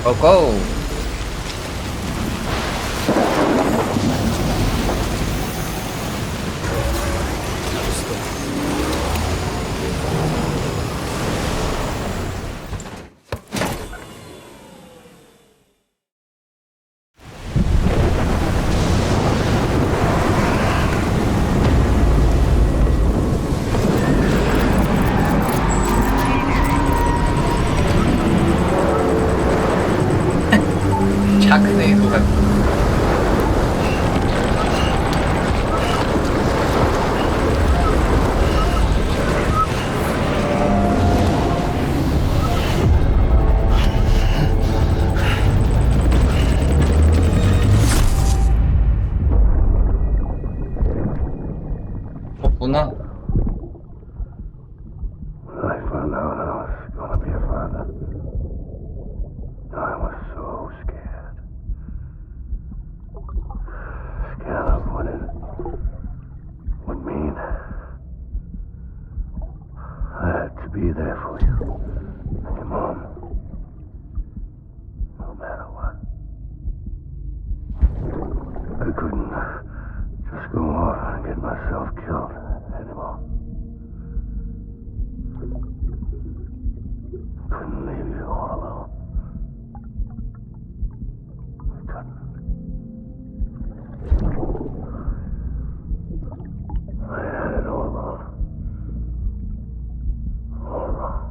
고고. 샤크네 누가 없구나. I found out I was gonna be a father. I was so scared. Scared of what it would mean. I had to be there for you and your mom. No matter what. I couldn't just go off and get myself killed anymore. Couldn't leave you all alone. I couldn't. I had it all wrong. All wrong.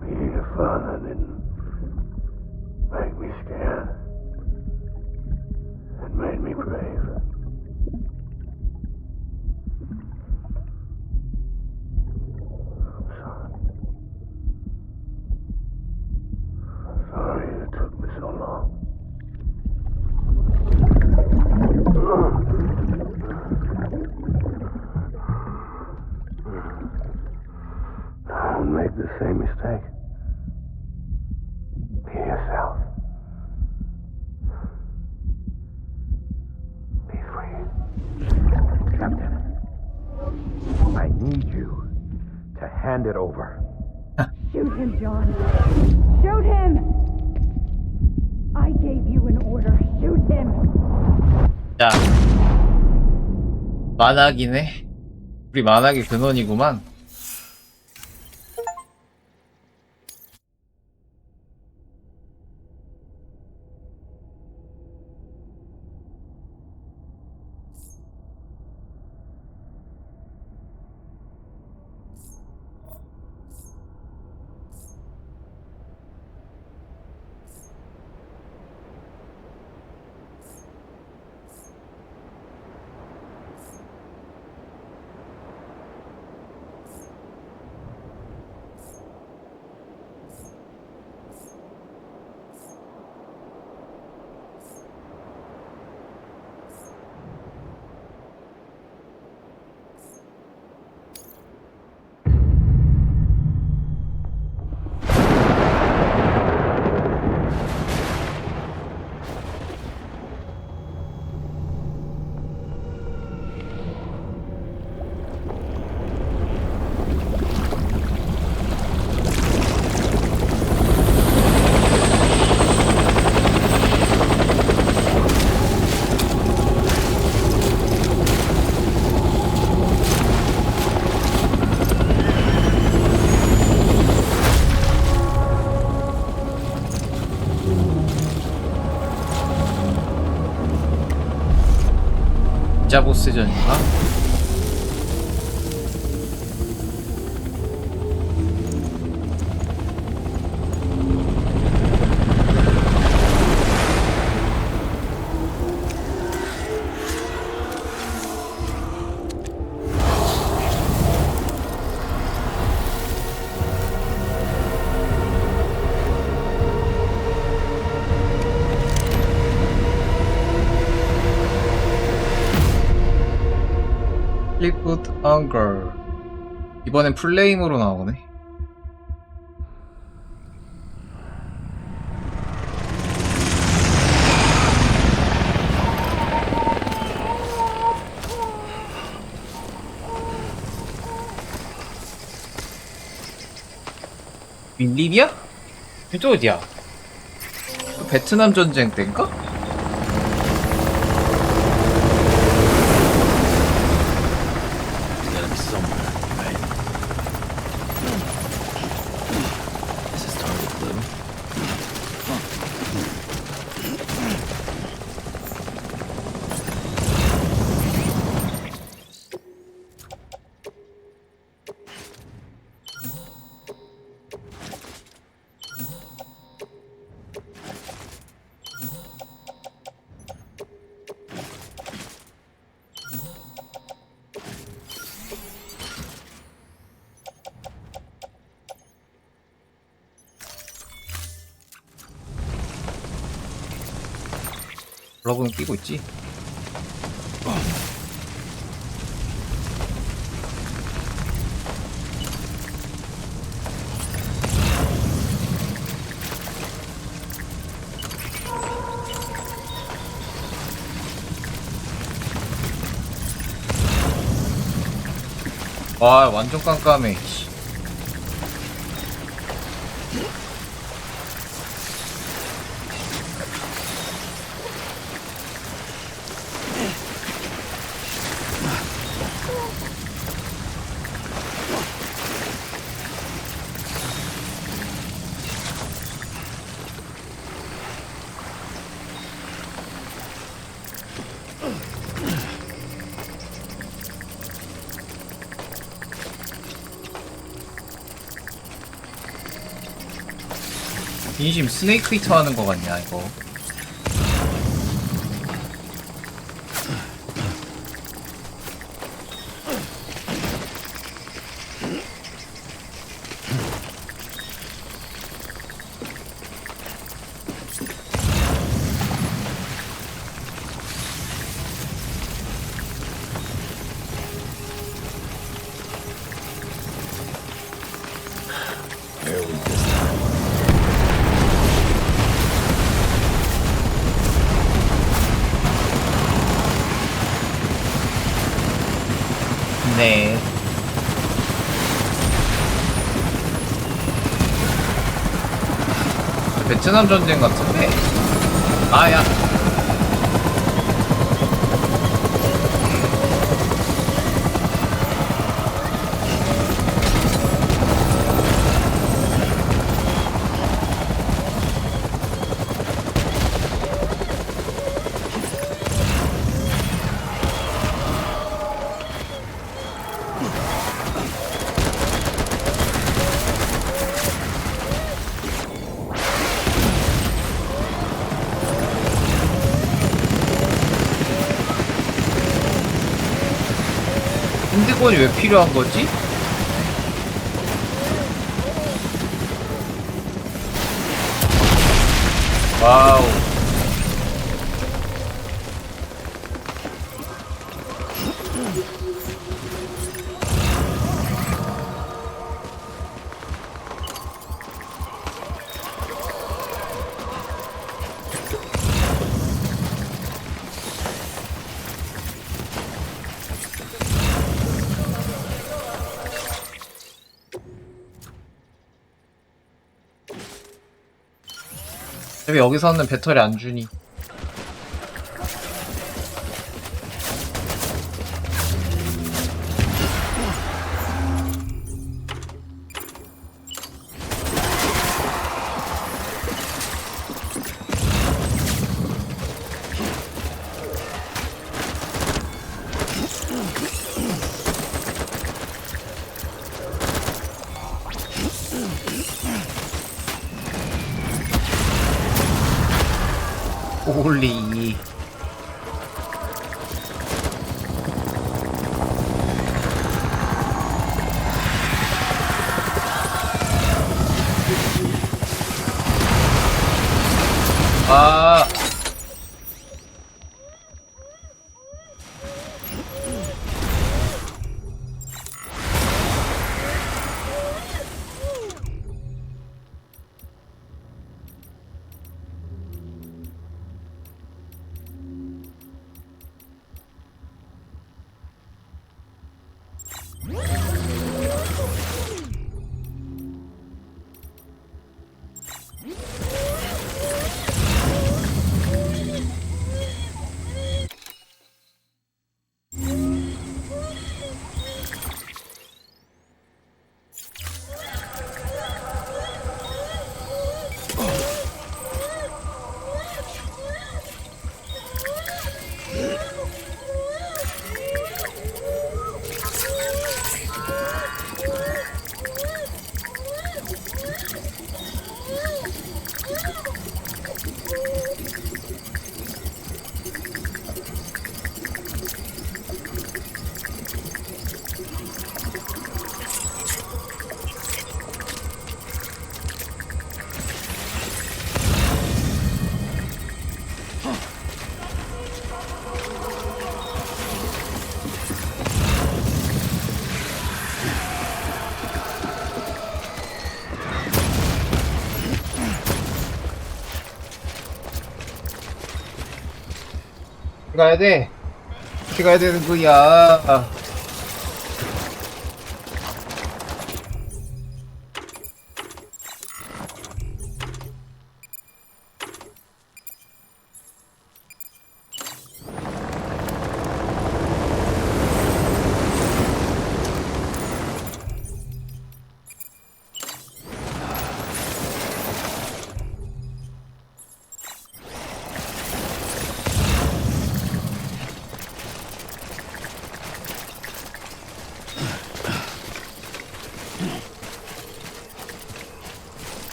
Being a father didn't make me scared. It made me brave. I'm sorry. Sorry it took me so long. Don't make the same mistake. Be yourself. Be free. Captain, I need you to hand it over. Shoot him, John. Shoot him! I gave you an order. Shoot him! 자 만학이네. 우리 만학의 근원이구만. 진짜 보스전인가? 플립풋 엉걸. 이번엔 플레임으로 나오네. 밀리비아? 또 어디야? 또 베트남 전쟁 때인가? It's gotta be somewhere, right? This is totally blue. 러브는 끼고 있지. 와, 완전 깜깜해. 씨. 진심 스네이크 히터 하는 거 같냐 이거. Where are we this time? 네. 베트남 전쟁 같은데. 아야. 핸드폰이 왜 필요한 거지? 와우. 왜 여기서는 배터리 안 주니? 홀리. 아. 가야 돼. 어떻게 가야 되는 거야?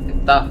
됐다.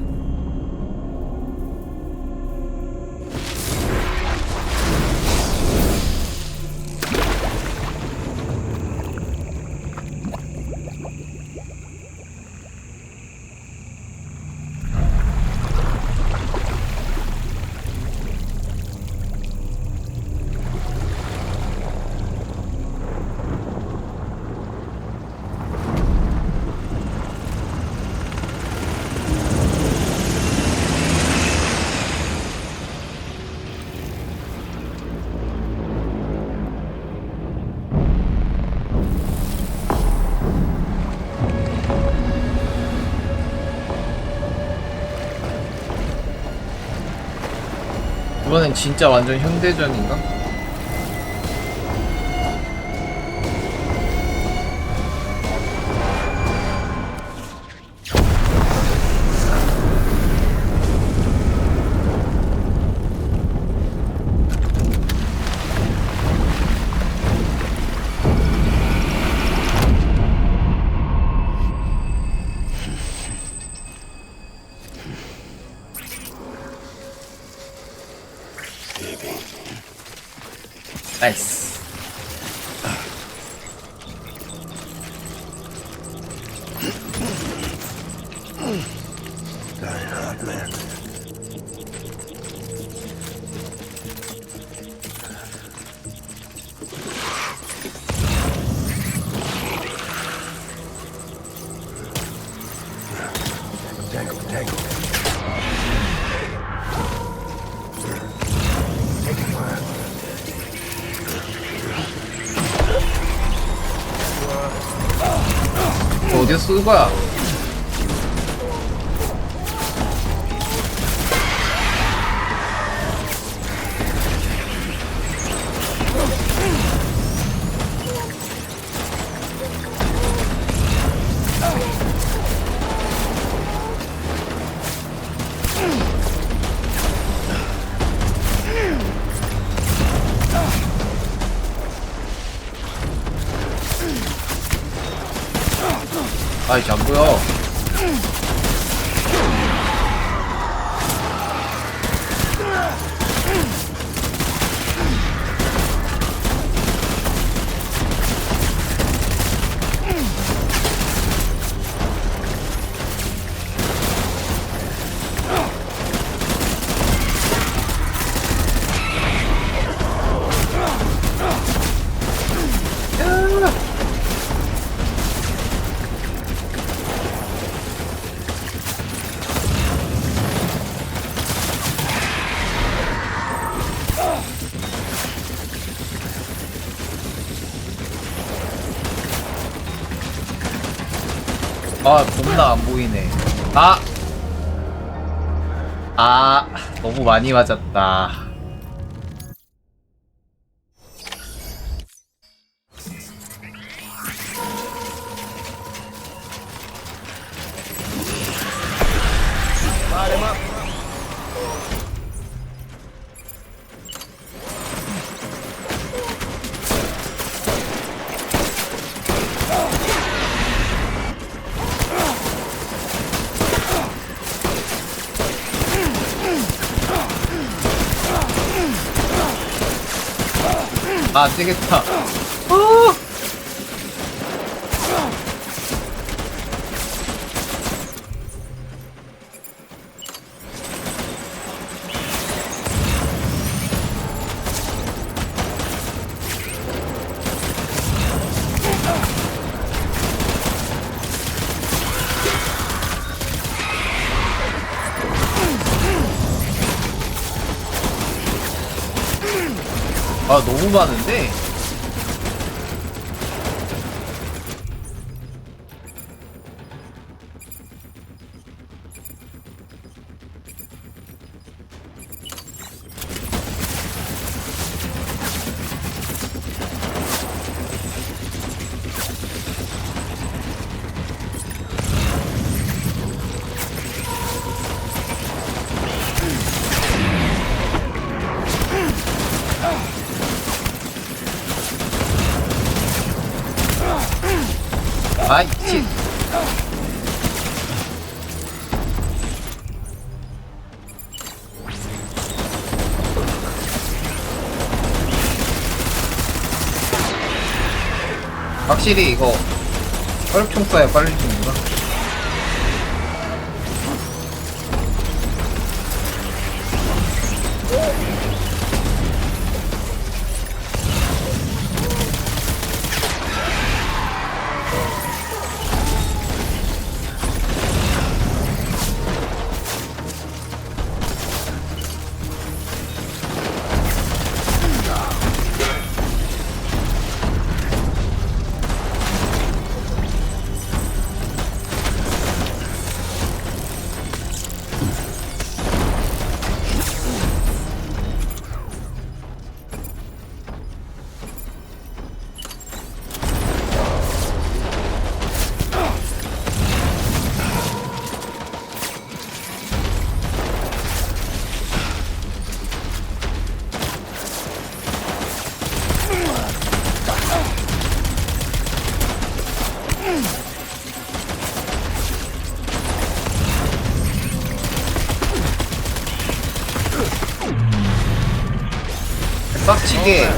이번엔 진짜 완전 현대전인가? 나이스. 어디서 쓰는 거야? 아이씨 안 보여. 아 겁나 안 보이네. 너무 많이 맞았다. 안 되겠다. 아 너무 많은데? 아이 미친. 확실히 이거 혈총 쏴야 빨리 죽는구나. 빡치게.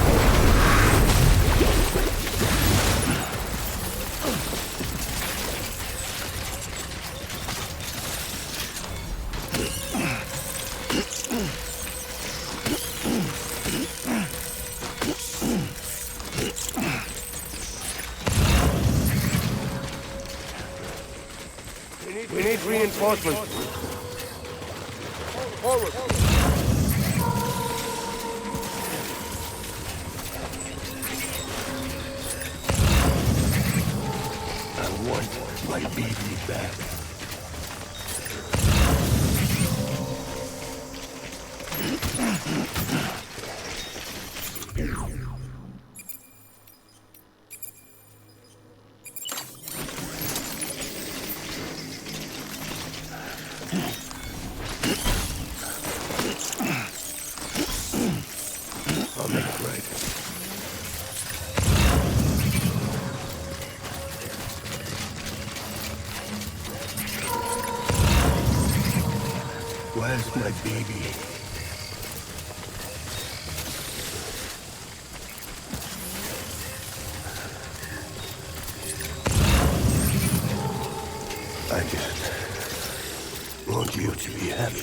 We need reinforcements. Forward. I want my baby back. I'll make it right. Where's my baby? I just want you to be happy.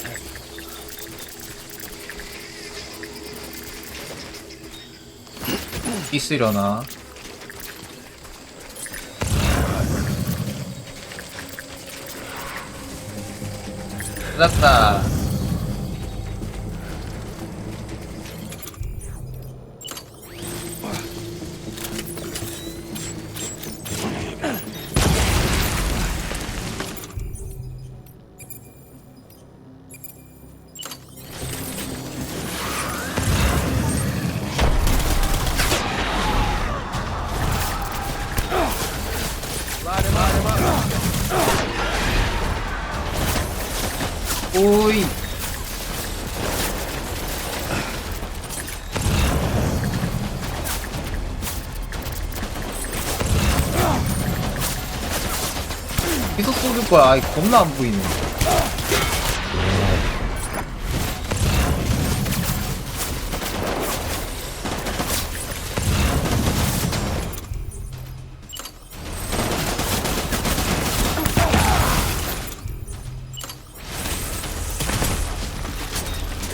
있으려나? 찾았다. 오이. 계속 쏘를 거야. 아이 겁나 안 보이네.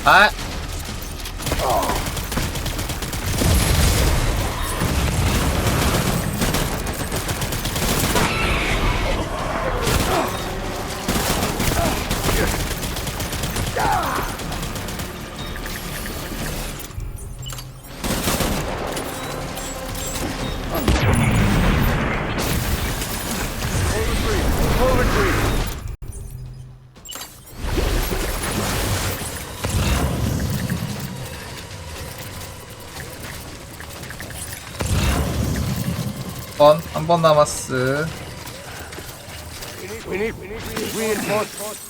아. 한 번 남았어. We need reinforcements.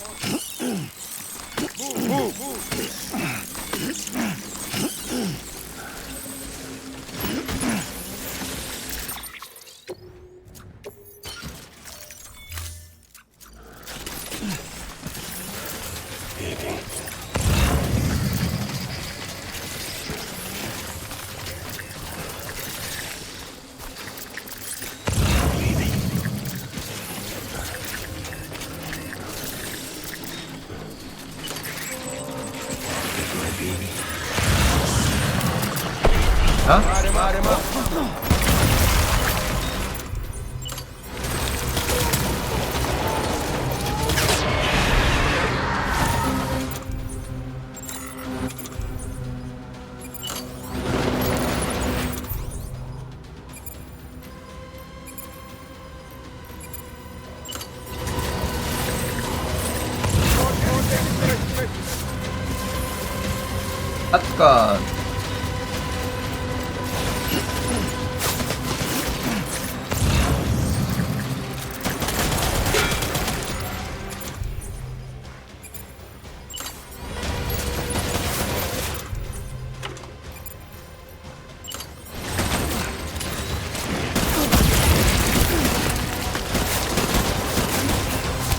잠깐.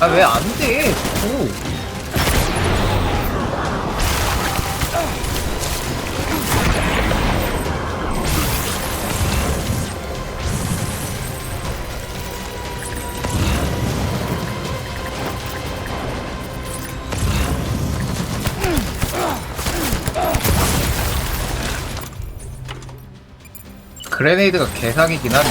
아, 왜 안 돼? 오. 그레네이드가 개사기긴 하네.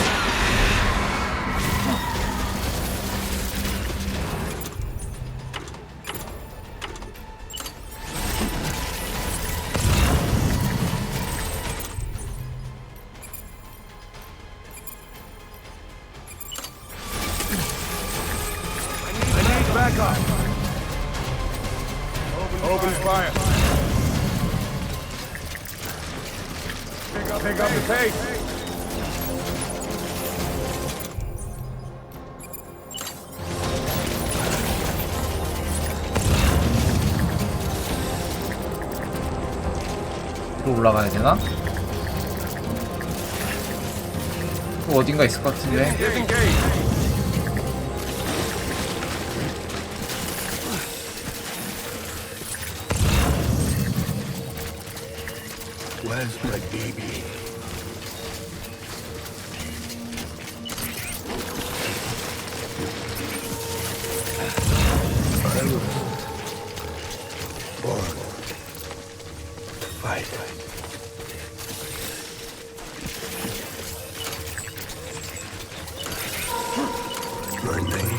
Open fire. Pick up the pace. 또 올라가야 되나? 또 어딘가 있을 것 같은데. Disengage. Where's my baby? I was born to fight. My name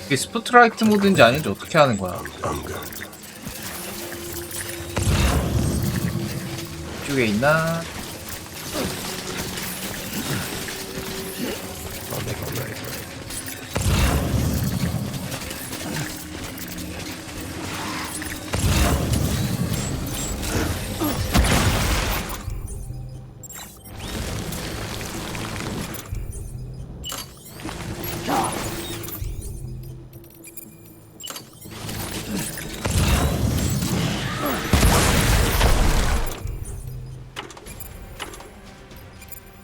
이게 스포트라이트 모드인지 아닌지 어떻게 하는 거야? Hunger. 이쪽에 있나? I'll make it right.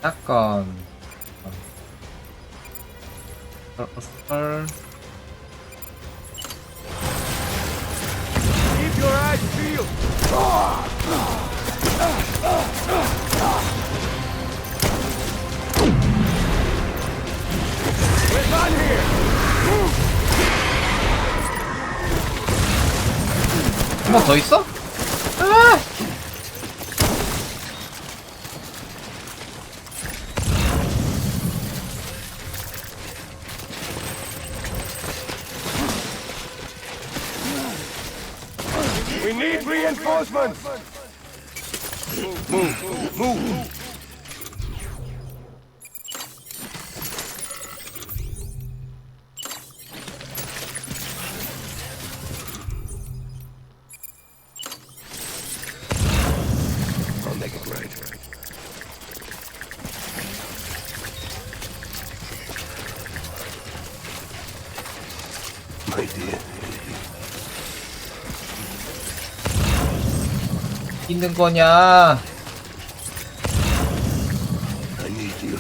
약간 Keep your eyes peeled. We're on here. 한 번 더 있어? 아! We need reinforcements. Move. My dear. 있는 거냐? I need you.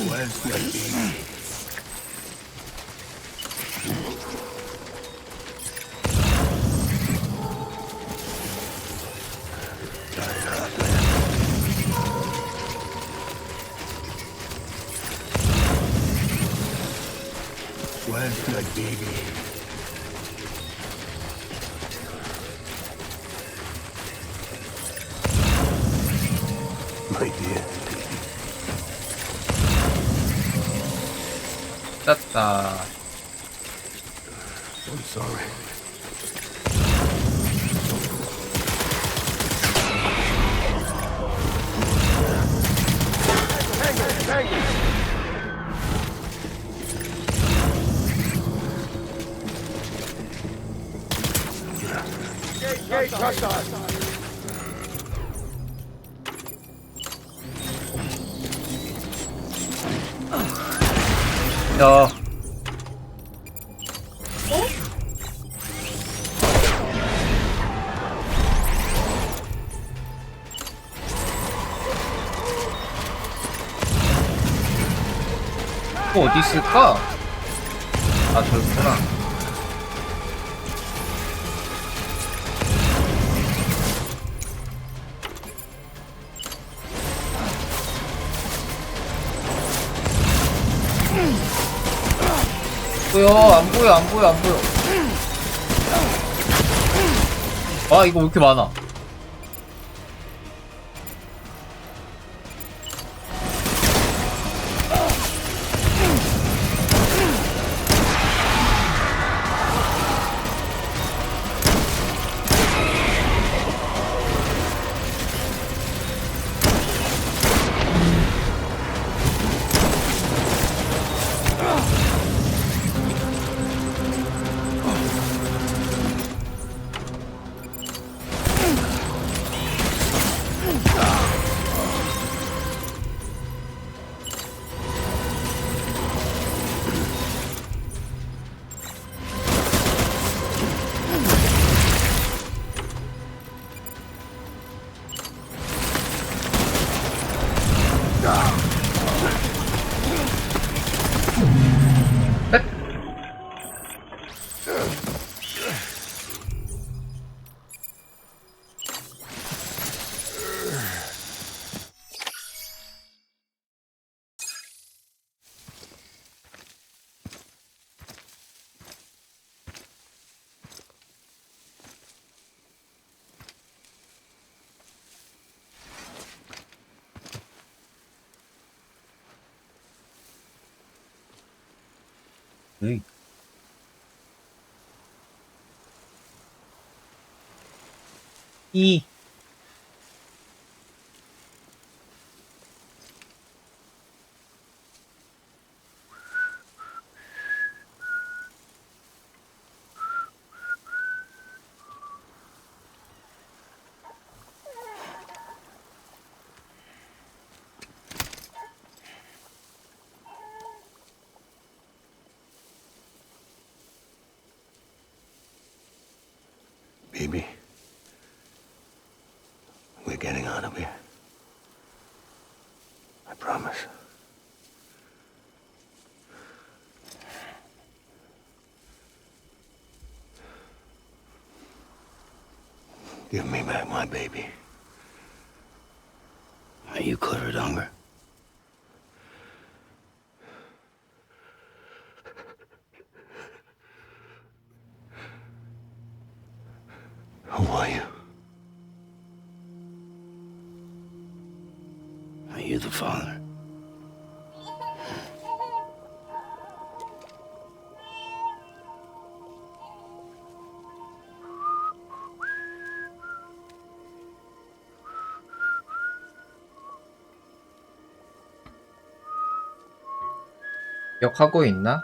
Where's my baby? Where's my baby? My dear. 짰다. I'm sorry. 야. 어디 있을까? 아, 저기구나. 안 보여. 아, 이거 왜 이렇게 많아? 으이. 이. Baby, we're getting out of here. I promise. Give me back my baby. Are you cleared, hunger? Who are you? Are you the father? 기억하고 있나?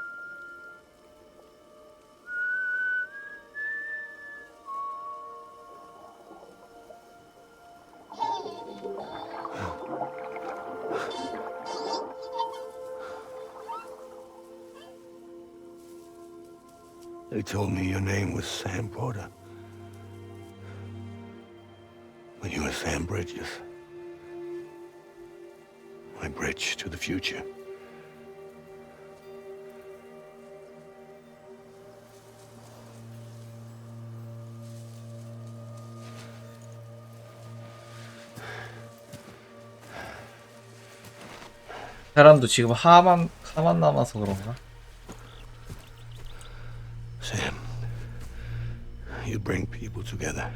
They told me your name was Sam Porter. When you were Sam Bridges. My bridge to the future. 사람도 지금 하만 남아서 그런가? Sam, you bring people together.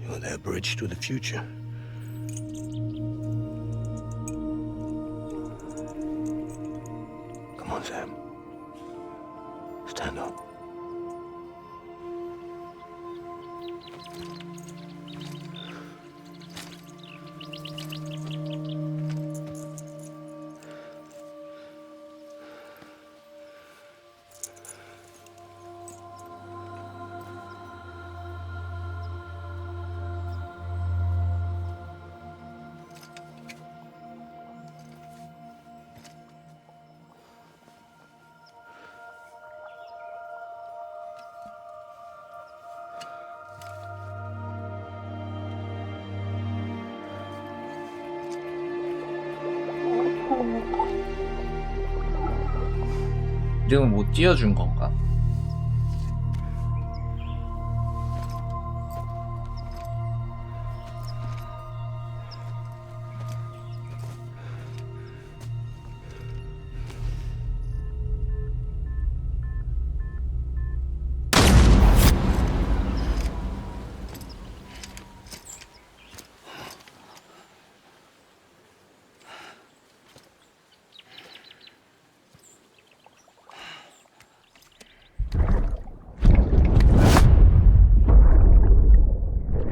You're their bridge to the future. Come on, Sam. Stand up. 이름은 못 띄워준 건가?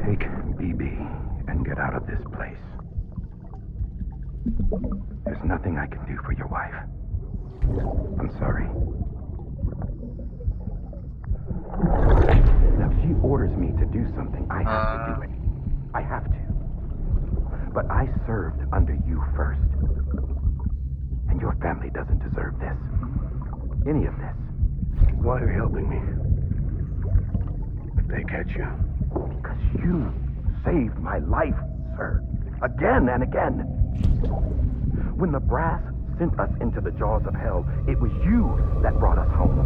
Take BB and get out of this place. There's nothing I can do for your wife. I'm sorry. Now, if she orders me to do something, I have to do it. I have to. But I served under you first. And your family doesn't deserve this. Any of this. Why are you helping me? If they catch you. Because you saved my life, sir. Again and again. When the brass sent us into the jaws of hell, it was you that brought us home.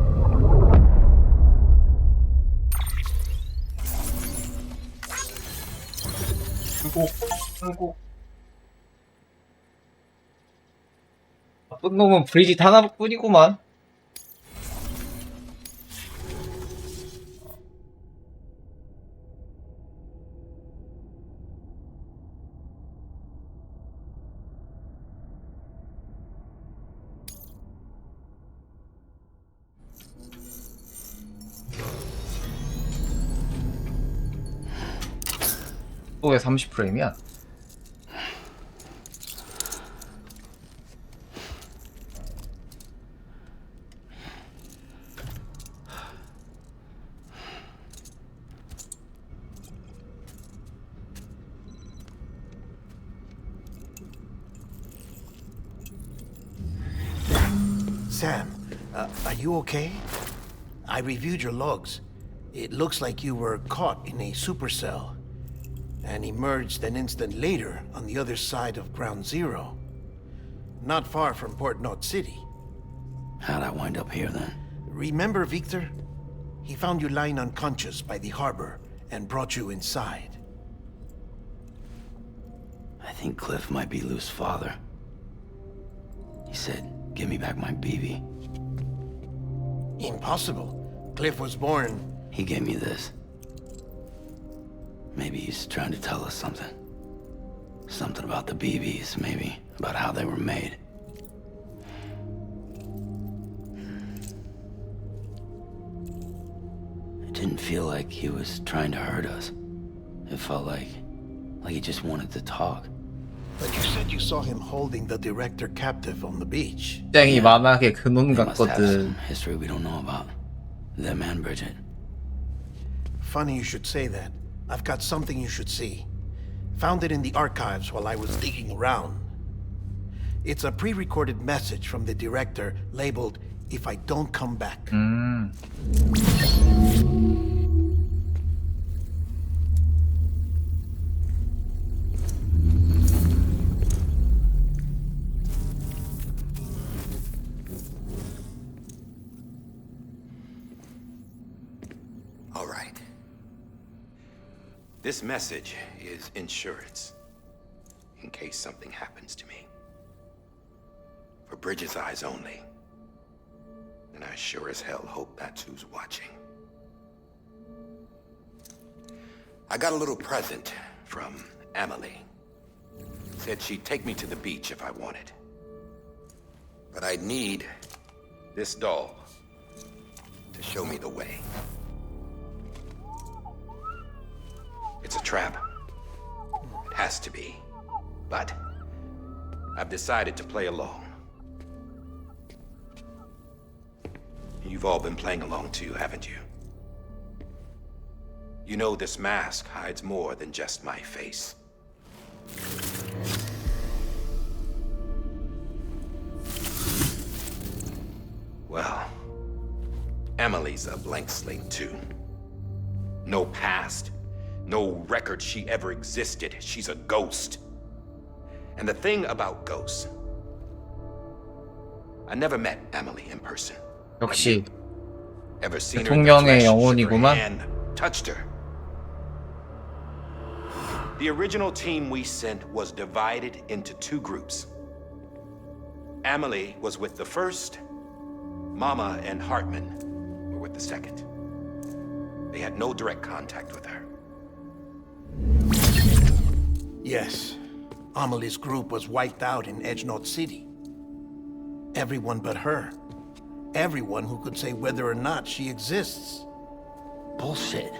한국 나쁜 놈은 브리짓 하나뿐이구만. 또 왜 30프레임이야? Sam, are you okay? I reviewed your logs. It looks like you were caught in a supercell and emerged an instant later on the other side of Ground Zero. Not far from Port Knot City. How'd I wind up here then? Remember Victor? He found you lying unconscious by the harbor and brought you inside. I think Cliff might be Lou's father. He said, give me back my BB. Impossible. Cliff was born... He gave me this. Maybe he's trying to tell us something. Something about the BBs, maybe. About how they were made. It didn't feel like he was trying to hurt us. It felt like he just wanted to talk. But you said you saw him holding the director captive on the beach. 땡이 만화계 근원 They must have 같거든. some history we don't know about. Them and Bridget. Funny you should say that. I've got something you should see. Found it in the archives while I was digging around. It's a pre-recorded message from the director labeled if I don't come back. All right. This message is insurance, in case something happens to me. For Bridget's eyes only. And I sure as hell hope that's who's watching. I got a little present from Emily. Said she'd take me to the beach if I wanted. But I'd need this doll to show me the way. It's a trap. It has to be. But I've decided to play along. You've all been playing along too, haven't you? You know this mask hides more than just my face. Well, Emily's a blank slate too. No past, no record she ever existed. She's a ghost. And the thing about ghosts, I never met Emily in person. 역시 Ever seen her in the 대통령의 flesh, shook her 영혼이구만. hand, touched her. The original team we sent was divided into two groups. Emily was with the first. Mama and Hartman were with the second. They had no direct contact with her. Yes, Amelie's group was wiped out in Edgenorth City. Everyone but her. Everyone who could say whether or not she exists. Bullshit.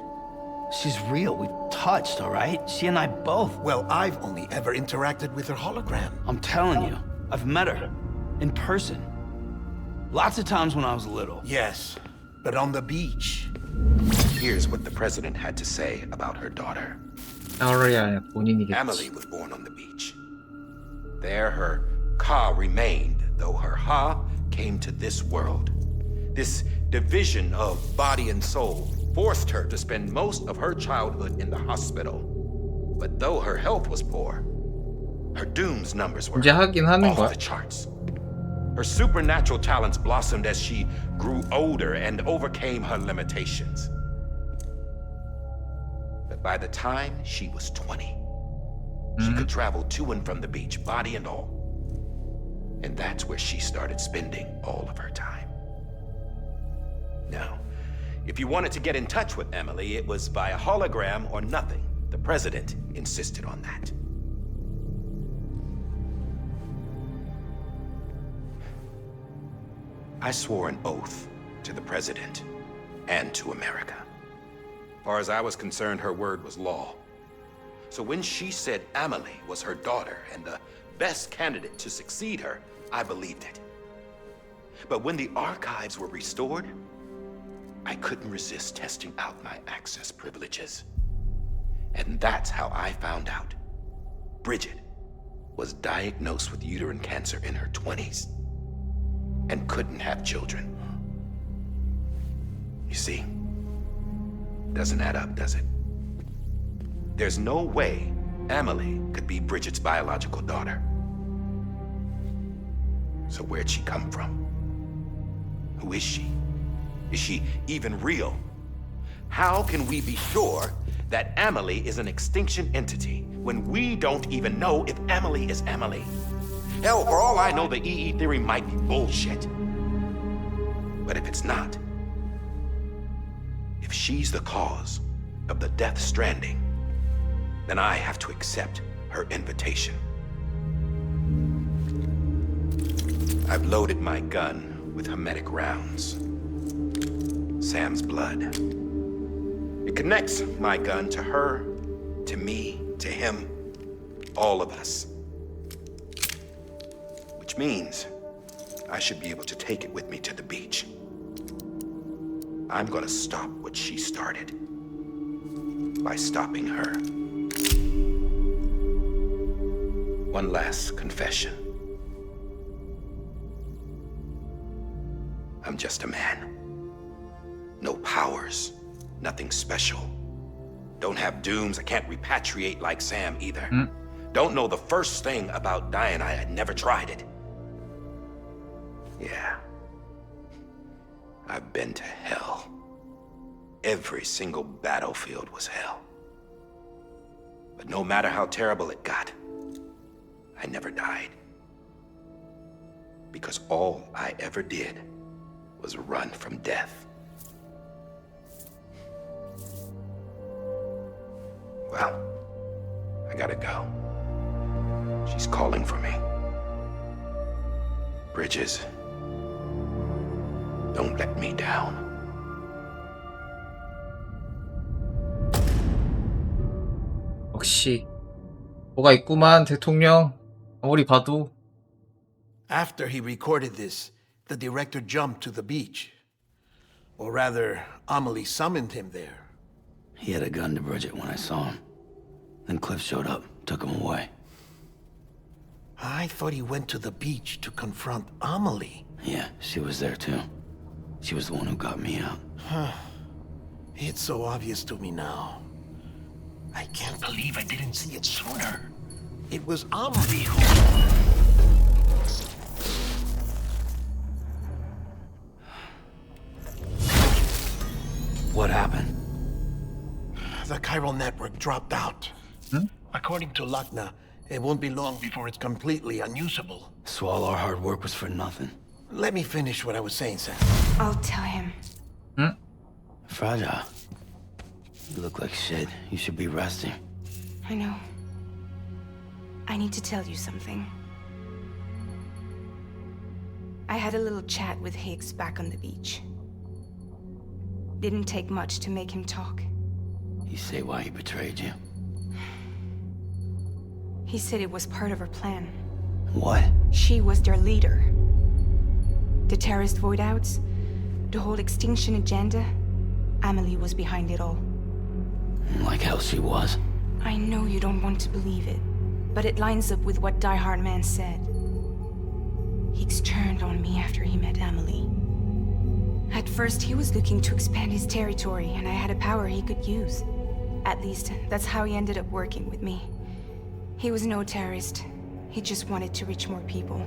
She's real. We've touched, all right? She and I both. Well, I've only ever interacted with her hologram. I'm telling you, I've met her. In person. Lots of times when I was little. Yes, but on the beach. Here's what the president had to say about her daughter. 아우리아 본인이겠지. Emily was born on the beach. There her ka remained, though her ha came to this world. This division of body and soul forced her to spend most of her childhood in the hospital. But though her health was poor, her doom's numbers were 이제 하긴 하는 off 거야. the charts. Her supernatural talents blossomed as she grew older and overcame her limitations. But by the time she was 20, she could travel to and from the beach, body and all. And that's where she started spending all of her time. Now, if you wanted to get in touch with Emily, it was via hologram or nothing. The president insisted on that. I swore an oath to the president and to America. As far as I was concerned, her word was law. So when she said Emily was her daughter and the best candidate to succeed her, I believed it. But when the archives were restored, I couldn't resist testing out my access privileges. And that's how I found out Bridget was diagnosed with uterine cancer in her 20s and couldn't have children. You see, doesn't add up, does it? There's no way Emily could be Bridget's biological daughter. So where'd she come from? Who is she? Is she even real? How can we be sure that Emily is an extinction entity when we don't even know if Emily is Emily? Hell, for all I know, the EE theory might be bullshit. But if it's not, if she's the cause of the death stranding, then I have to accept her invitation. I've loaded my gun with hermetic rounds. Sam's blood. It connects my gun to her, to me, to him, all of us. Which means I should be able to take it with me to the beach. I'm gonna stop what she started by stopping her. One last confession. A I'm just a man. No powers, nothing special. Don't have dooms, I can't repatriate like Sam either. Don't know the first thing about dying, I had never tried it. Yeah. I've been to hell. Every single battlefield was hell. But no matter how terrible it got, I never died. Because all I ever did was run from death. Well, I gotta go. She's calling for me. Bridges, don't let me down. 역시 뭐가 있구만 대통령. 아무리 봐도. After he recorded this, the director jumped to the beach. Or rather, Amelie summoned him there. He had a gun to Bridget when I saw him. Then Cliff showed up, took him away. I thought he went to the beach to confront Amelie. Yeah, she was there too. She was the one who got me out. It's so obvious to me now. I can't believe I didn't see it sooner. It was Amelie who... What happened? The chiral network dropped out. According to Lakna, it won't be long before it's completely unusable. So all our hard work was for nothing. Let me finish what I was saying, Sam. I'll tell him. Fragile. You look like shit. You should be resting. I know. I need to tell you something. I had a little chat with Higgs back on the beach. Didn't take much to make him talk. You say why he betrayed you? He said it was part of her plan. What? She was their leader. The terrorist void outs, the whole extinction agenda, Amelie was behind it all. Like hell she was. I know you don't want to believe it, but it lines up with what Die Hard Man said. Higgs turned on me after he met Amelie. At first, he was looking to expand his territory, and I had a power he could use. At least, that's how he ended up working with me. He was no terrorist. He just wanted to reach more people.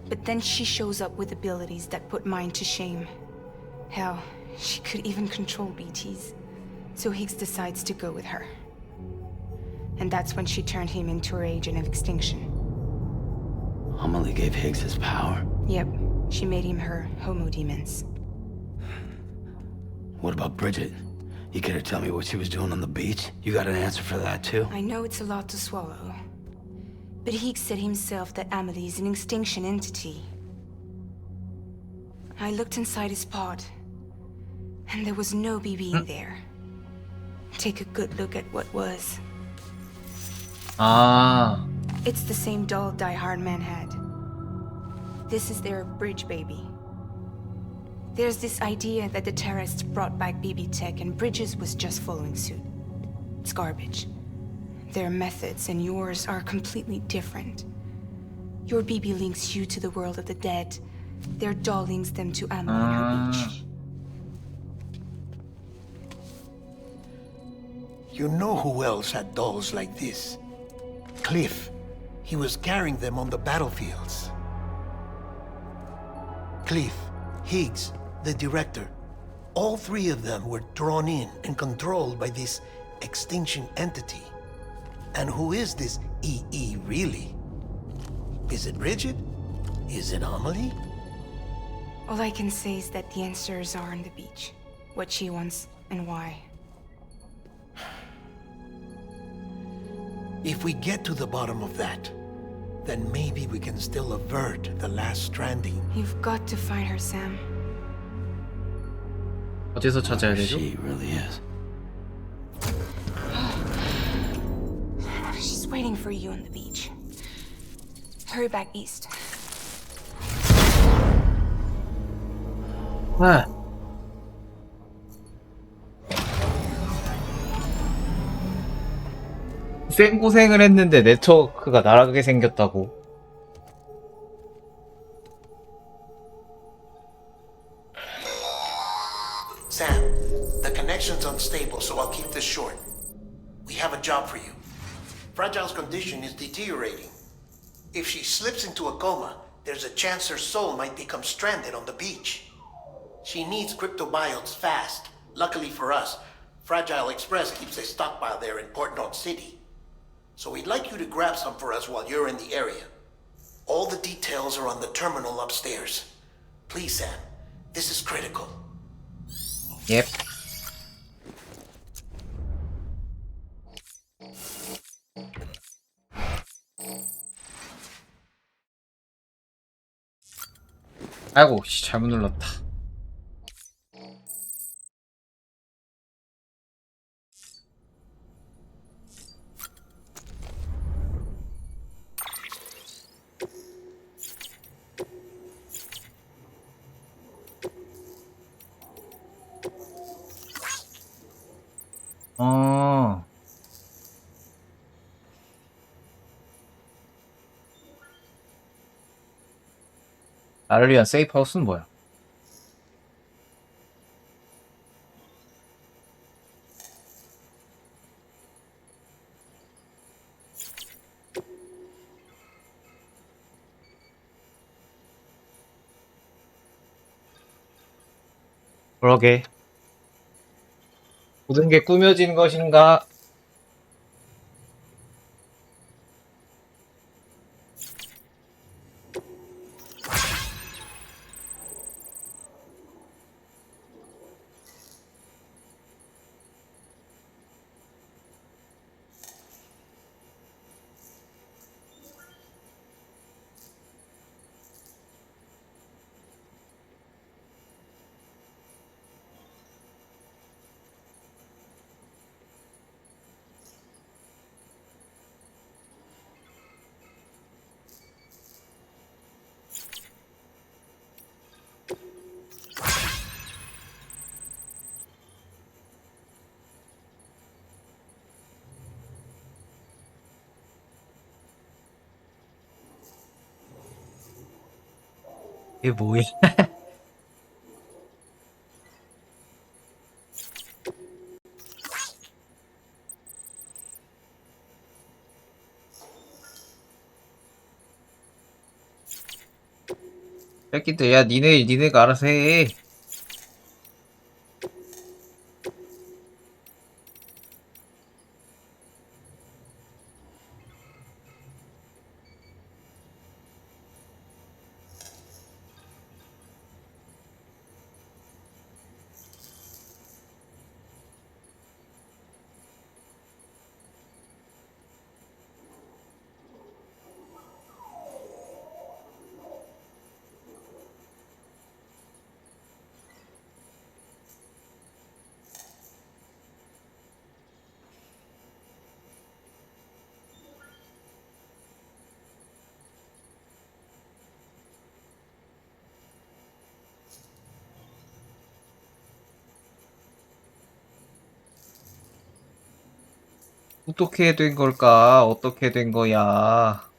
But then she shows up with abilities that put mine to shame. Hell, she could even control BTs. So Higgs decides to go with her. And that's when she turned him into her agent of extinction. Amelie gave Higgs his power. Yep, she made him her homo demons. What about Bridget? You care to tell me what she was doing on the beach? You got an answer for that too? I know it's a lot to swallow. But Higgs said himself that Amelie is an extinction entity. I looked inside his pod, and there was no BB in there. Take a good look at what was. 아, It's the same doll Die Hard Man had. This is their bridge baby. There's this idea that the terrorists brought back BB tech and Bridges was just following suit. It's garbage. Their methods and yours are completely different. Your BB links you to the world of the dead. Their doll links them to Amelie and her beach. You know who else had dolls like this? Cliff. He was carrying them on the battlefields. Cliff, Higgs, the director. All three of them were drawn in and controlled by this extinction entity. And who is this EE really? Is it Bridget? Is it Amelie? All I can say is that the answers are on the beach. What she wants and why. If we get to the bottom of that, then maybe we can still avert the last stranding. You've got to find her, Sam. 어디서 찾아야 되죠? She really is. She's waiting for you on the beach. Hurry back east. 아, 생고생을 했는데 네트워크가 날아가게 생겼다고. short. We have a job for you. Fragile's condition is deteriorating. If she slips into a coma, there's a chance her soul might become stranded on the beach. She needs cryptobiotes fast. Luckily for us, Fragile Express keeps a stockpile there in Port North City. So we'd like you to grab some for us while you're in the area. All the details are on the terminal upstairs. Please, Sam. This is critical. Yep. 아이고, 씨, 잘못 눌렀다. 어. 나를 위한 세이프 하우스는 뭐야? 그러게. 모든 게 꾸며진 것인가? 이게 뭐야? 새끼들, 야, 니네가 알아서 해. 어떻게 된 걸까? 어떻게 된 거야?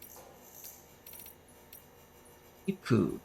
이프.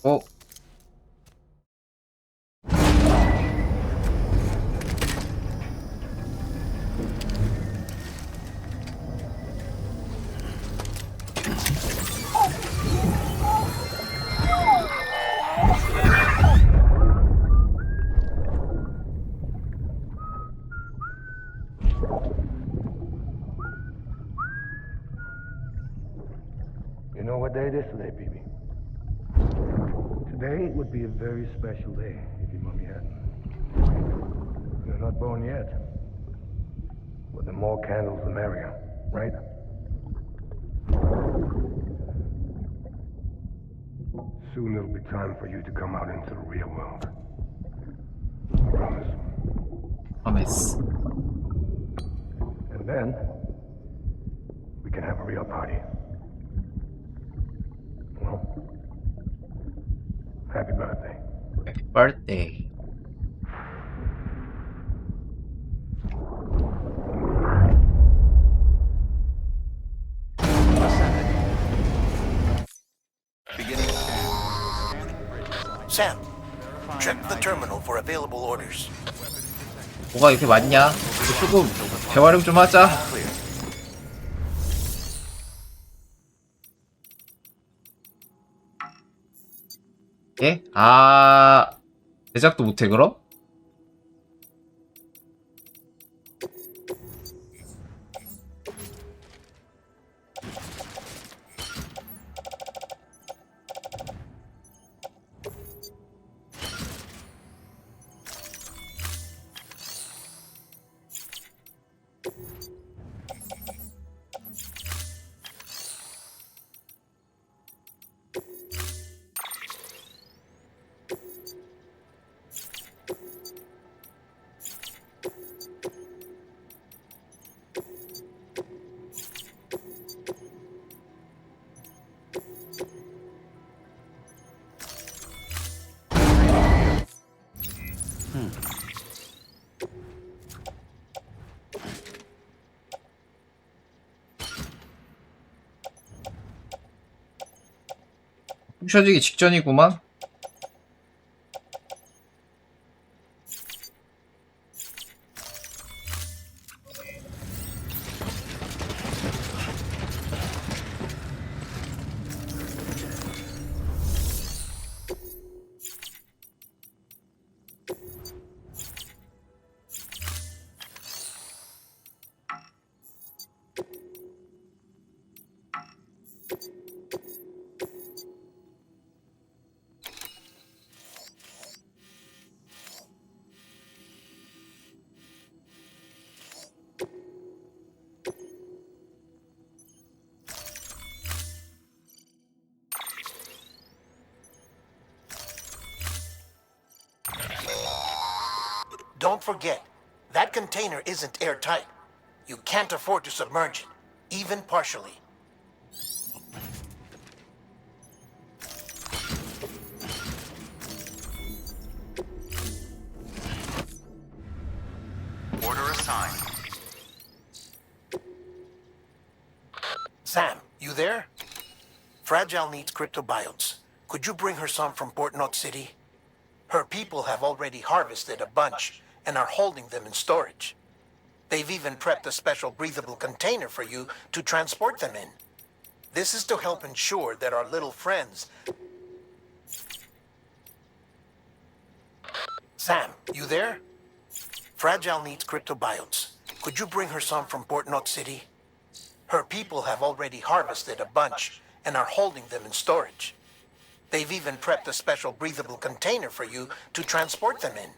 어? You know what day it is today, baby? Today would be a very special day if your mommy hadn't. You're not born yet. But the more candles, the merrier, right? Soon it'll be time for you to come out into the real world. I promise. promise. And then, we can have a real party. Well, happy birthday. Happy birthday. Sam, check the terminal for available orders. 뭐가 이렇게 많냐? 조금 재활용 좀 하자. 예? 아, 제작도 못해 그럼? 부셔지기 직전이구만. Don't forget, that container isn't airtight. You can't afford to submerge it, even partially. Order assigned. Sam, you there? Fragile needs cryptobiotes. Could you bring her some from Port Knot City? Her people have already harvested a bunch and are holding them in storage. They've even prepped a special breathable container for you to transport them in. This is to help ensure that our little friends... Sam, you there? Fragile needs cryptobiotes. Could you bring her some from Port Knot City? Her people have already harvested a bunch and are holding them in storage. They've even prepped a special breathable container for you to transport them in.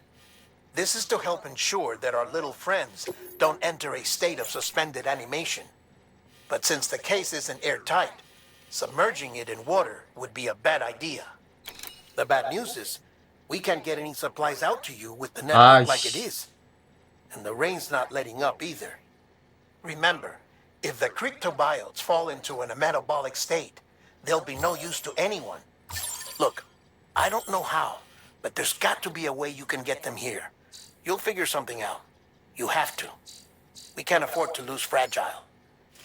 This is to help ensure that our little friends don't enter a state of suspended animation. But since the case isn't airtight, submerging it in water would be a bad idea. The bad news is, we can't get any supplies out to you with the network like it is. And the rain's not letting up either. Remember, if the cryptobiotes fall into a metabolic state, they'll be no use to anyone. Look, I don't know how, but there's got to be a way you can get them here. You'll figure something out. You have to. We can't afford to lose Fragile.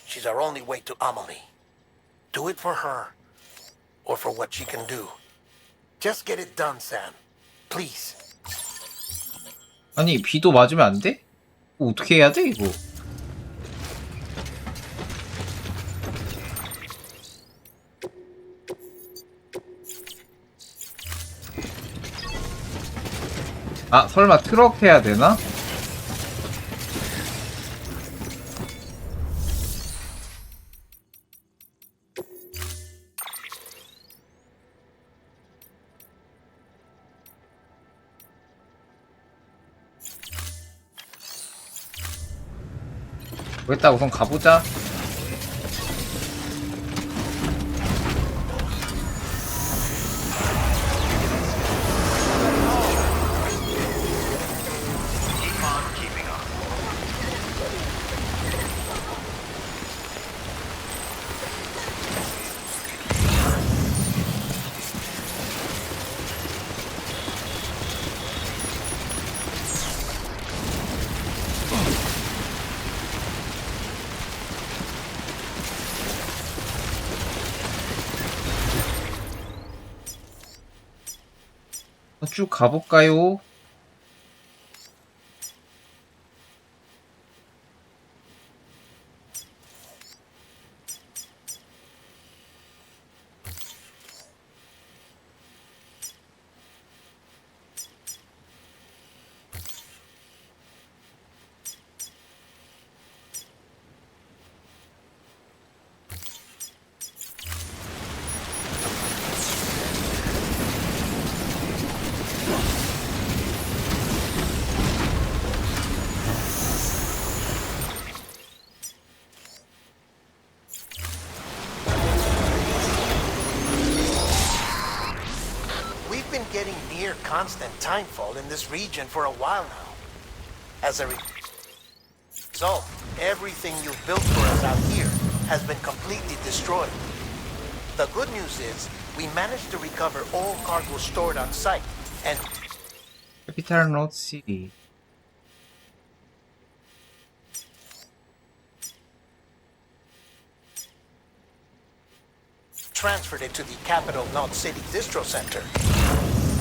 She's our only way to Amelie. Do it for her, or for what she can do. Just get it done, Sam. Please. 아니, 비도 맞으면 안 돼? 어떻게 해야 돼, 이거? 아, 설마 트럭 해야 되나? 일단 우선 가보자. 쭉 가볼까요? We've been getting near constant timefall in this region for a while now. As a result, everything you've built for us out here has been completely destroyed. The good news is, we managed to recover all cargo stored on site, and 캐피탈 로드 시티. transferred it to the Capital Knot City Distro Center.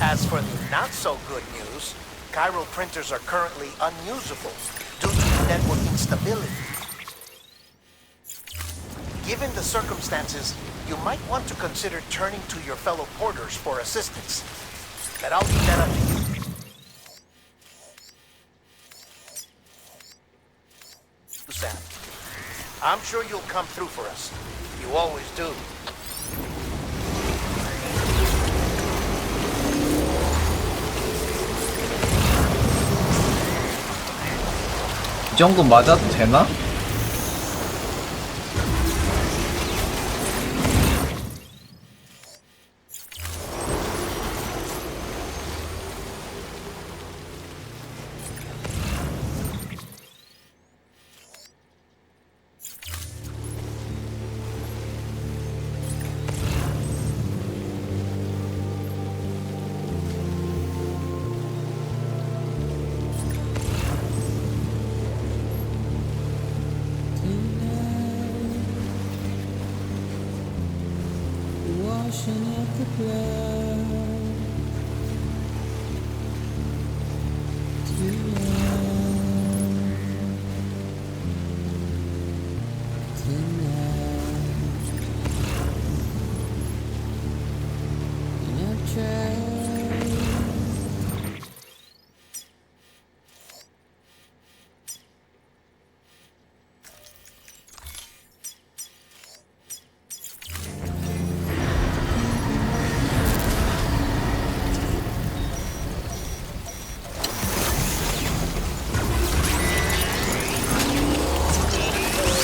As for the not-so-good news, Cairo printers are currently unusable due to network instability. Given the circumstances, you might want to consider turning to your fellow porters for assistance. But I'll leave that up to you. Sam, I'm sure you'll come through for us. You always do. 이 정도 맞아도 되나?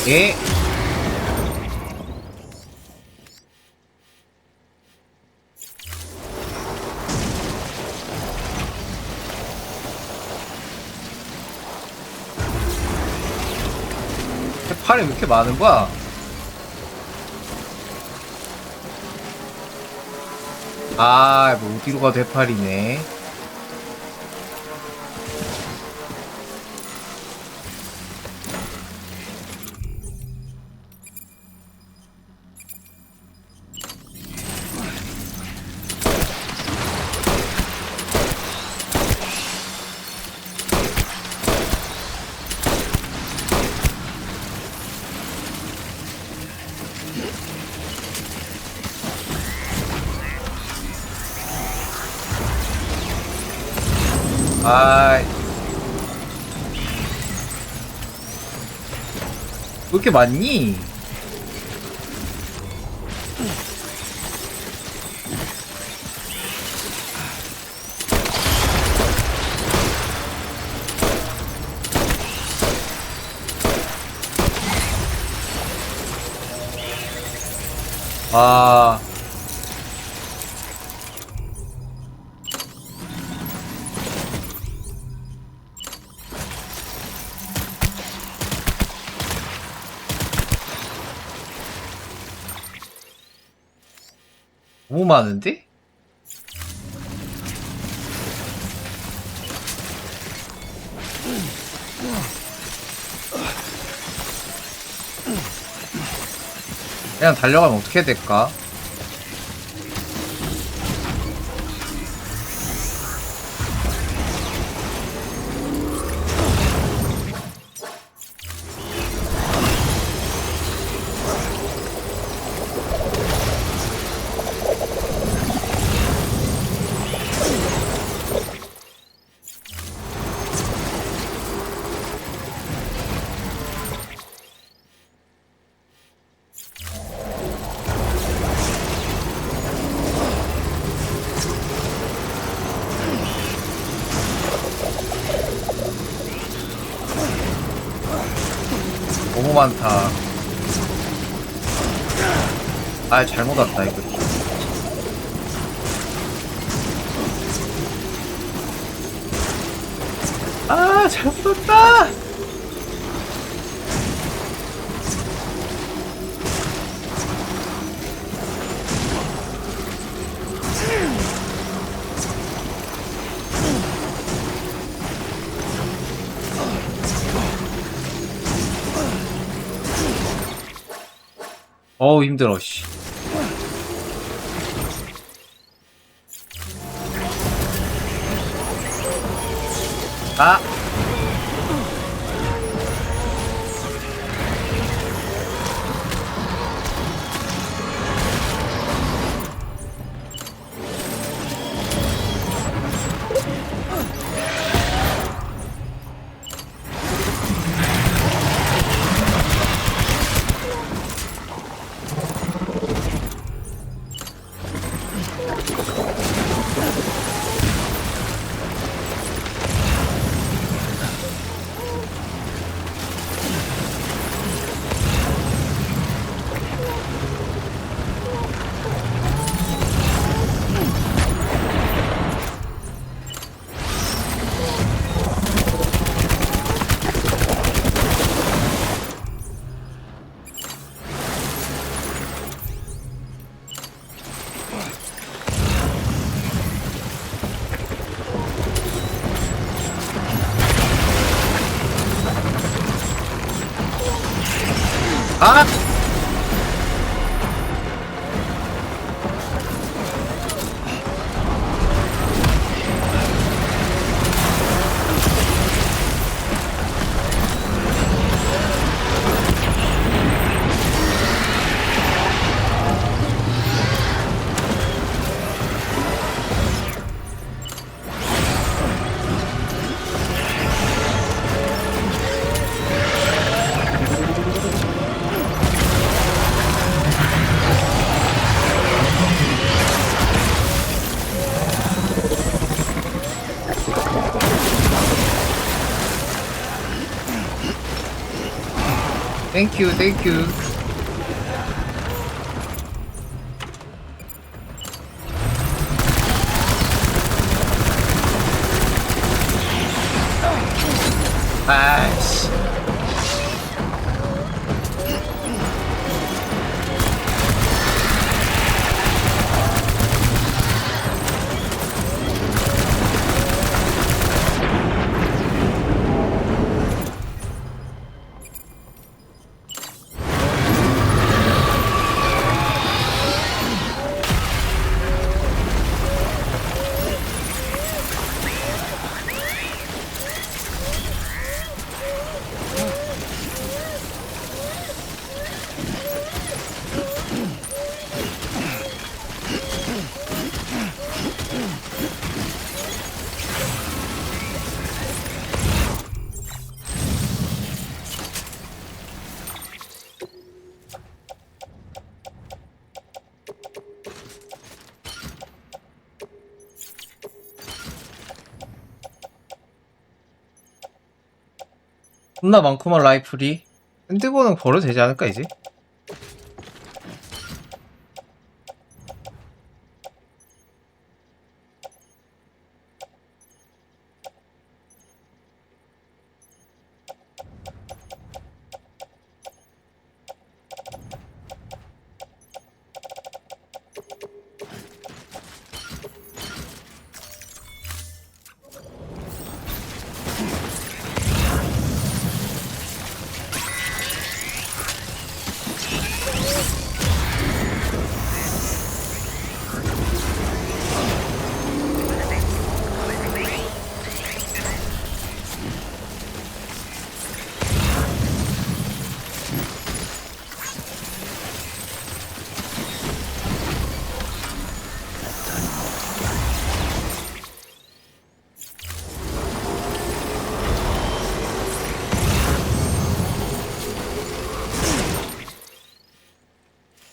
예. 팔이 왜 이렇게 많은 거야? 아, 뭐 어디로 가도 해팔이네. 아, 왜 이렇게 많니? 아. 너무 많은데? 그냥 달려가면 어떻게 될까? 너무 많다. 아, 잘못 왔다 이거. 아, 잘못 왔다. 어우, 힘들어, 씨. 아! 아! 땡큐, 땡큐. 아이씨. 겁나 많구만 라이플이. 핸드건은 버려도 되지 않을까 이제?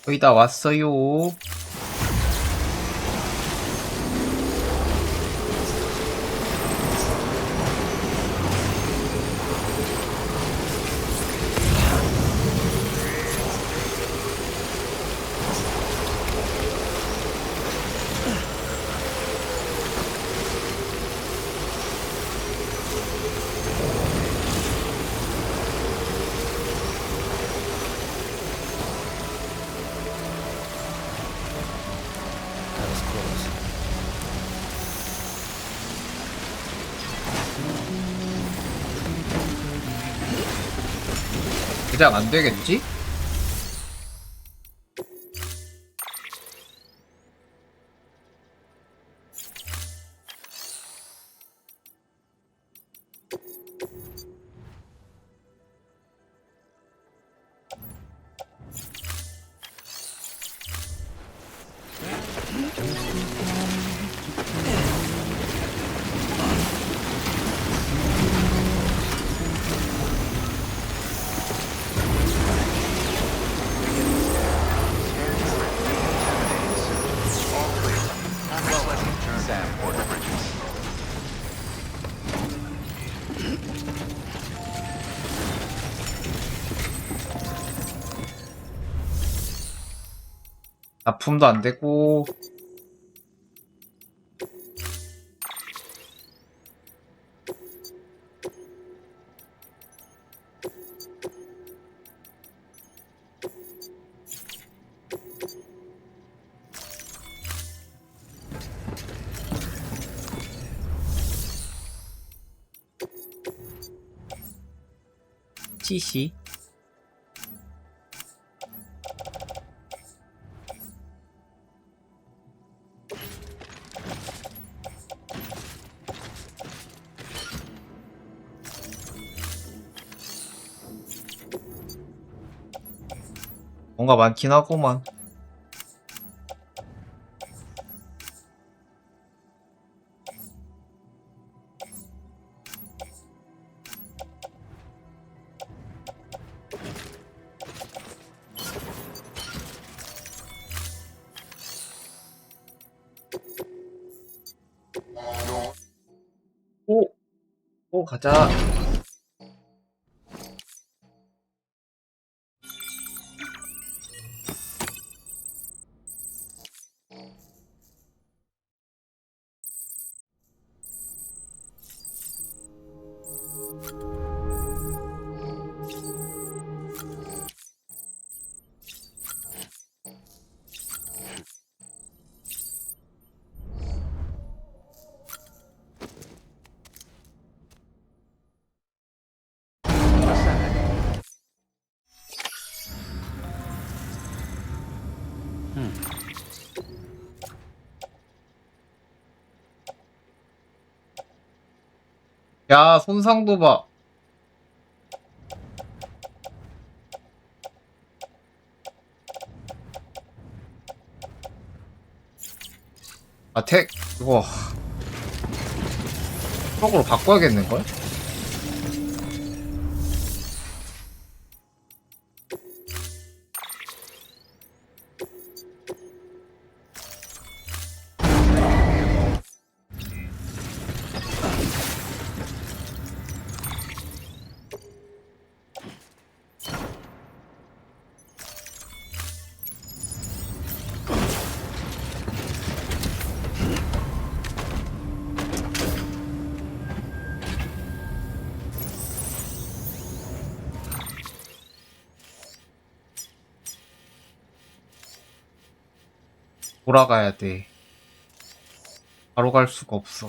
거의 다 왔어요. 그냥 안 되겠지? 납품도 안 되고. CC 뭔가 많긴 하구만. 오, 가자. 야, 손상도 봐. 아, 이거 트럭으로 바꿔야겠는걸? 돌아가야 돼. 바로 갈 수가 없어.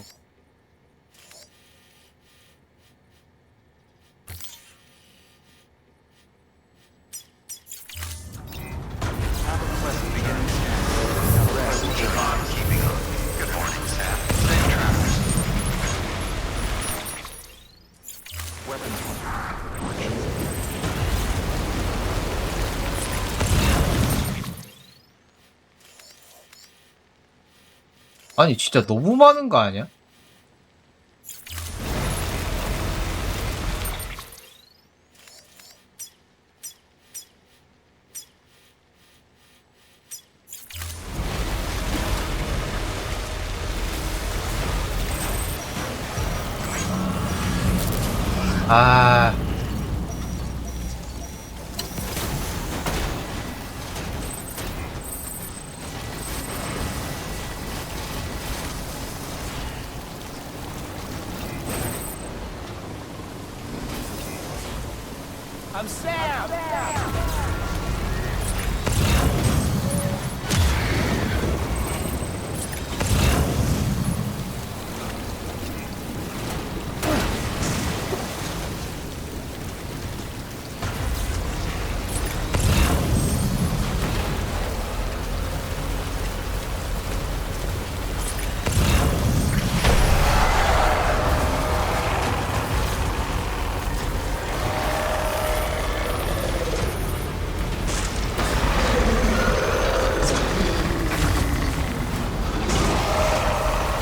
아니, 진짜 너무 많은 거 아니야? 아.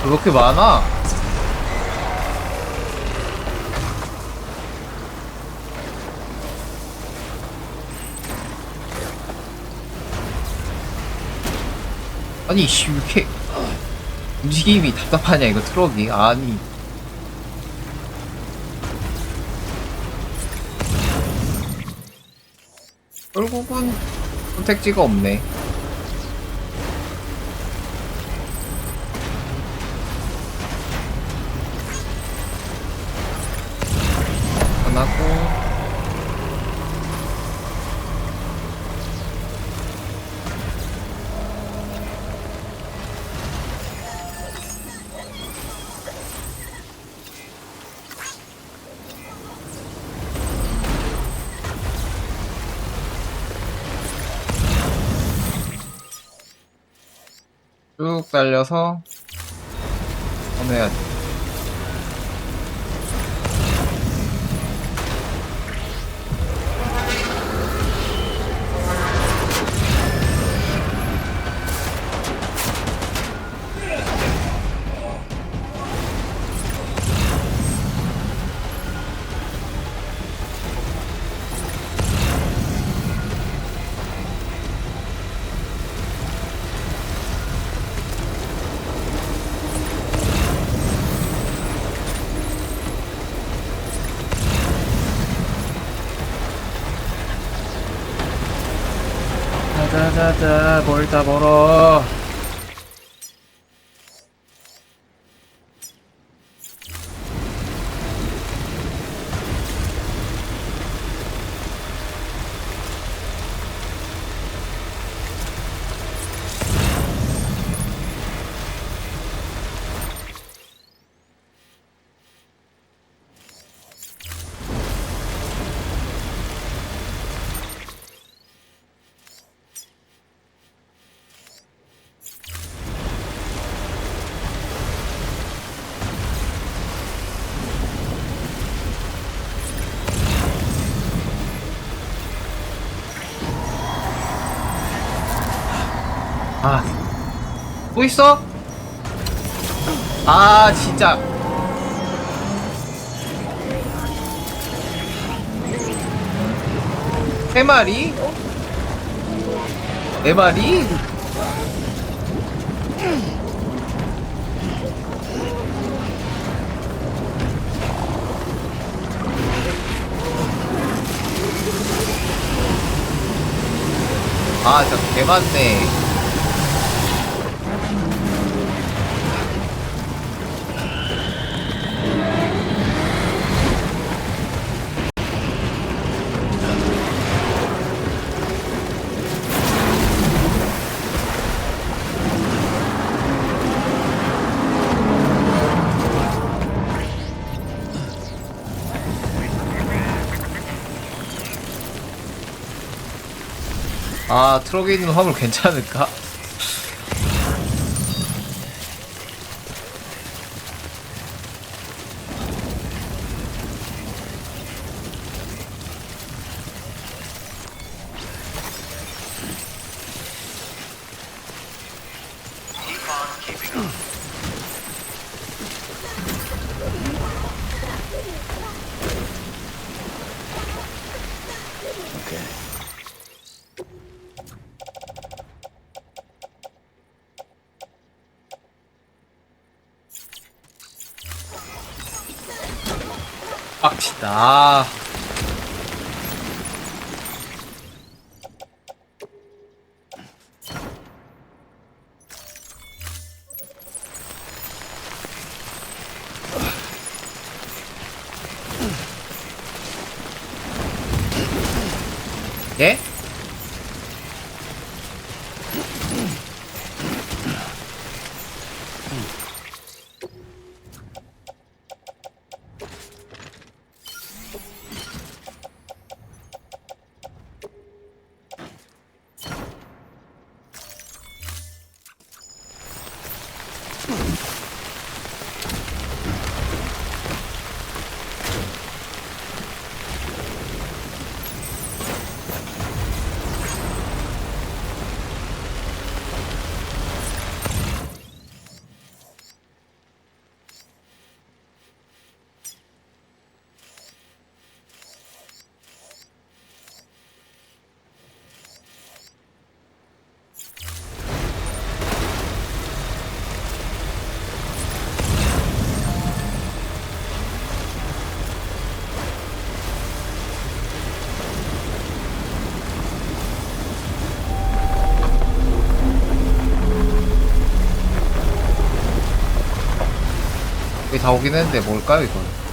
왜 이렇게 많아? 아니 씨, 왜 이렇게 움직임이 답답하냐 이거 트럭이. 아니 결국은 선택지가 없네. 하고 쭉 달려서 보내야 돼. 자자자 멀다 멀어. 아, 또 있어? 아, 진짜. 세 마리? 네 마리? 아, 진짜 개 많네. 아, 트럭에 있는 화물 괜찮을까? 빡치다. 예? 여기 다 오긴 했는데 뭘까요 이건?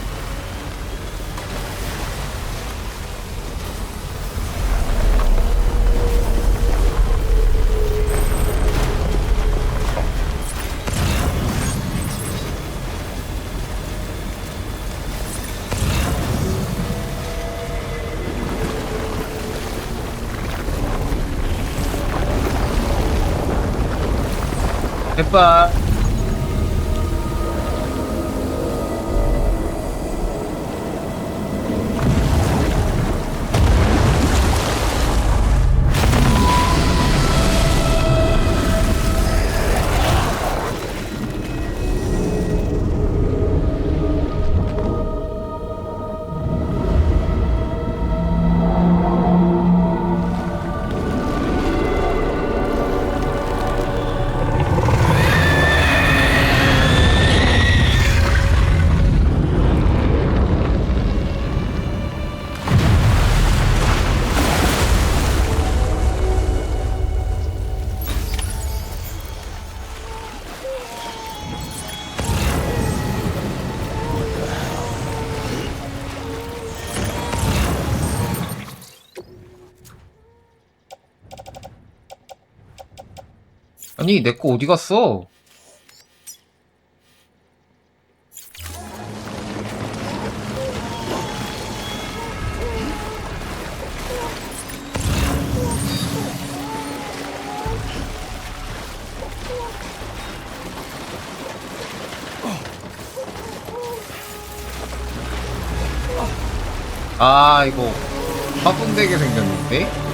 제발. 아니 내 거 어디 갔어? 아 이거 화분되게 생겼는데?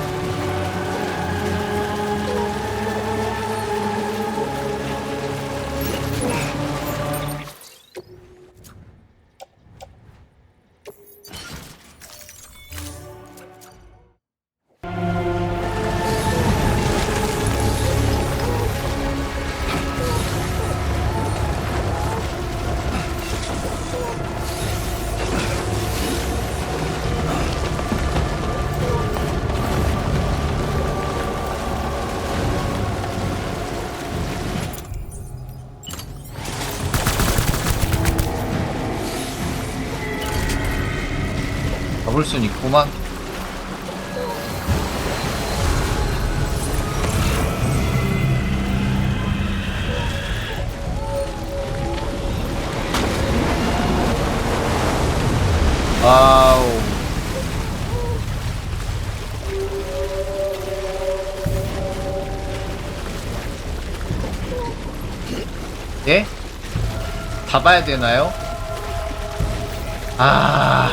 잡을 순 있구만. 와우. 예? 다 봐야 되나요? 아.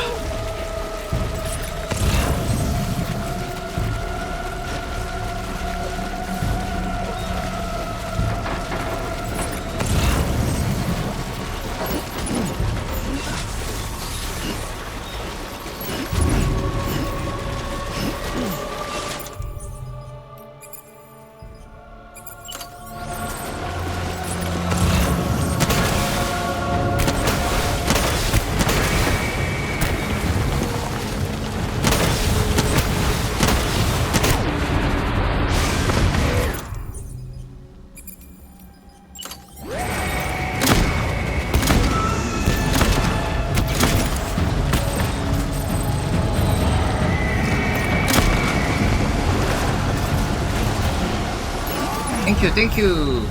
땡큐 땡큐.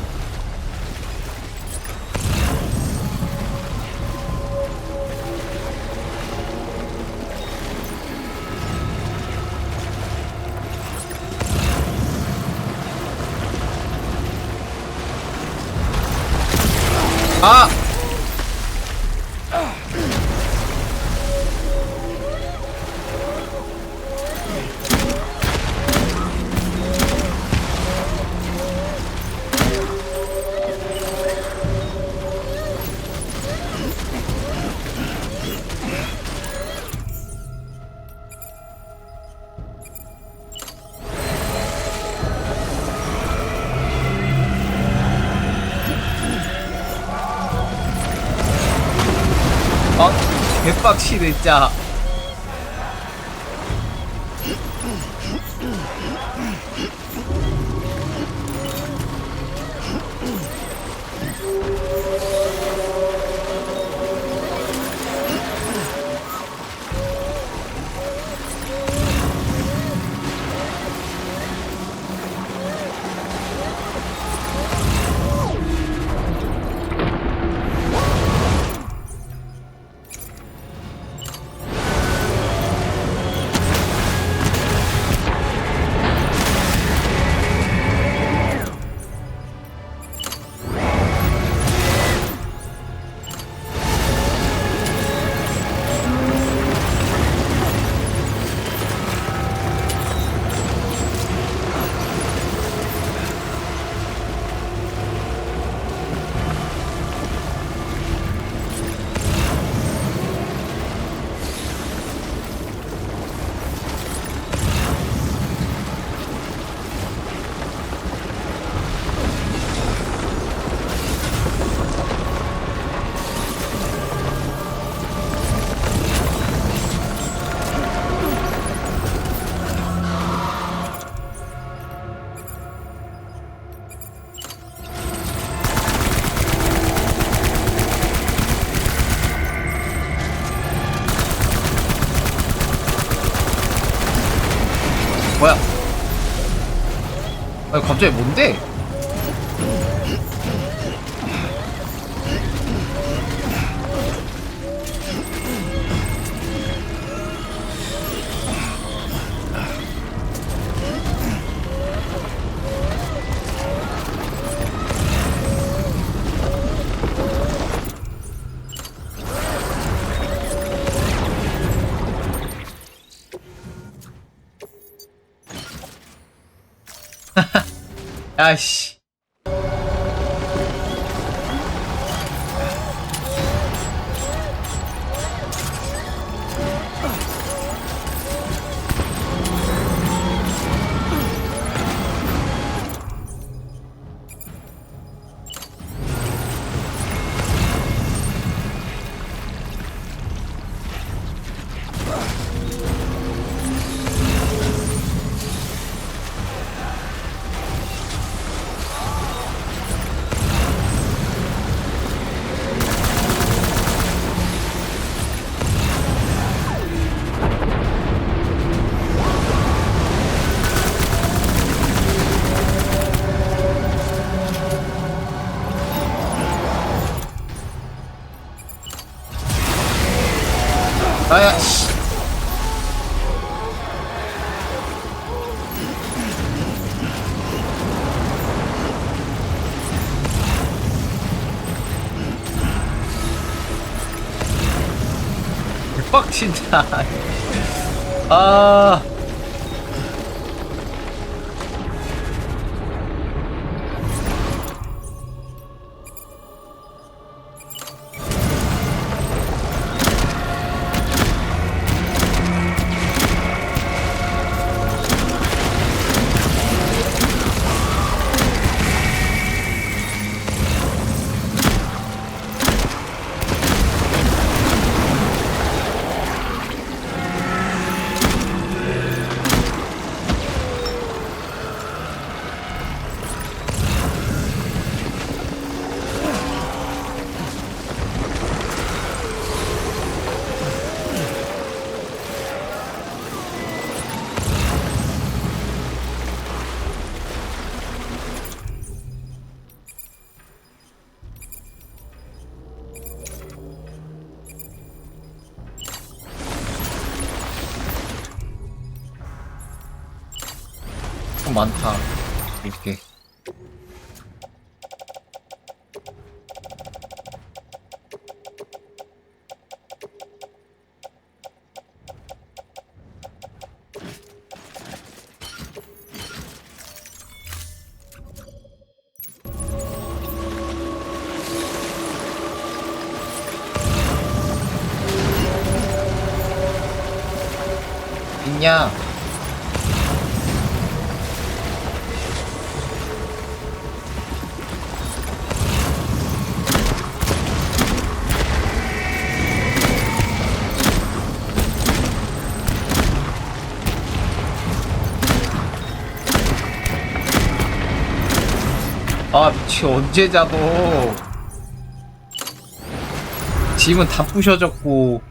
아! 개빡치네 진짜. 뭐야? 아니 갑자기 뭔데? 야씨. 아야 씨. 대박 진짜. 아. 많다. 이렇게. 있냐? 아 미치 언제 자도 집은 다 부셔졌고.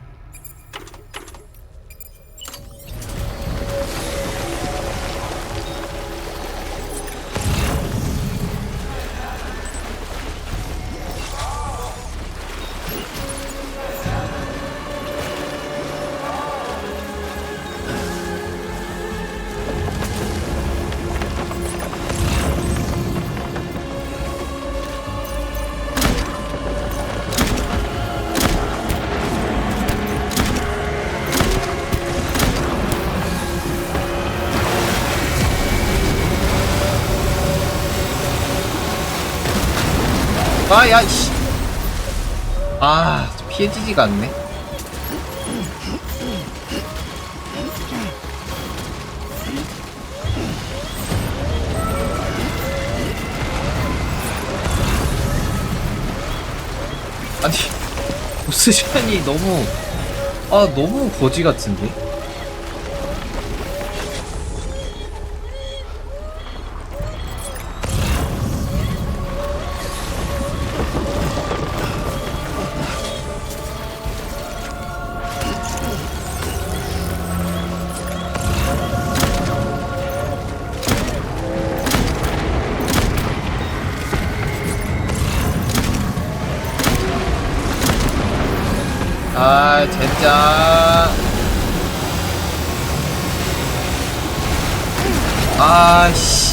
아, 야, 씨. 아, 피해지지가 않네. 아니, 보스전이 너무 거지 같은데? 아, 진짜. 아씨.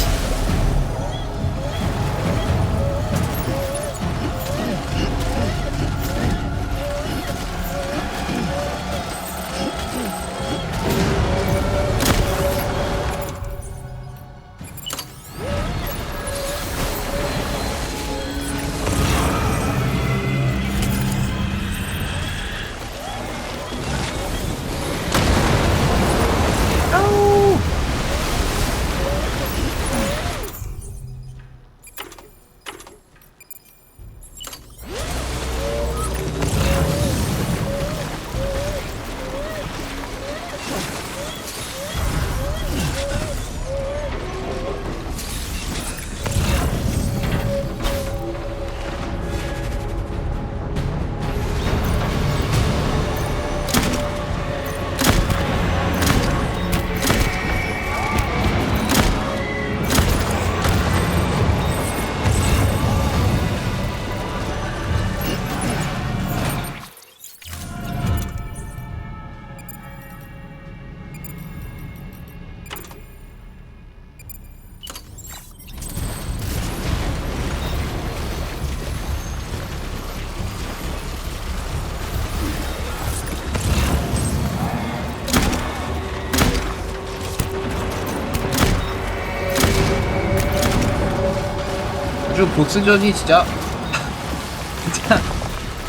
아주 보스전이 진짜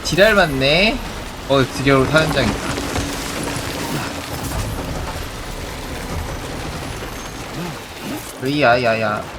지랄 맞네. 드디어 사연장이다. 야야야.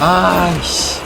아이씨.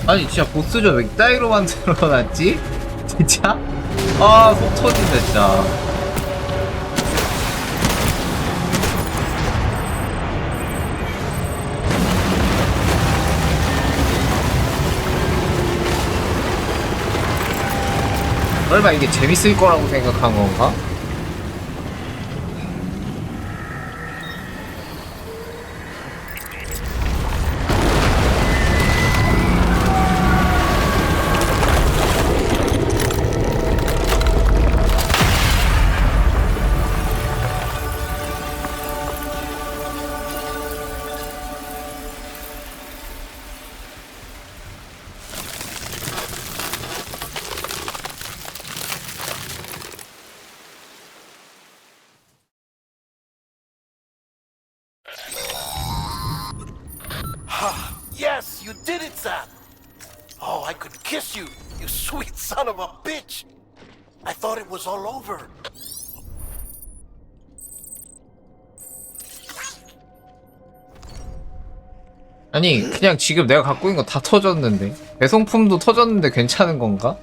아니 진짜 보스전 왜 이따위로 만들어놨지? 진짜? 아 속 터진다 진짜. 설마 이게 재밌을 거라고 생각한 건가? Yes, you did it, Zap! Oh, I could kiss you, you sweet son of a bitch! I thought it was all over. 아니 그냥 지금 내가 갖고 있는 거 다 터졌는데 배송품도 터졌는데 괜찮은 건가?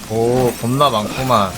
오 겁나 많구만.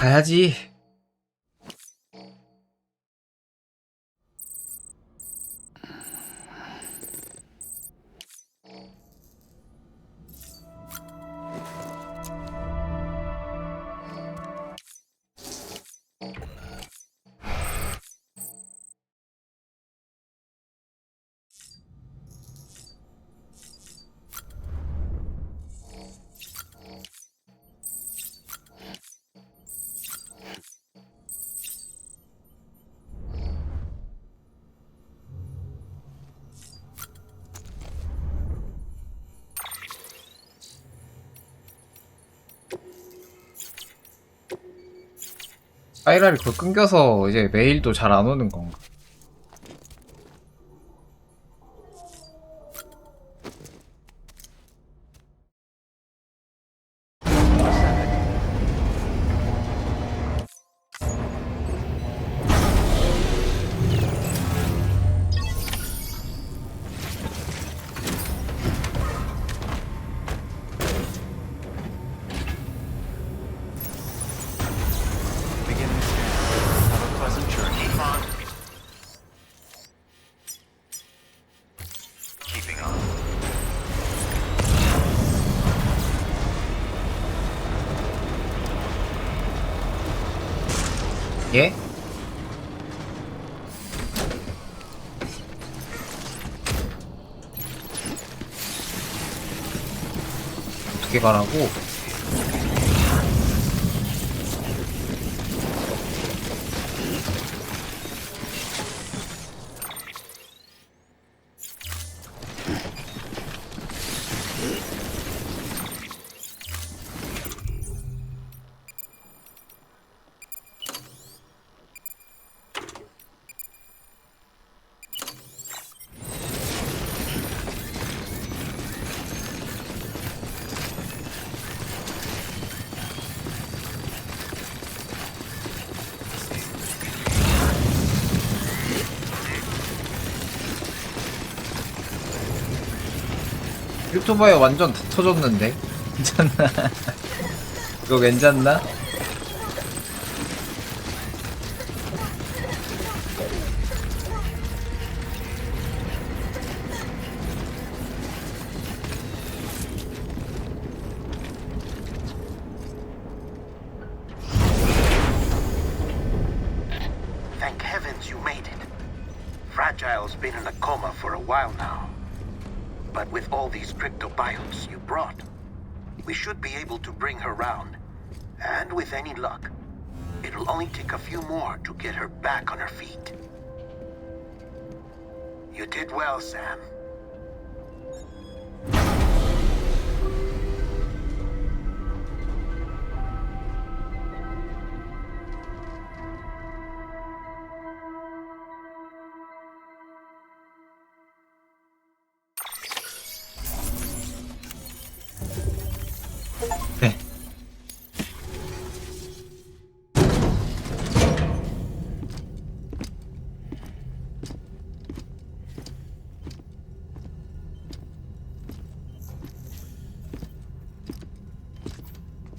가야지. 스파이럴이 그거 끊겨서 이제 메일도 잘 안 오는 건가? 예? 어떻게 가라고? 유튜버에 완전 다 터졌는데 괜찮나? 이거 괜찮나? Thank heavens you made it. Fragile's been in a coma for a while now. But with all these cryptobiotes you brought, we should be able to bring her round. And with any luck, it'll only take a few more to get her back on her feet. You did well, Sam. 네.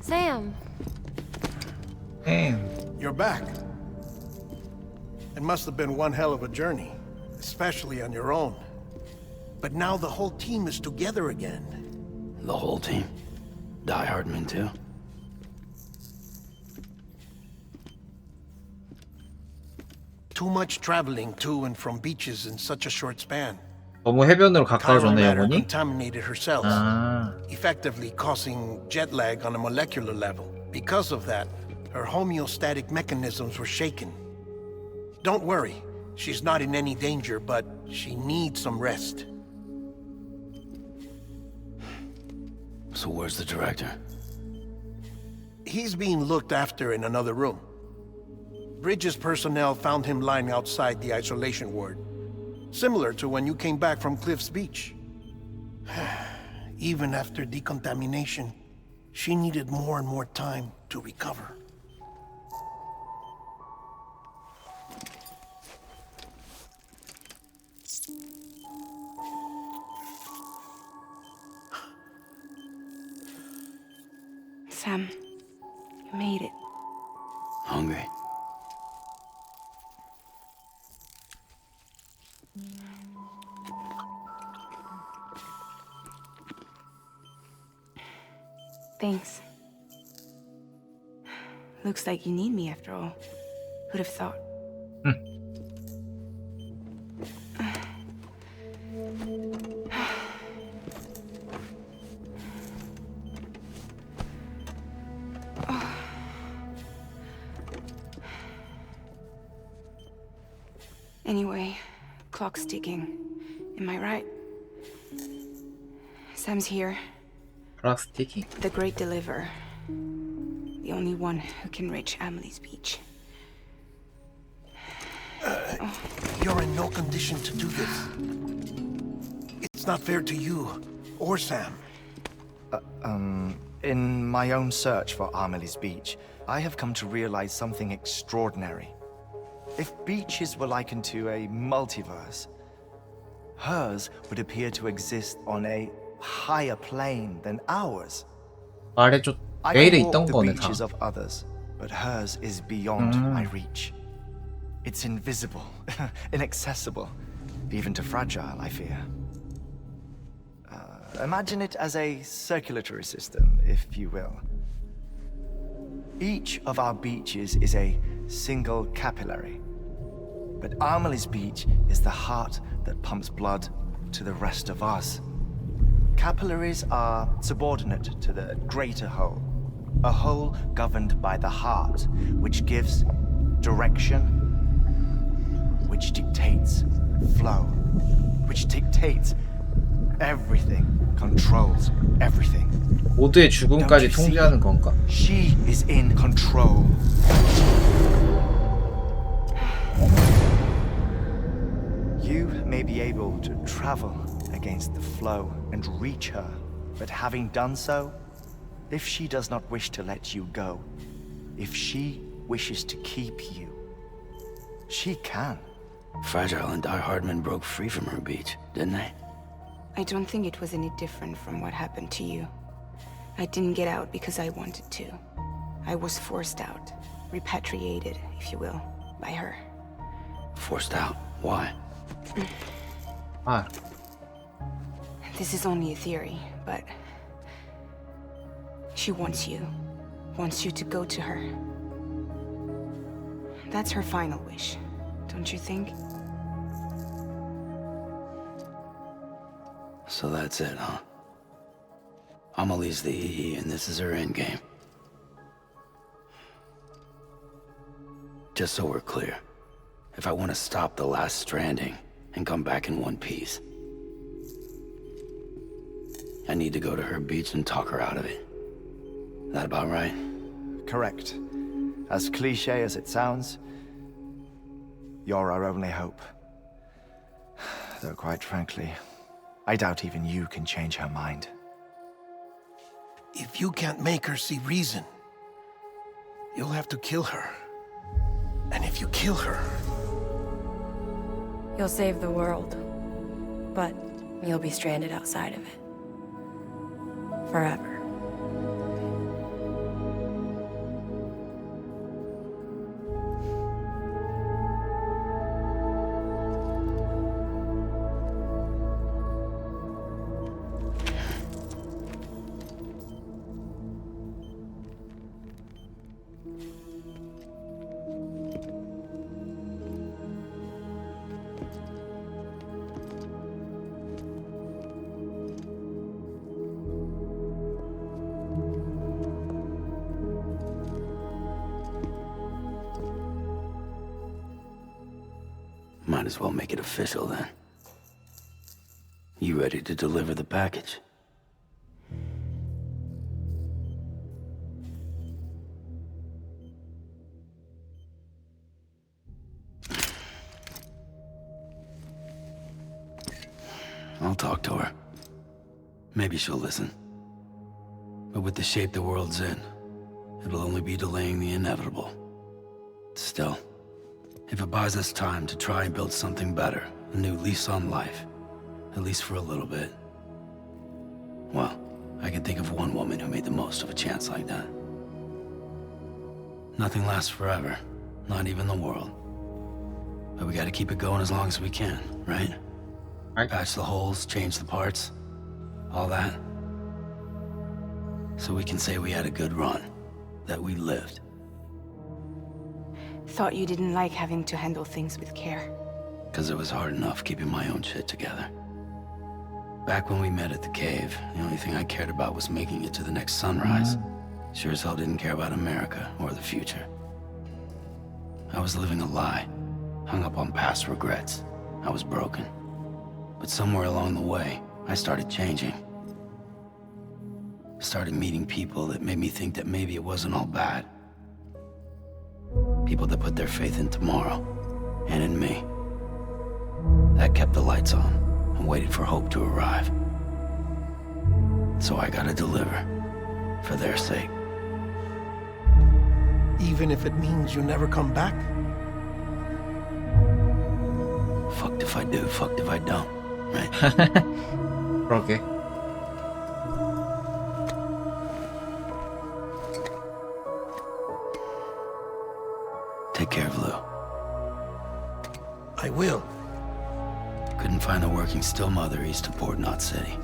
Sam, You're back. It must have been one hell of a journey, especially on your own. But now the whole team is together again. The whole team? Die Hardman too? Too much traveling to and from beaches in such a short span. 너무 해변으로 Chiral 가까워졌네 matter 영혼이. contaminated her cells, 아, effectively causing jet lag on a molecular level. Because of that, her homeostatic mechanisms were shaken. Don't worry, she's not in any danger, but she needs some rest. So where's the director? He's being looked after in another room. Bridges personnel found him lying outside the isolation ward, similar to when you came back from Cliff's Beach. Even after decontamination, she needed more and more time to recover. Sam, you made it. Thanks. Looks like you need me after all. Who'd have thought? Anyway, clock's ticking. Am I right? Sam's here. Clock ticking. The great deliverer. The only one who can reach Amelie's beach. You're in no condition to do this. It's not fair to you or Sam. In my own search for Amelie's beach, I have come to realize something extraordinary. If beaches were likened to a multiverse, hers would appear to exist on a higher plane than ours. 말해줘. I 메일에 can walk 있던 the 거네 다. beaches of others, but hers is beyond my reach. It's invisible, inaccessible, even to fragile, I fear. Imagine it as a circulatory system, if you will. Each of our beaches is a single capillary. But Amelie's beach is the heart that pumps blood to the rest of us. Capillaries are subordinate to the greater whole, a whole governed by the heart, which gives direction, which dictates flow, which dictates everything, controls everything. 모두의 죽음까지 Don't you see? 통제하는 건가? She is in control. You may be able to travel against the flow and reach her, but having done so, if she does not wish to let you go, if she wishes to keep you, she can. Fragile and Die Hardman broke free from her beach, didn't they? I don't think it was any different from what happened to you. I didn't get out because I wanted to. I was forced out, repatriated, if you will, by her. Forced out. Why? 아, This is only a theory, but she wants you to go to her. That's her final wish, don't you think? So that's it, huh? Amelie's the EE and this is her endgame. Just so we're clear, if I want to stop the last stranding and come back in one piece, I need to go to her beach and talk her out of it. That about right? Correct. As cliche as it sounds, you're our only hope. Though quite frankly, I doubt even you can change her mind. If you can't make her see reason, you'll have to kill her. And if you kill her, You'll save the world, but you'll be stranded outside of it. Forever. Might as well make it official then. You ready to deliver the package? I'll talk to her. Maybe she'll listen. But with the shape the world's in, it'll only be delaying the inevitable. Still, if it buys us time to try and build something better, a new lease on life, at least for a little bit, well, I can think of one woman who made the most of a chance like that. Nothing lasts forever, not even the world. But we gotta keep it going as long as we can, right? Right. Patch the holes, change the parts, all that. So we can say we had a good run, that we lived. Thought you didn't like having to handle things with care. Because it was hard enough keeping my own shit together. Back when we met at the cave, the only thing I cared about was making it to the next sunrise. Sure as hell didn't care about America or the future. I was living a lie, hung up on past regrets. I was broken. But somewhere along the way, I started changing. Started meeting people that made me think that maybe it wasn't all bad. People that put their faith in tomorrow, and in me. That kept the lights on and waited for hope to arrive. So I gotta deliver, for their sake. Even if it means you never come back? Fucked if I do, fucked if I don't, right? 그러게. Take care of Lou. I will. Couldn't find a working still mother east of Port Knot City.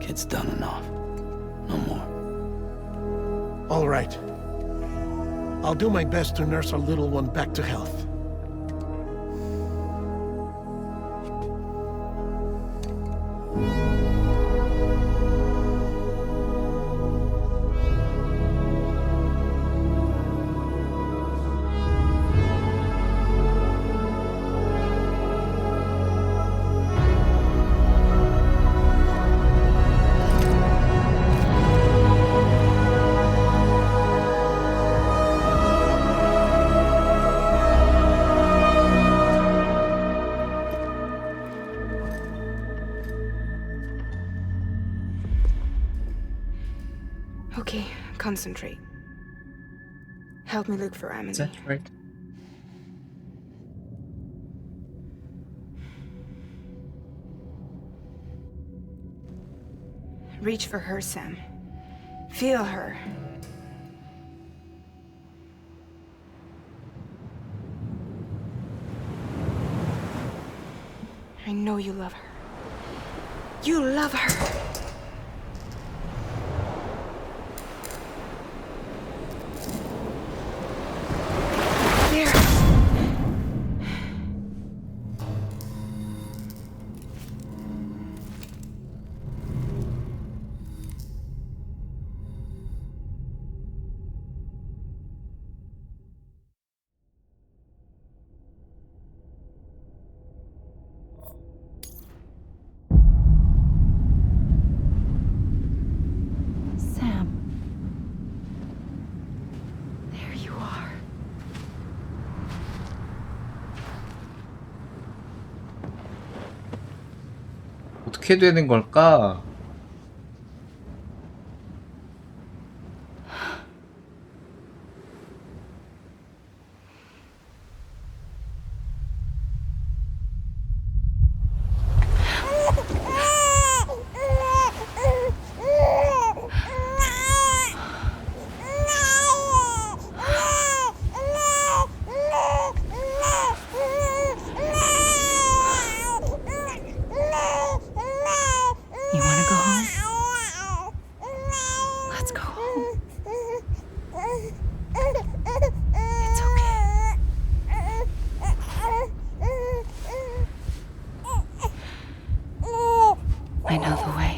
Kid's done enough. No more. All right. I'll do my best to nurse our little one back to health. Okay, concentrate. Help me look for Is Emily. that right? Reach for her, Sam. Feel her. I know you love her. You love her. There. Sam. There you are. 어떻게 되는 걸까? You want to go home? Let's go home. It's okay. I know the way.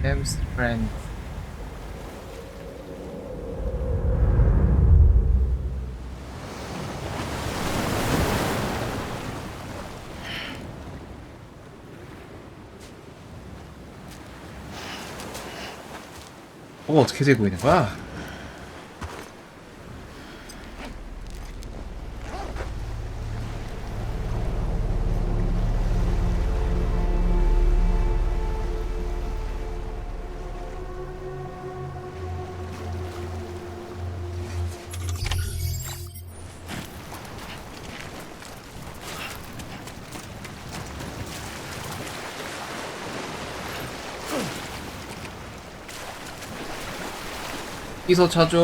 Sam's friend. 뭐가 어떻게 되고 있는 거야? 여기서 찾아.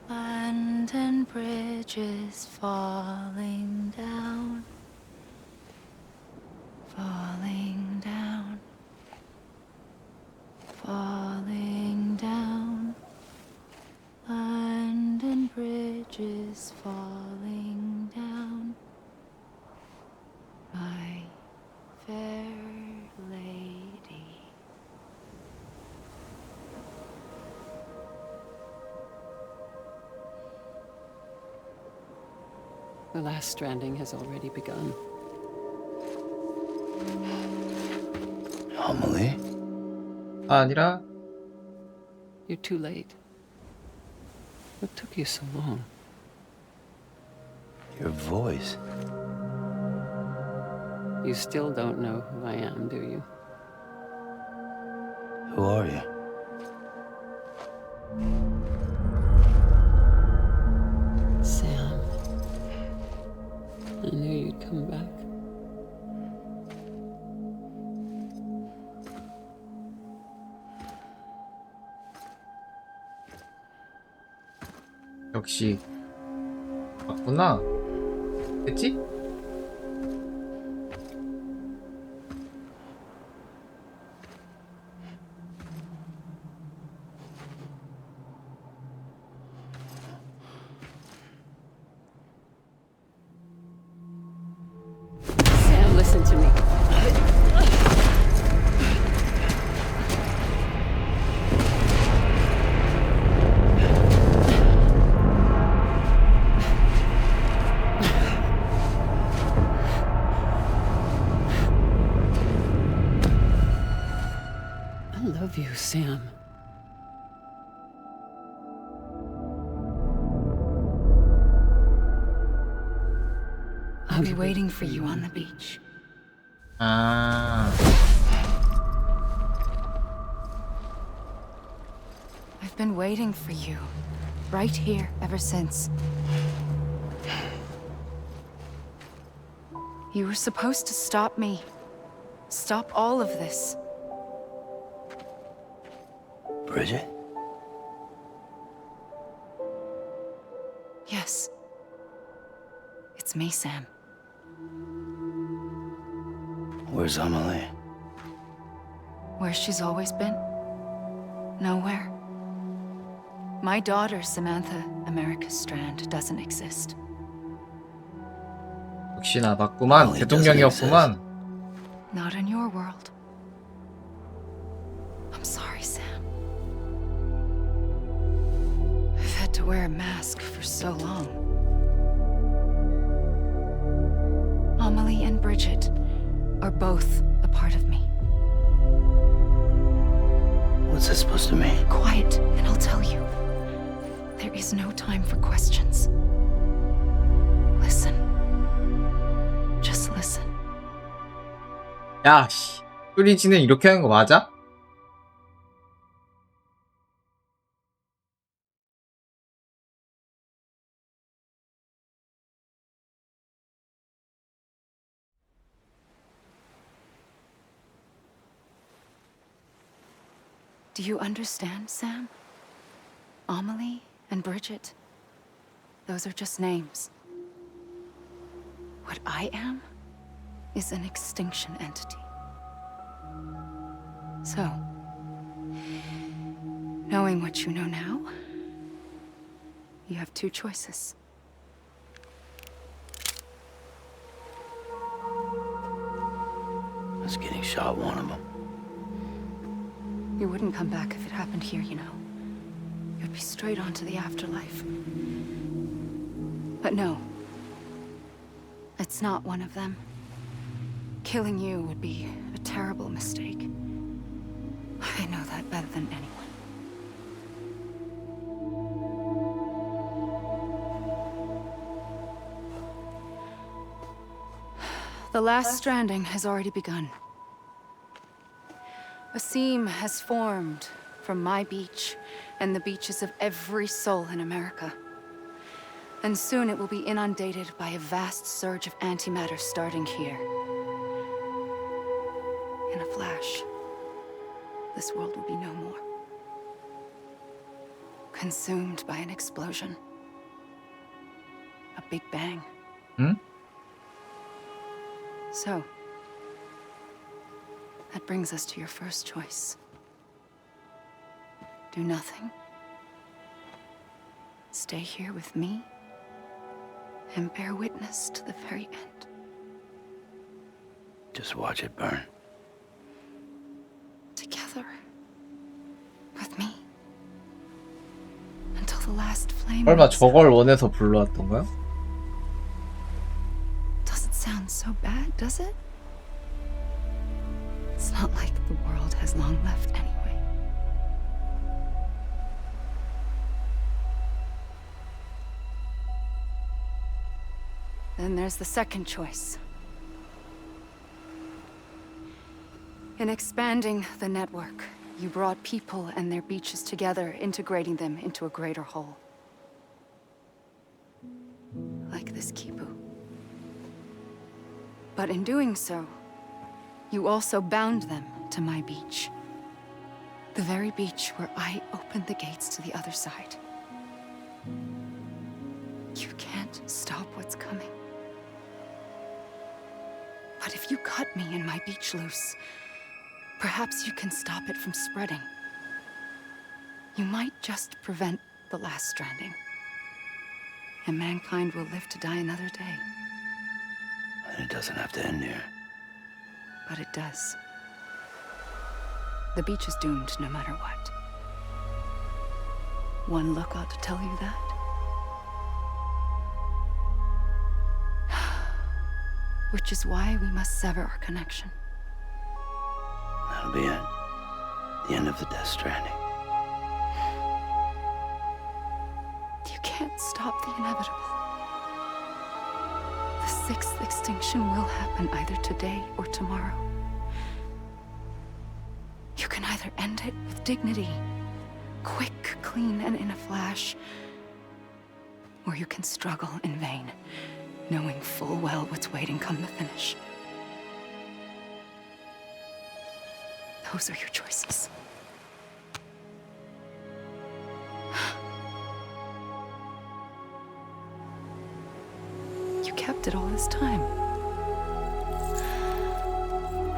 London Bridge is falling down, falling down, falling down. London Bridge is falling down, my fair lady. The last stranding has already begun. Amelie? 아니라 You're too late. What took you so long? Your voice. You still don't know who I am, do you? Who are you? Sam. I knew you'd come back. 역시 맞구나. 됐지? Sam, listen to me. I love you, Sam. I'll be waiting for you on the beach. 아, I've been waiting for you, right here ever since. You were supposed to stop me. Stop all of this. Bridget? Yes. It's me, Sam. Where's Amelie? Where she's always been? Nowhere. My daughter, Samantha America Strand, doesn't exist. 역시나 맞구만. 대통령이었구만. Not in your world. I'm sorry, Sam. I've had to wear a mask for so long. Amelie and Bridget are both a part of me. What's that supposed to mean? Quiet, and I'll tell you. There is no time for questions. Listen. Just listen. 야, 씨. 프리지는 이렇게 하는 거 맞아? Do you understand, Sam? Amelie and Bridget, those are just names. What I am is an extinction entity. So, knowing what you know now, you have two choices. Us getting shot one of them. You wouldn't come back if it happened here, you know. You'd be straight on to the afterlife. But no. It's not one of them. Killing you would be a terrible mistake. I know that better than anyone. The last stranding has already begun. A seam has formed from my beach and the beaches of every soul in America. And soon it will be inundated by a vast surge of antimatter starting here. In a flash, this world will be no more. Consumed by an explosion. A big bang. Hmm? So, that brings us to your first choice. Do nothing. Stay here with me and bear witness to the very end. Just watch it burn. Together. With me. Until the last flame. 설마 저걸 원해서 불러왔던 거야? Doesn't sound so bad, does it? It's not like the world has long left anyway. Then there's the second choice. In expanding the network, you brought people and their beaches together, integrating them into a greater whole. Like this kipu. But in doing so, you also bound them to my beach. The very beach where I opened the gates to the other side. You can't stop what's coming. But if you cut me and my beach loose, perhaps you can stop it from spreading. You might just prevent the last stranding. And mankind will live to die another day. And it doesn't have to end here. But it does. The beach is doomed no matter what. One look ought to tell you that. Which is why we must sever our connection. That'll be it. The end of the Death Stranding. You can't stop the inevitable. The sixth extinction will happen either today or tomorrow. You can either end it with dignity, quick, clean, and in a flash, or you can struggle in vain, knowing full well what's waiting come the finish. Those are your choices. You kept it all this time.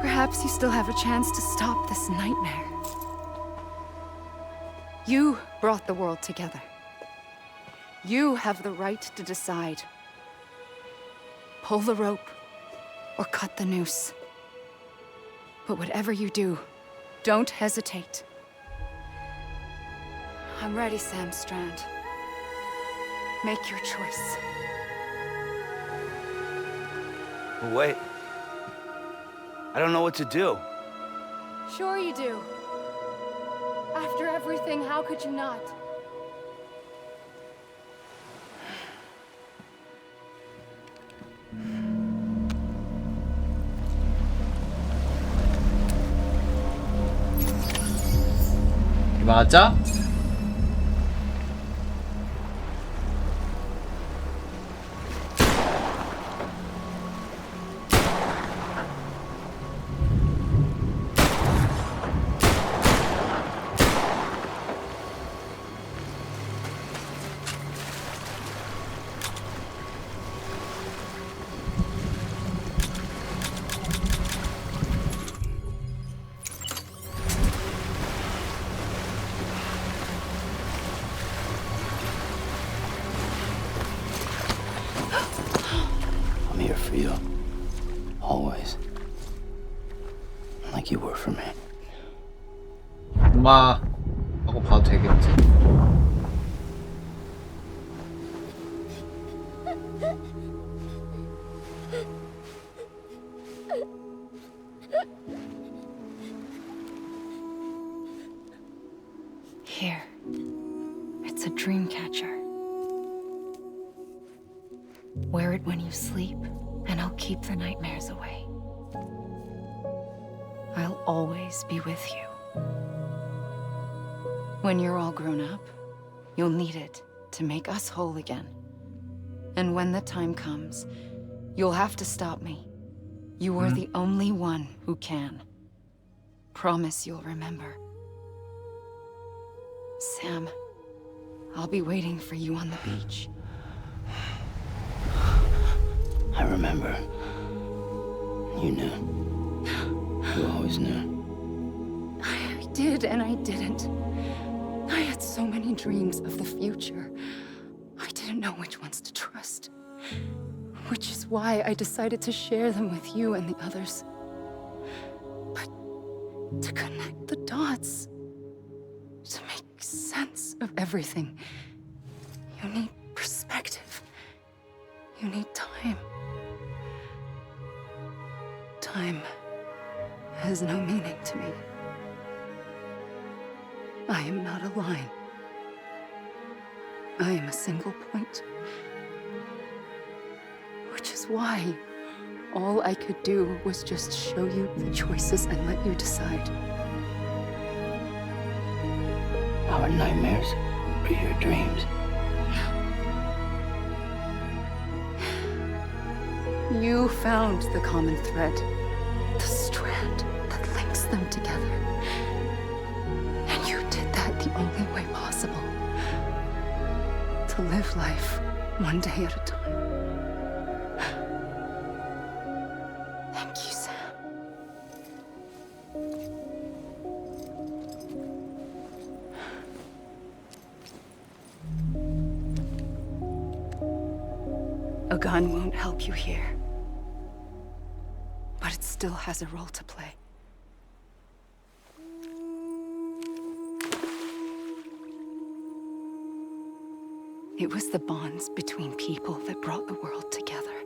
Perhaps you still have a chance to stop this nightmare. You brought the world together. You have the right to decide. Pull the rope or cut the noose. But whatever you do, don't hesitate. I'm ready, Sam Strand. Make your choice. Wait. I don't know what to do. Sure you do. After everything, how could you not? 맞아? like you were for me. 엄마 하고 봐도 되겠지. Here. It's a dream catcher. Wear it when you sleep, and I'll keep the nightmares away. I'll always be with you. When you're all grown up, you'll need it to make us whole again. And when the time comes, you'll have to stop me. You are the only one who can. Promise you'll remember. Sam, I'll be waiting for you on the beach. I remember. You knew. You always knew. I did and I didn't. I had so many dreams of the future. I didn't know which ones to trust. Which is why I decided to share them with you and the others. But to connect the dots, to make sense of everything, you need perspective. You need time. Time has no meaning to me. I am not a line. I am a single point. Which is why all I could do was just show you the choices and let you decide. Our nightmares are your dreams. You found the common thread, the strand that links them together. And you did that the only way possible. To live life one day at a time. Thank you, Sam. A gun won't help you here. But it still has a role to play. It was the bonds between people that brought the world together.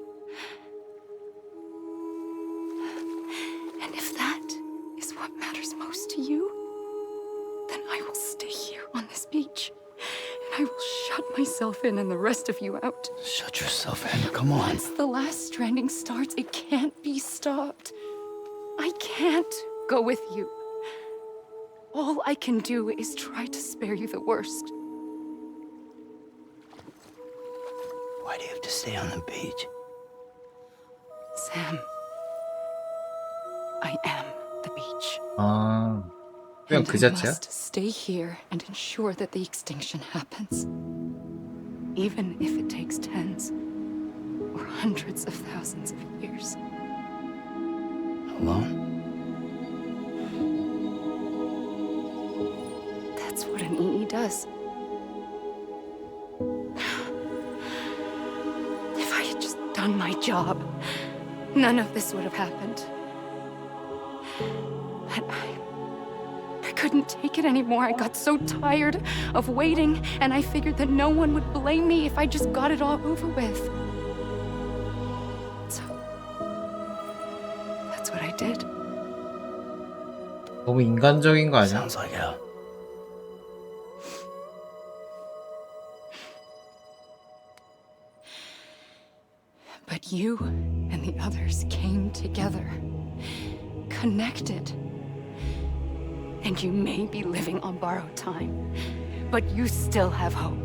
And if that is what matters most to you, then I will stay here on this beach. And I will shut myself in and the rest of you out. Shut yourself in, come on. Once the last stranding starts, it can't be stopped. I can't go with you. All I can do is try to spare you the worst. Why do you have to stay on the beach? Sam, I am the beach. 아, 그냥 And 그 I 자체야? must stay here and ensure that the extinction happens. Even if it takes tens or hundreds of thousands of years. Alone? That's what an EE does. If I had just done my job, none of this would have happened. But I couldn't take it anymore. I got so tired of waiting, and I figured that no one would blame me if I just got it all over with. So, that's what I did. 너무 인간적인 거 아니야? Sounds like hell. But you and the others came together, connected. And you may be living on borrowed time, but you still have hope.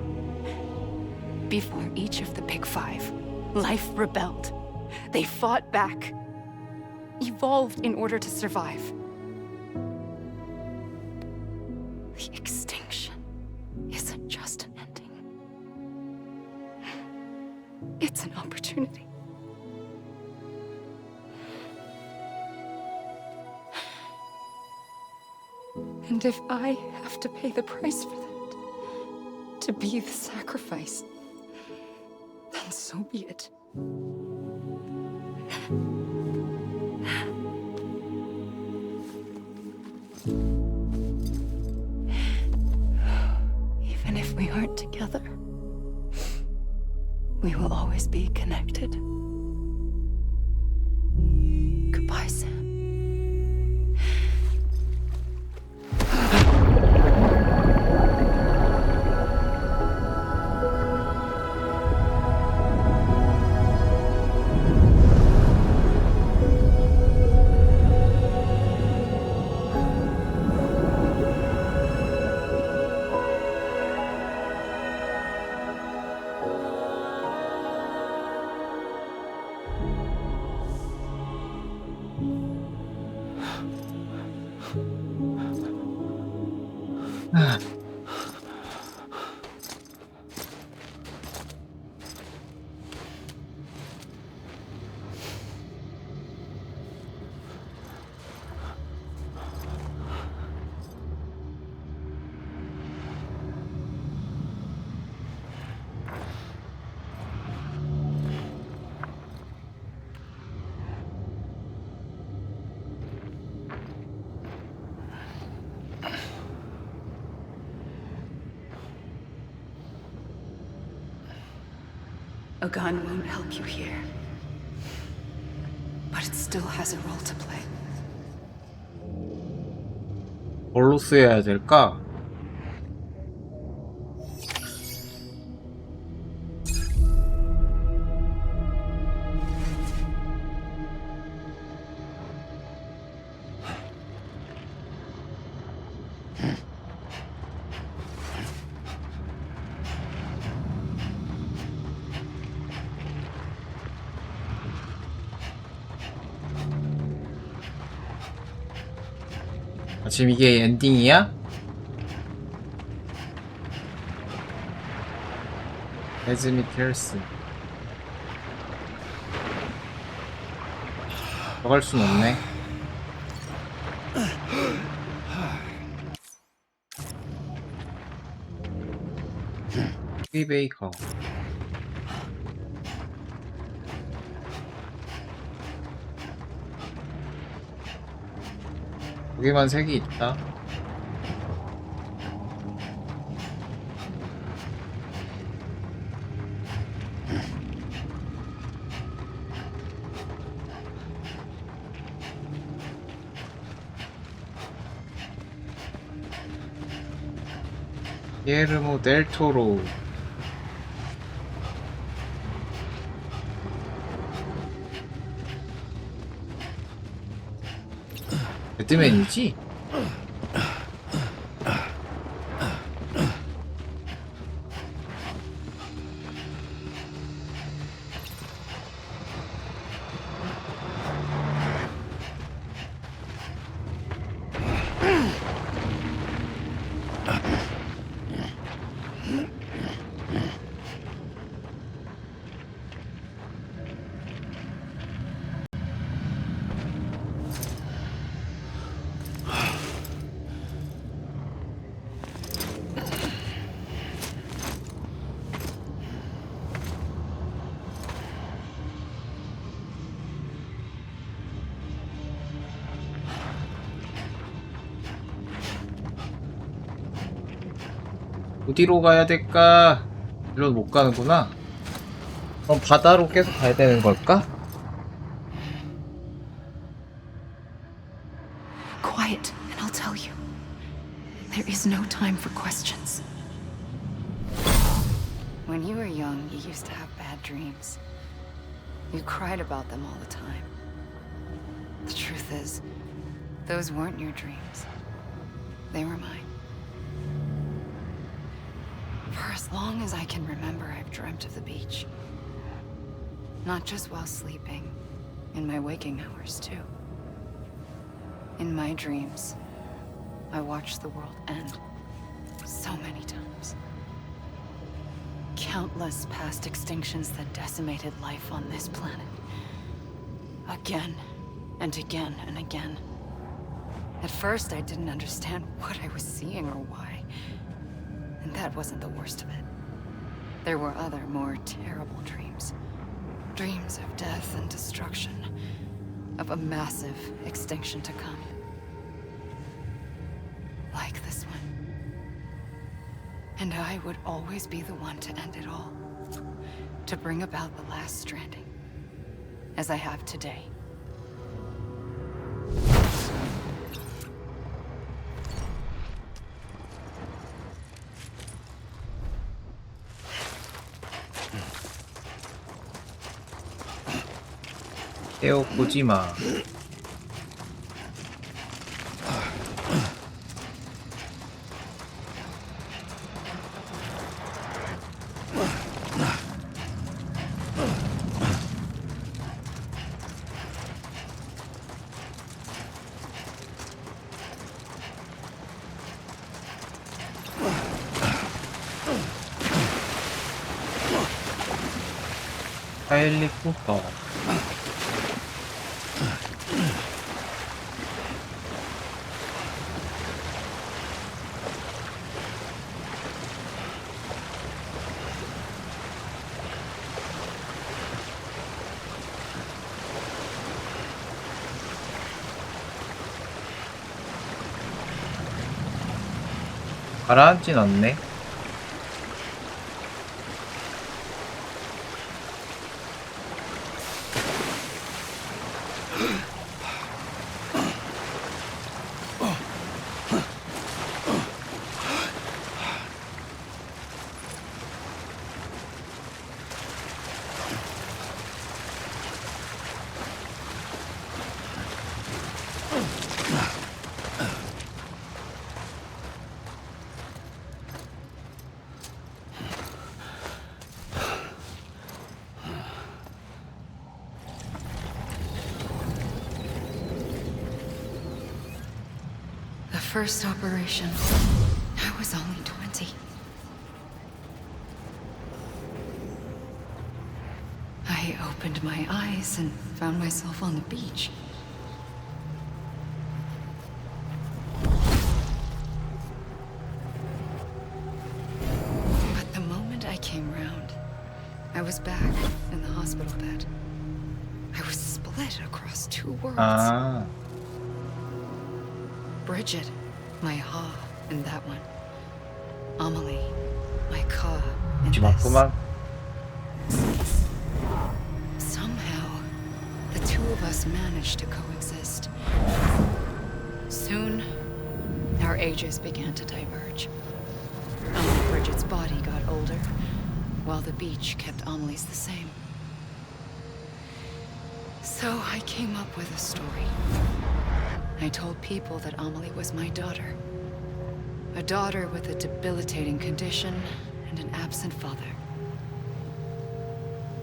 Before each of the Big Five, life rebelled. They fought back, evolved in order to survive. The extinction isn't just an ending. It's an opportunity. And if I have to pay the price for that, to be the sacrifice, then so be it. We will always be connected. Goodbye, Sam. A gun won't help you here. But it still has a role to play. 뭘로 쓰여야 될까? 지금 이게 엔딩이야? 데드맨이 들어갈 순 없네. 베이커. 여기만 색이 있다. 예르모 델 토로. 데드맨이지? 어디로 가야 될까? 이리로 못 가는구나. 그럼 바다로 계속 가야 되는 걸까? Quiet, and I'll tell you. There is no time for questions. When you were young, you used to have bad dreams. You cried about them all the time. The truth is, those weren't your dreams. They were mine. For as long as I can remember, I've dreamt of the beach. Not just while sleeping, in my waking hours too. In my dreams, I watched the world end so many times. Countless past extinctions that decimated life on this planet. Again and again and again. At first, I didn't understand what I was seeing or why. And that wasn't the worst of it. There were other, more terrible dreams. Dreams of death and destruction. Of a massive extinction to come. Like this one. And I would always be the one to end it all. to bring about the last stranding, as I have today. 떼어보지 마. 하일리 쿠퍼. 가라앉진 않네. First operation, I was only 20. I opened my eyes and found myself on the beach. But the moment I came round, I was back in the hospital bed. I was split across two worlds. Bridget, my ha in that one. Amelie, my ka in this. Somehow, the two of us managed to coexist. Soon, our ages began to diverge. Only Bridget's body got older, while the beach kept Amelie's the same. So I came up with a story. I told people that Amelie was my daughter. A daughter with a debilitating condition and an absent father.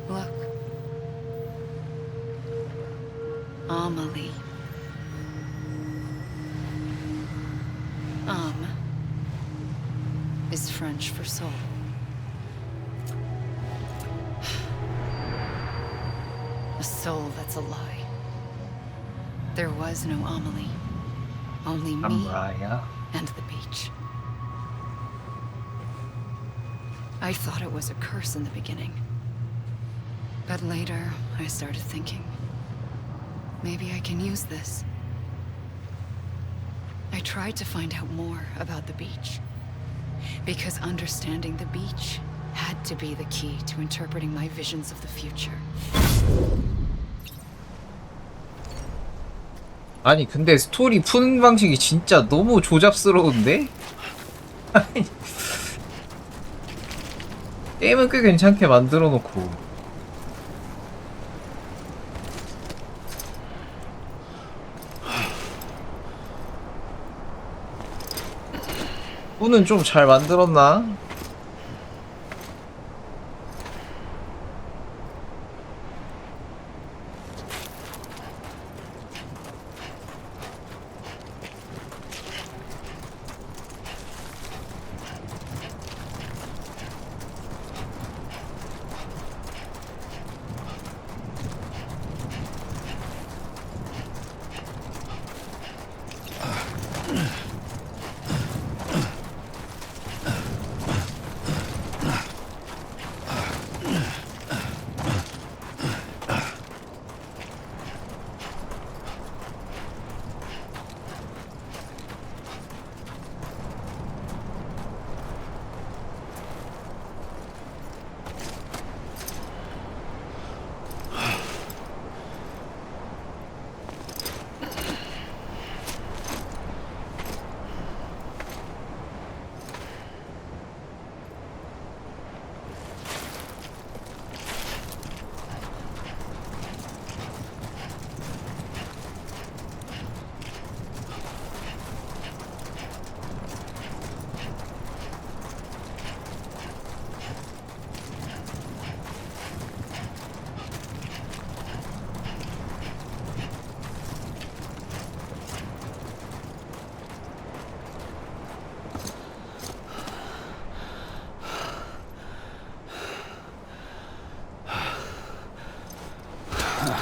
Look. Amelie. Is French for soul. A soul that's a lie. There was no Amelie. Only me and the beach. I thought it was a curse in the beginning. But later, I started thinking, maybe I can use this. I tried to find out more about the beach. Because understanding the beach had to be the key to interpreting my visions of the future. 아니 근데 스토리 푸는 방식이 진짜 너무 조잡스러운데? 아니, 게임은 꽤 괜찮게 만들어 놓고 푸는 좀 잘 만들었나?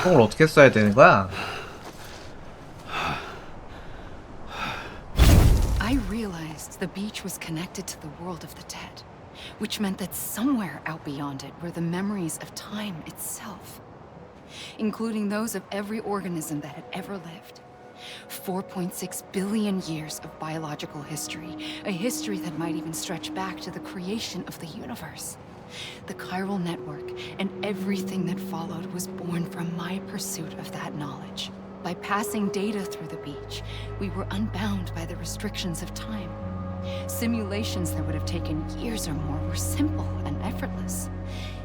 똥을 어떻게 써야 되는 거야? I realized the beach was connected to the world of the dead, which meant that somewhere out beyond it were the memories of time itself, including those of every organism that had ever lived. 4.6 billion years of biological history, a history that might even stretch back to the creation of the universe. The chiral network and everything that followed was born from my pursuit of that knowledge. By passing data through the beach, we were unbound by the restrictions of time. Simulations that would have taken years or more were simple and effortless.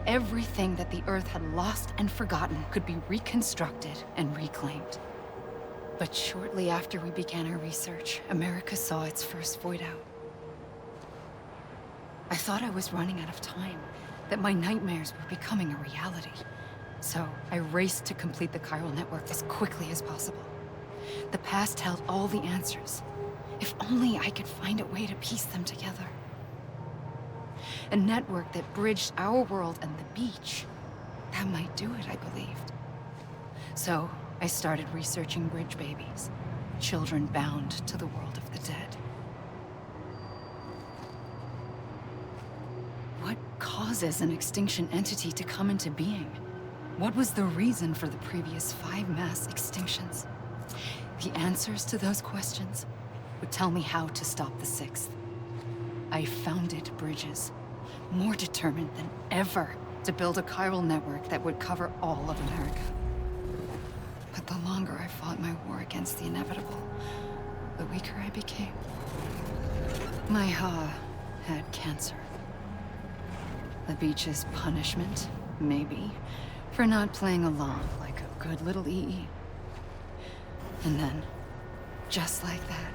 Everything that the Earth had lost and forgotten could be reconstructed and reclaimed. But shortly after we began our research, America saw its first void out. I thought I was running out of time, that my nightmares were becoming a reality. So I raced to complete the chiral network as quickly as possible. The past held all the answers. If only I could find a way to piece them together. A network that bridged our world and the beach. That might do it, I believed. So I started researching bridge babies, children bound to the world of the dead. What causes an extinction entity to come into being? What was the reason for the previous 5 mass extinctions? The answers to those questions would tell me how to stop the 6th. I founded bridges, more determined than ever to build a chiral network that would cover all of America. But the longer I fought my war against the inevitable, the weaker I became. My Ha had cancer. The beach's punishment, maybe, for not playing along like a good little EE. And then, just like that,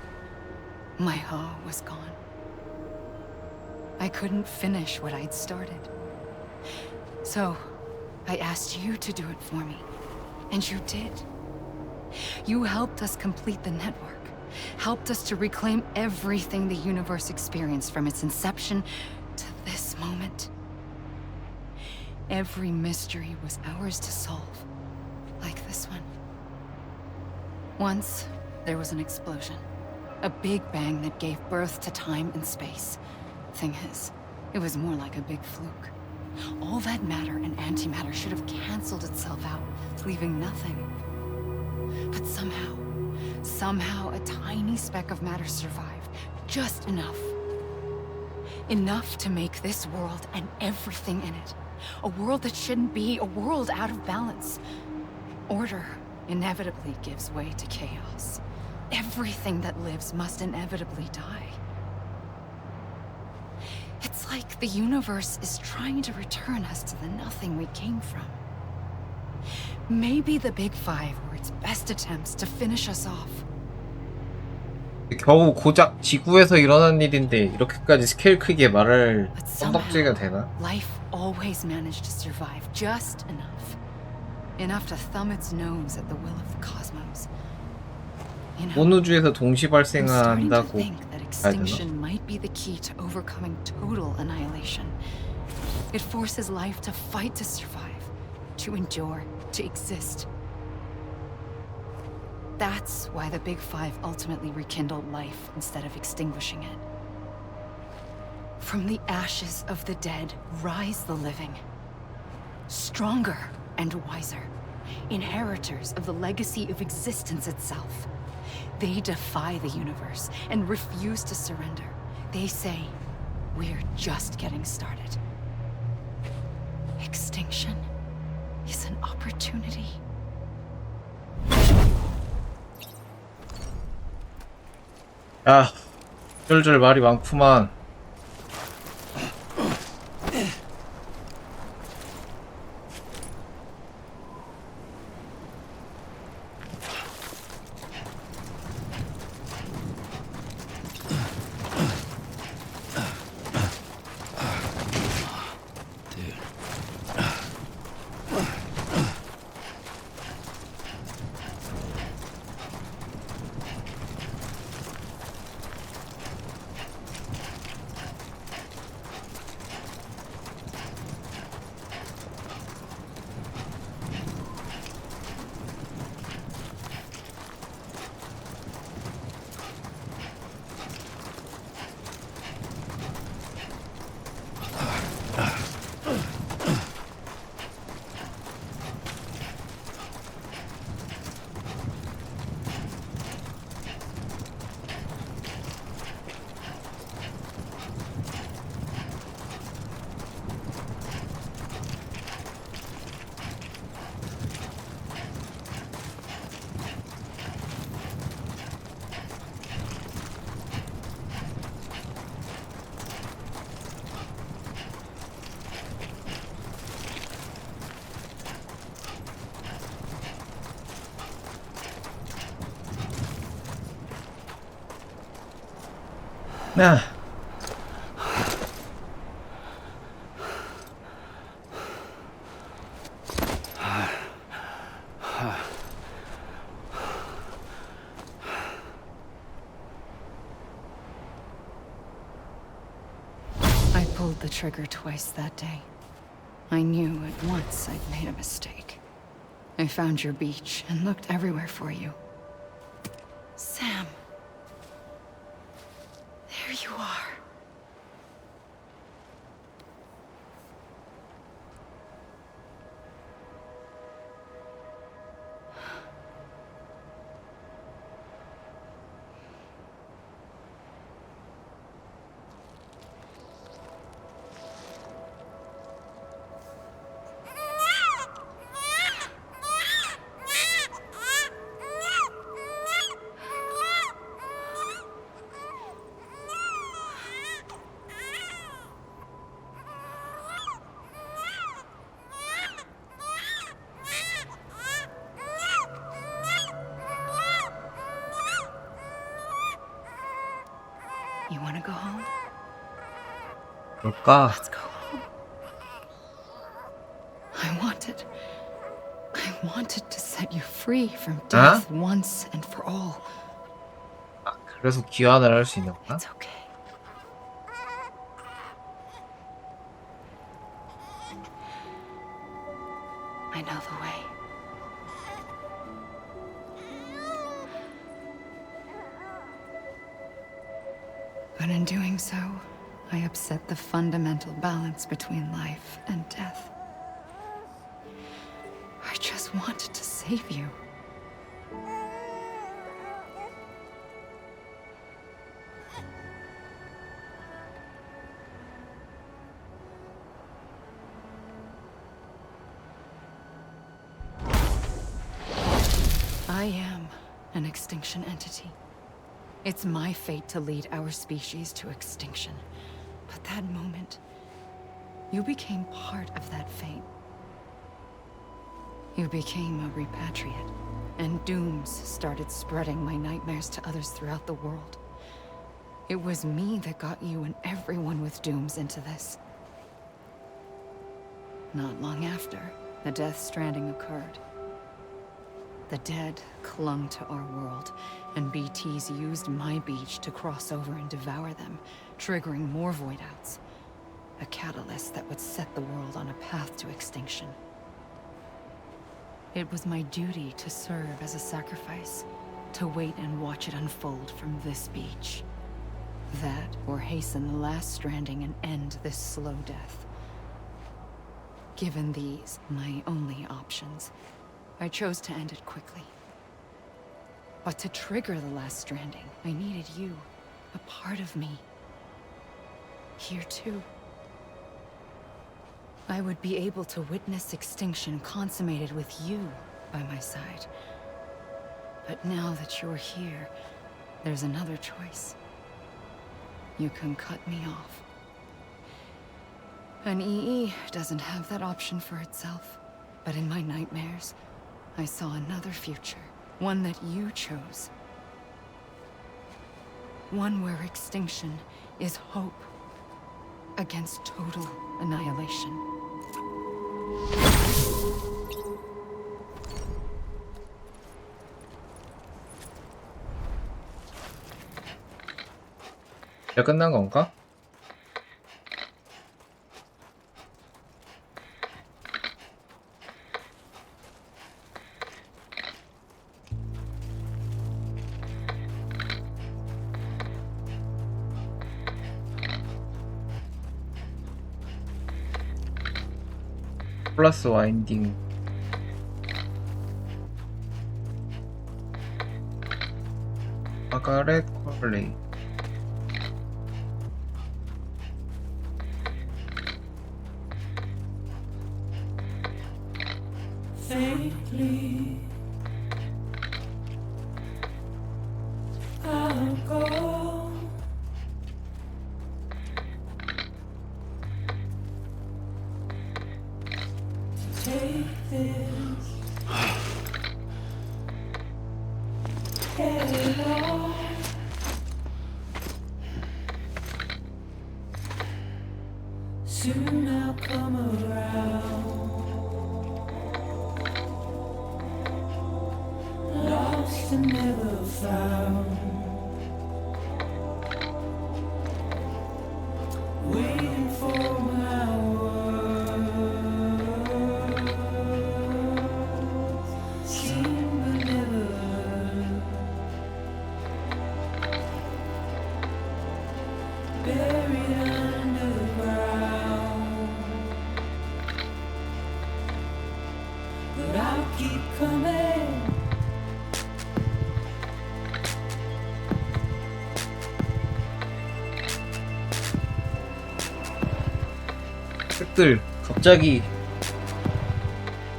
my Ha was gone. I couldn't finish what I'd started. So, I asked you to do it for me. And you did. You helped us complete the network. Helped us to reclaim everything the universe experienced from its inception to this moment. Every mystery was ours to solve. Like this one. Once, there was an explosion. A big bang that gave birth to time and space. Thing is, it was more like a big fluke. All that matter and antimatter should have canceled itself out, leaving nothing. But somehow a tiny speck of matter survived. Just enough. Enough to make this world and everything in it. A world that shouldn't be, a world out of balance. Order inevitably gives way to chaos. Everything that lives must inevitably die. It's like the universe is trying to return us to the nothing we came from. Maybe the Big Five were its best attempts to finish us off. 겨우 고작 지구에서 일어난 일인데 이렇게까지 스케일 크게 말할 But 뻔덕지가 somehow, 되나? life always managed to survive just enough. Enough to thumb its nose at the will of the cosmos. You know, 온 우주에서 동시 I'm starting to 발생한다고 think that 봐야 되나? extinction might be the key to overcoming total annihilation. It forces life to fight to survive, to endure, to exist. That's why the Big Five ultimately rekindled life instead of extinguishing it. From the ashes of the dead rise the living. Stronger and wiser. Inheritors of the legacy of existence itself. They defy the universe and refuse to surrender. They say, we're just getting started. Extinction is an opportunity. 야, 줄줄 말이 많구만. 야. I pulled the trigger twice that day. I knew at once I'd made a mistake. I found your beach and looked everywhere for you. Sam. There you are. You want to go home? 뭘까? Let's go home. I wanted to set you free from death once and for all. 아, 그래서 귀환을 할 수 있는 거야? It's okay. I know the way. But in doing so, I upset the fundamental balance between life and death. I just wanted to save you. I am an extinction entity. It's my fate to lead our species to extinction. But that moment, you became part of that fate. You became a repatriate, and dooms started spreading my nightmares to others throughout the world. It was me that got you and everyone with dooms into this. Not long after, the Death Stranding occurred. The dead clung to our world, and BTs used my beach to cross over and devour them, triggering more void outs. A catalyst that would set the world on a path to extinction. It was my duty to serve as a sacrifice, to wait and watch it unfold from this beach. That, or hasten the last stranding and end this slow death. Given these, my only options, I chose to end it quickly. But to trigger the last stranding, I needed you, a part of me. Here too. I would be able to witness extinction consummated with you by my side. But now that you're here, there's another choice. You can cut me off. An EE doesn't have that option for itself. But in my nightmares, I saw another future. One that you chose. One where extinction is hope against total annihilation. 야, 끝난 건가? 플러스 와인딩. 마가렛 퀄리. Faintly, I'll go. Take this, get it all. soon I'll come around. Lost and never found. Waiting for my words, seen but never heard. Buried underground, but I'll keep coming. 색들 갑자기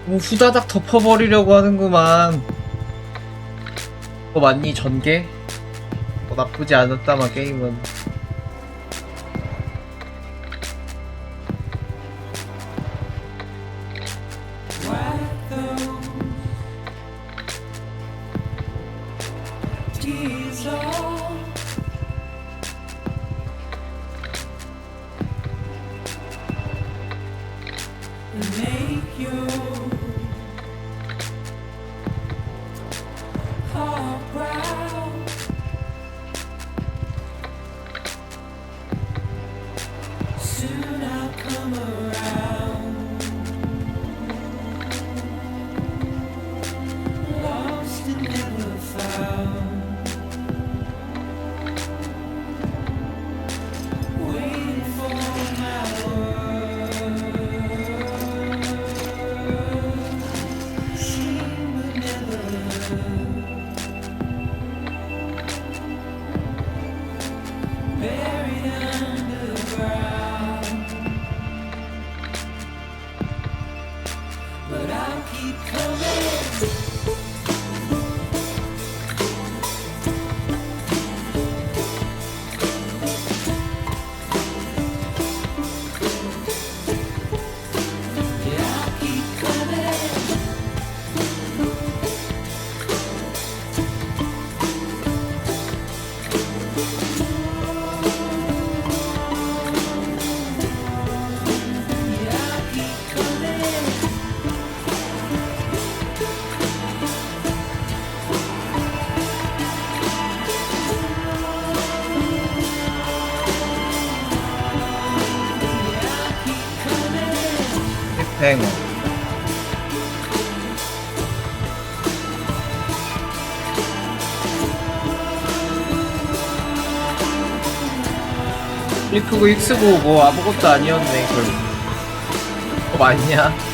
후다닥 덮어버리려고 하는구만. 맞니 전개? 나쁘지 않았다마 게임은. 팽어. F고 X고 뭐 아무것도 아니었네. 결국 맞냐?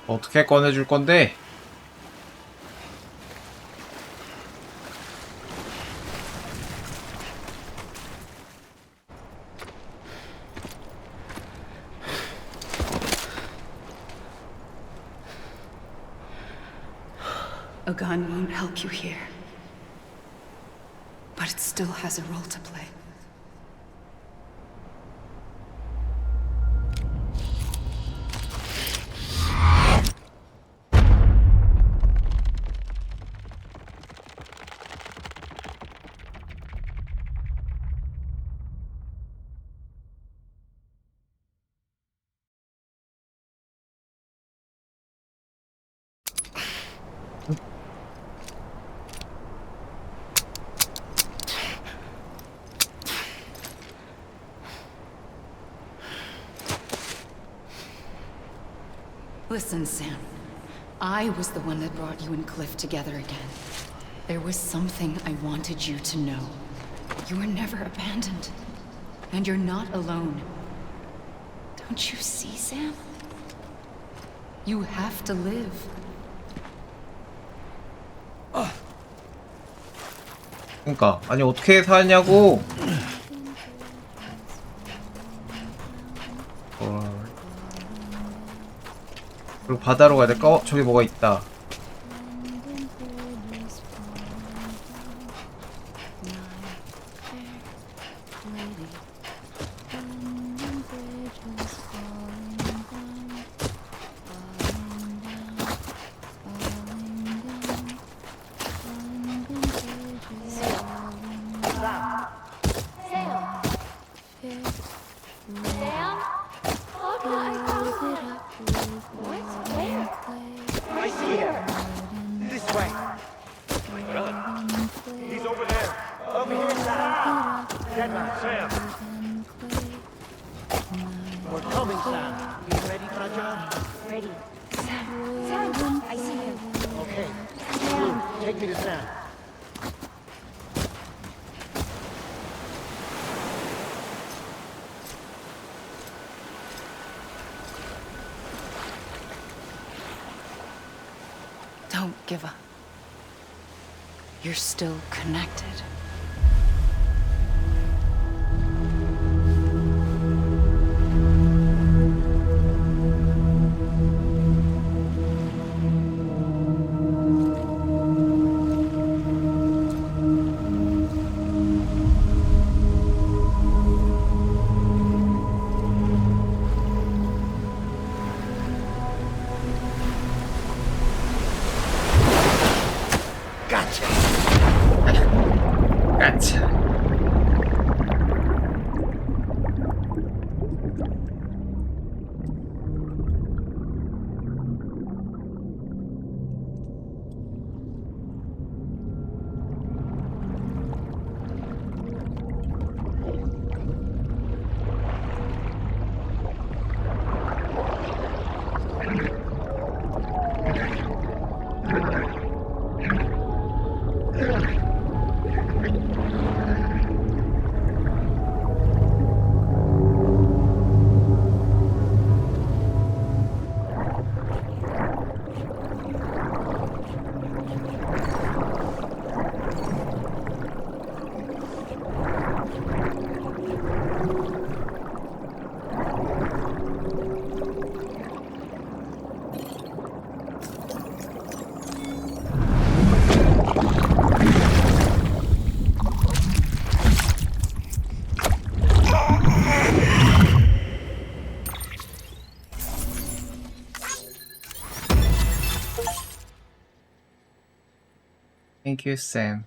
어떻게 꺼내줄 건데? A gun won't help you here. But But it still has a role to play. Listen, Sam. I was the one that brought you and Cliff together again. There was something I wanted you to know. You were never abandoned. And you're not alone. Don't you see, Sam? You have to live. 그러니까 아니 어떻게 사냐고. 그리고 바다로 가야 될까? 저기 뭐가 있다. Don't give up. You're still connected. Gotcha. Thank you, Sam.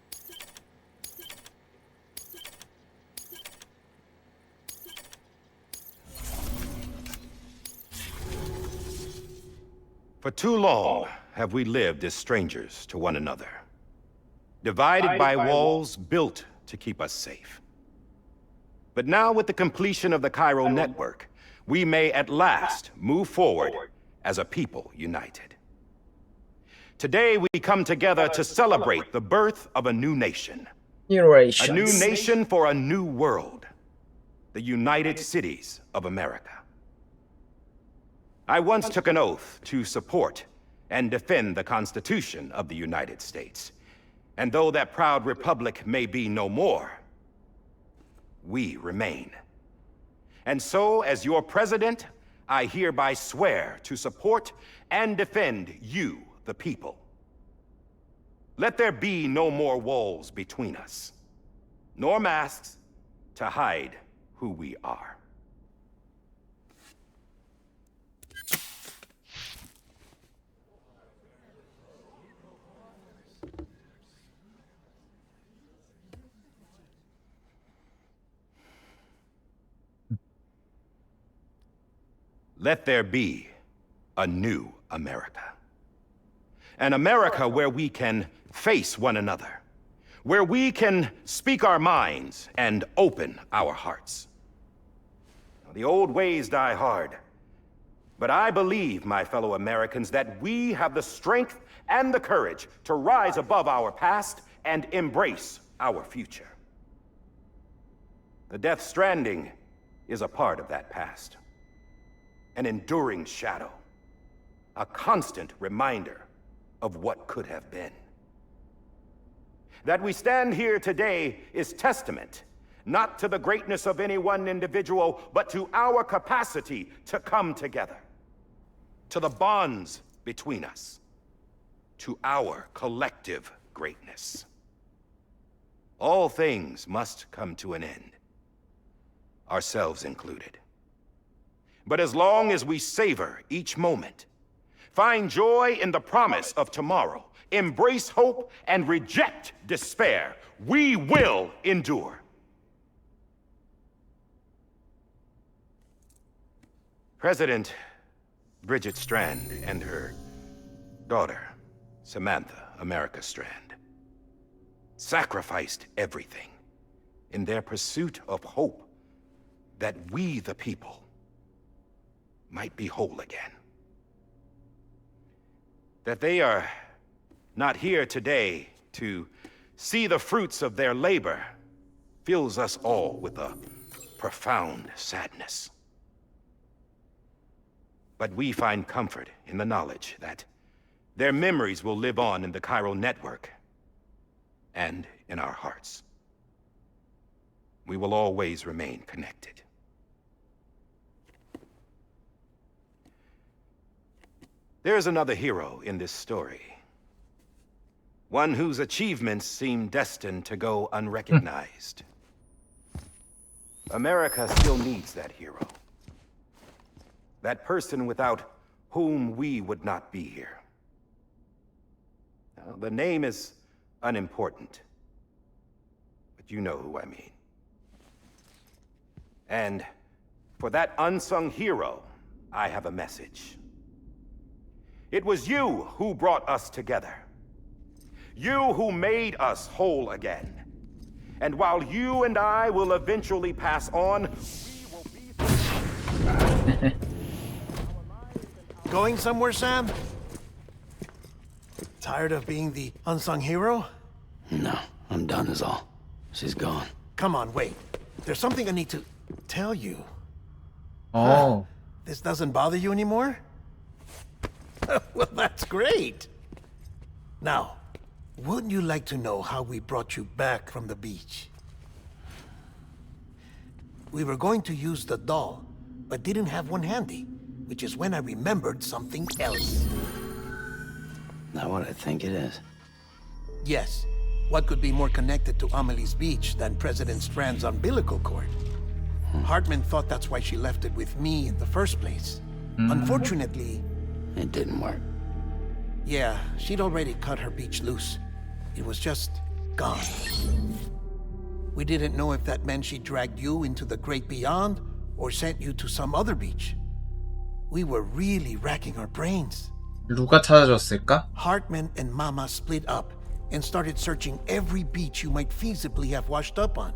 For too long have we lived as strangers to one another, divided by walls built to keep us safe. But now, with the completion of the Cairo network, we may at last move forward as a people united. Today, we come together to celebrate the birth of a new nation. A new nation for a new world. The United Cities of America. I once took an oath to support and defend the Constitution of the United States. And though that proud republic may be no more, we remain. And so, as your president, I hereby swear to support and defend you, the people. Let there be no more walls between us. nor masks to hide who we are. Let there be a new America. An America where we can face one another, where we can speak our minds and open our hearts. The old ways die hard, but I believe, my fellow Americans, that we have the strength and the courage to rise above our past and embrace our future. The Death Stranding is a part of that past. An enduring shadow, a constant reminder of what could have been. That we stand here today is testament, not to the greatness of any one individual, but to our capacity to come together, to the bonds between us, to our collective greatness. All things must come to an end, ourselves included. But as long as we savor each moment, find joy in the promise of tomorrow, embrace hope, and reject despair, we will endure. President Bridget Strand and her daughter, Samantha America Strand, sacrificed everything in their pursuit of hope that we, the people, might be whole again. That they are not here today to see the fruits of their labor fills us all with a profound sadness. But we find comfort in the knowledge that their memories will live on in the chiral network and in our hearts. We will always remain connected. There's another hero in this story. One whose achievements seem destined to go unrecognized. America still needs that hero. That person without whom we would not be here. Now, the name is unimportant, but you know who I mean. And for that unsung hero, I have a message. It was you who brought us together. You who made us whole again. And while you and I will eventually pass on, we will be... Going somewhere, Sam? Tired of being the unsung hero? No, I'm done is all. She's gone. Come on, wait. There's something I need to tell you. Oh. This doesn't bother you anymore? Well, that's great. Now, wouldn't you like to know how we brought you back from the beach? We were going to use the doll, but didn't have one handy, which is when I remembered something else. Not what I think it is. Yes. What could be more connected to Amelie's beach than President Strand's umbilical cord? Hartman thought that's why she left it with me in the first place. Unfortunately... It didn't work. Yeah, she'd already cut her beach loose. It was just gone. We didn't know if that meant she dragged you into the great beyond or sent you to some other beach. We were really racking our brains. 누가 찾아줬을까? Hartman and Mama split up and started searching every beach you might feasibly have washed up on.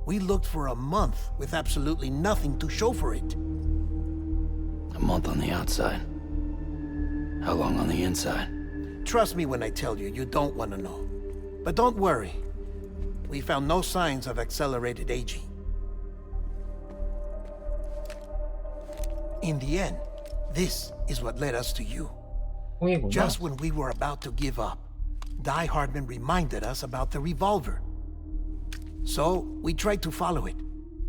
We looked for a month with absolutely nothing to show for it. A month on the outside. How long on the inside? Trust me when I tell you, you don't want to know. But don't worry. We found no signs of accelerated aging. In the end, this is what led us to you. 홍이구나. Just when we were about to give up, Die Hardman reminded us about the revolver. So, we tried to follow it,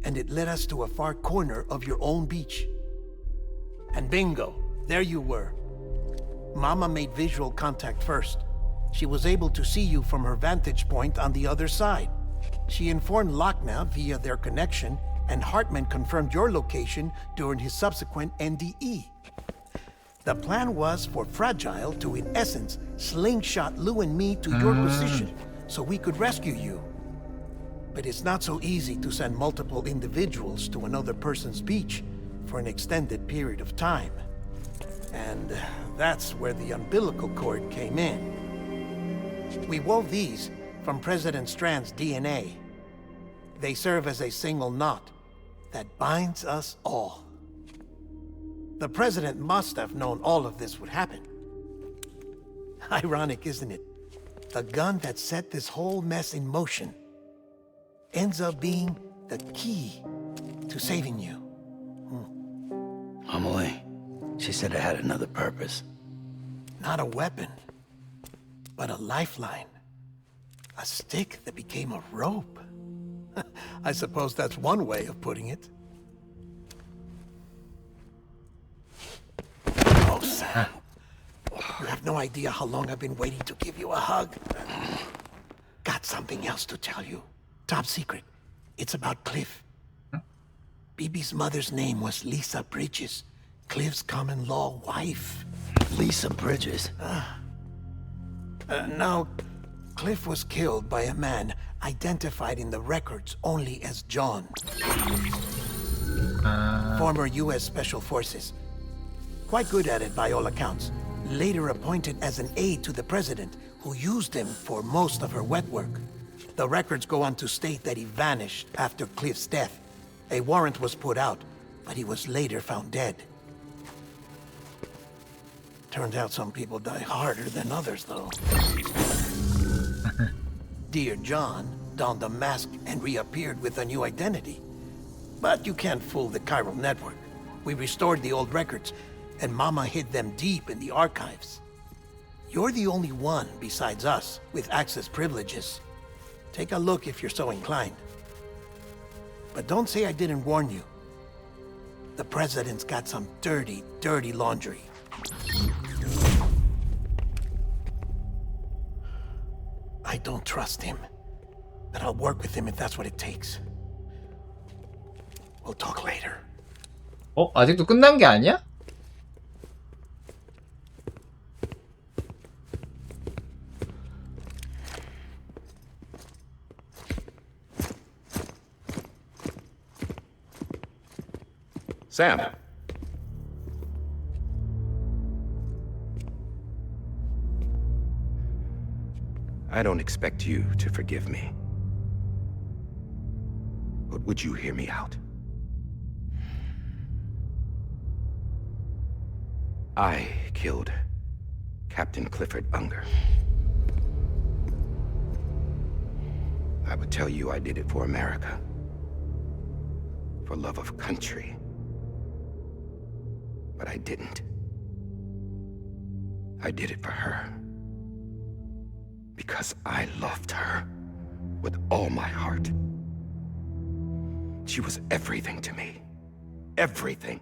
and it led us to a far corner of your own beach. And bingo, there you were. Mama made visual contact first. She was able to see you from her vantage point on the other side. She informed Lochna via their connection, and Hartman confirmed your location during his subsequent NDE. The plan was for Fragile to, in essence, slingshot Lou and me to your position so we could rescue you. But it's not so easy to send multiple individuals to another person's beach for an extended period of time. And that's where the umbilical cord came in. We wove these from President Strand's DNA. They serve as a single knot that binds us all. The President must have known all of this would happen. Ironic, isn't it? The gun that set this whole mess in motion ends up being the key to saving you. Amelie, she said it had another purpose. Not a weapon, but a lifeline. A stick that became a rope. I suppose that's one way of putting it. Oh, Sam. You have no idea how long I've been waiting to give you a hug. Got something else to tell you. Top secret. It's about Cliff. Bibi's mother's name was Lisa Bridges, Cliff's common-law wife. Lisa Bridges? Now, Cliff was killed by a man identified in the records only as John. Former U.S. Special Forces. Quite good at it by all accounts. Later appointed as an aide to the president, who used him for most of her wet work. The records go on to state that he vanished after Cliff's death. A warrant was put out, but he was later found dead. Turns out some people die harder than others, though. Dear John donned a mask and reappeared with a new identity. But you can't fool the chiral network. We restored the old records, and Mama hid them deep in the archives. You're the only one, besides us, with access privileges. Take a look if you're so inclined. But don't say I didn't warn you. The president's got some dirty, dirty laundry. I don't trust him, but I'll work with him if that's what it takes. We'll talk later. 아직도 끝난 게 아니야? Sam. I don't expect you to forgive me. But would you hear me out? I killed Captain Clifford Unger. I would tell you I did it for America. For love of country. But I didn't. I did it for her. Because I loved her with all my heart. She was everything to me. Everything.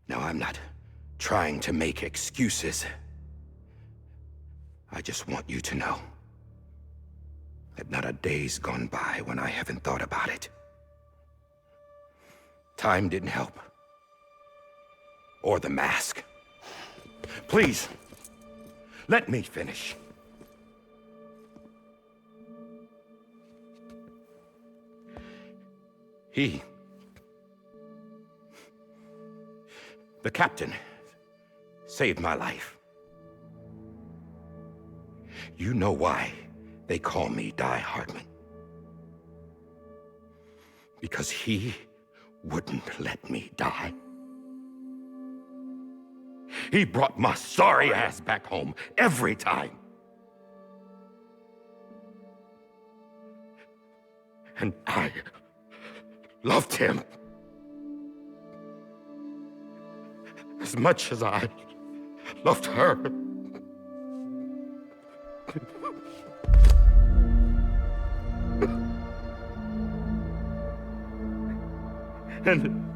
Now, I'm not trying to make excuses. I just want you to know that not a day's gone by when I haven't thought about it. Time didn't help. Or the mask. Please, let me finish. The captain, saved my life. You know why they call me Die Hardman. Because he wouldn't let me die. He brought my sorry ass back home every time. And I loved him as much as I loved her. And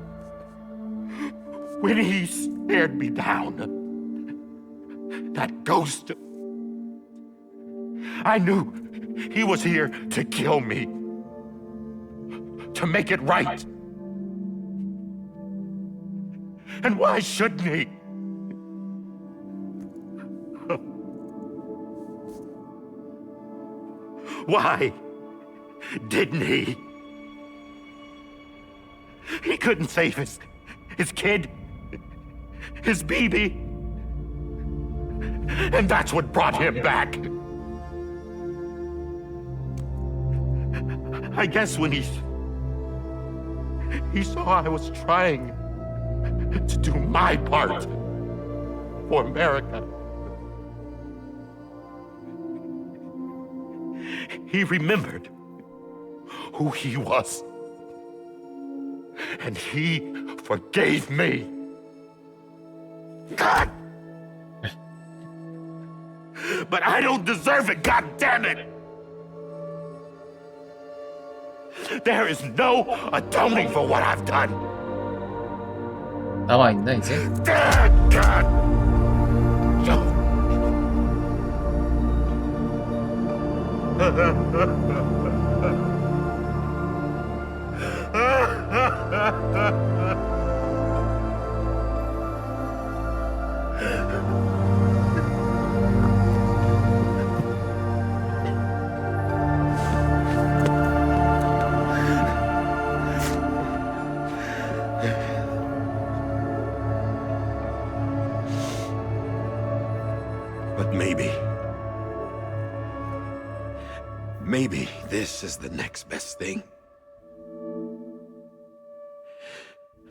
when he stared me down, that ghost, I knew He was here to kill me. To make it right. And why shouldn't he? Why didn't he? He couldn't save his kid, his baby. And that's what brought him back. I guess when he saw I was trying to do my part for America, he remembered who he was. And he forgave me. God! But I don't deserve it, God damn it! There is no atoning for what I've done. 나와 있나 이제? God! But maybe this is the next best thing.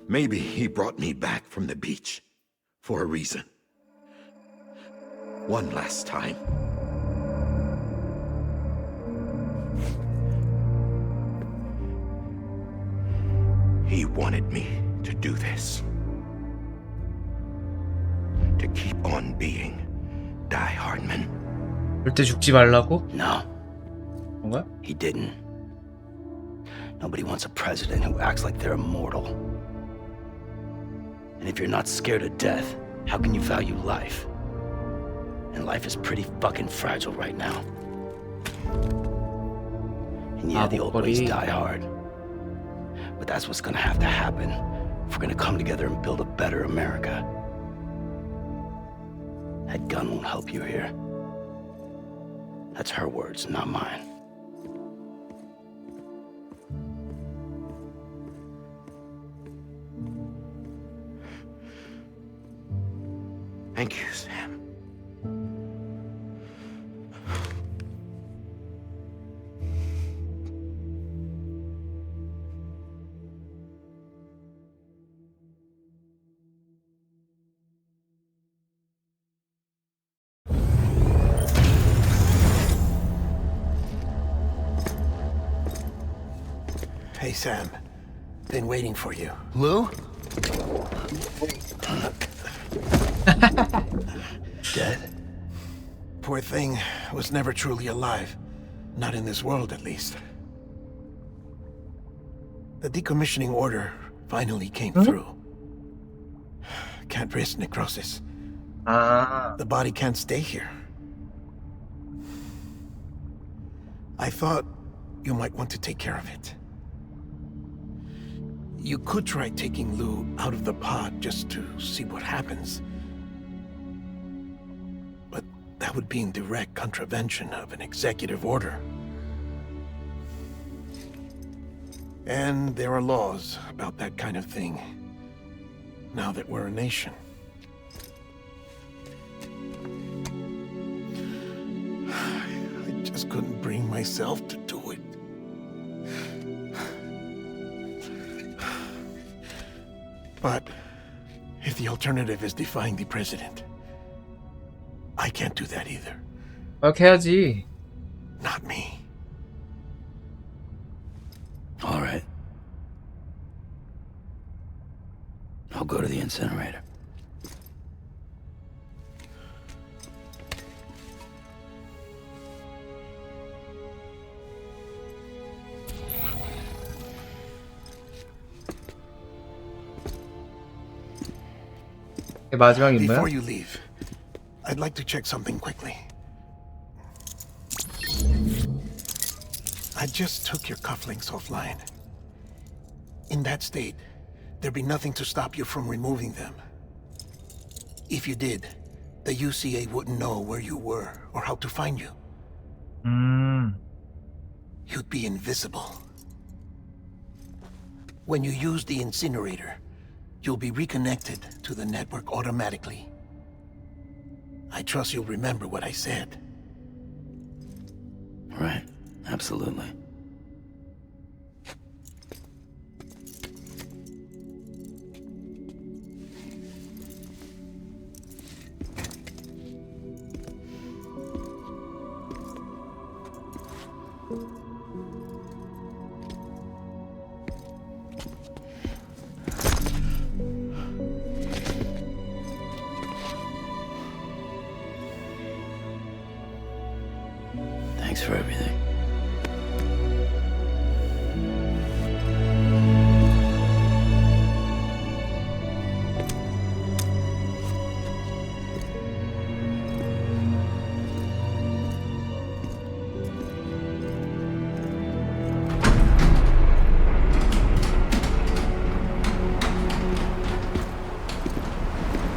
Maybe he brought me back from the beach for a reason. One last time. He wanted me to do this. To keep on being Die Hardman. 절대 죽지 말라고? No, 뭔가? he didn't. Nobody wants a president who acts like they're immortal. And if you're not scared of death, how can you value life? And life is pretty fucking fragile right now. And yeah, the old ways die hard. But that's what's gonna have to happen if we're gonna come together and build a better America. That gun won't help you here. That's her words, not mine. Thank you, Sam. Hey, Sam. Been waiting for you. Lou? Dead? Poor thing was never truly alive. Not in this world, at least. The decommissioning order finally came through. Can't risk necrosis. The body can't stay here. I thought you might want to take care of it. You could try taking Lou out of the pod just to see what happens. But that would be in direct contravention of an executive order. And there are laws about that kind of thing, now that we're a nation. I just couldn't bring myself to do it. But if the alternative is defying the president, I can't do that either. 그렇게 해야지. Not me. All right. I'll go to the incinerator. 마지막 인물? Before you leave, I'd like to check something quickly. I just took your cufflinks offline. In that state, there'd be nothing to stop you from removing them. If you did, the UCA wouldn't know where you were or how to find you. You'd be invisible. When you use the incinerator, you'll be reconnected to the network automatically. I trust you'll remember what I said. Right. Absolutely. Thanks for everything.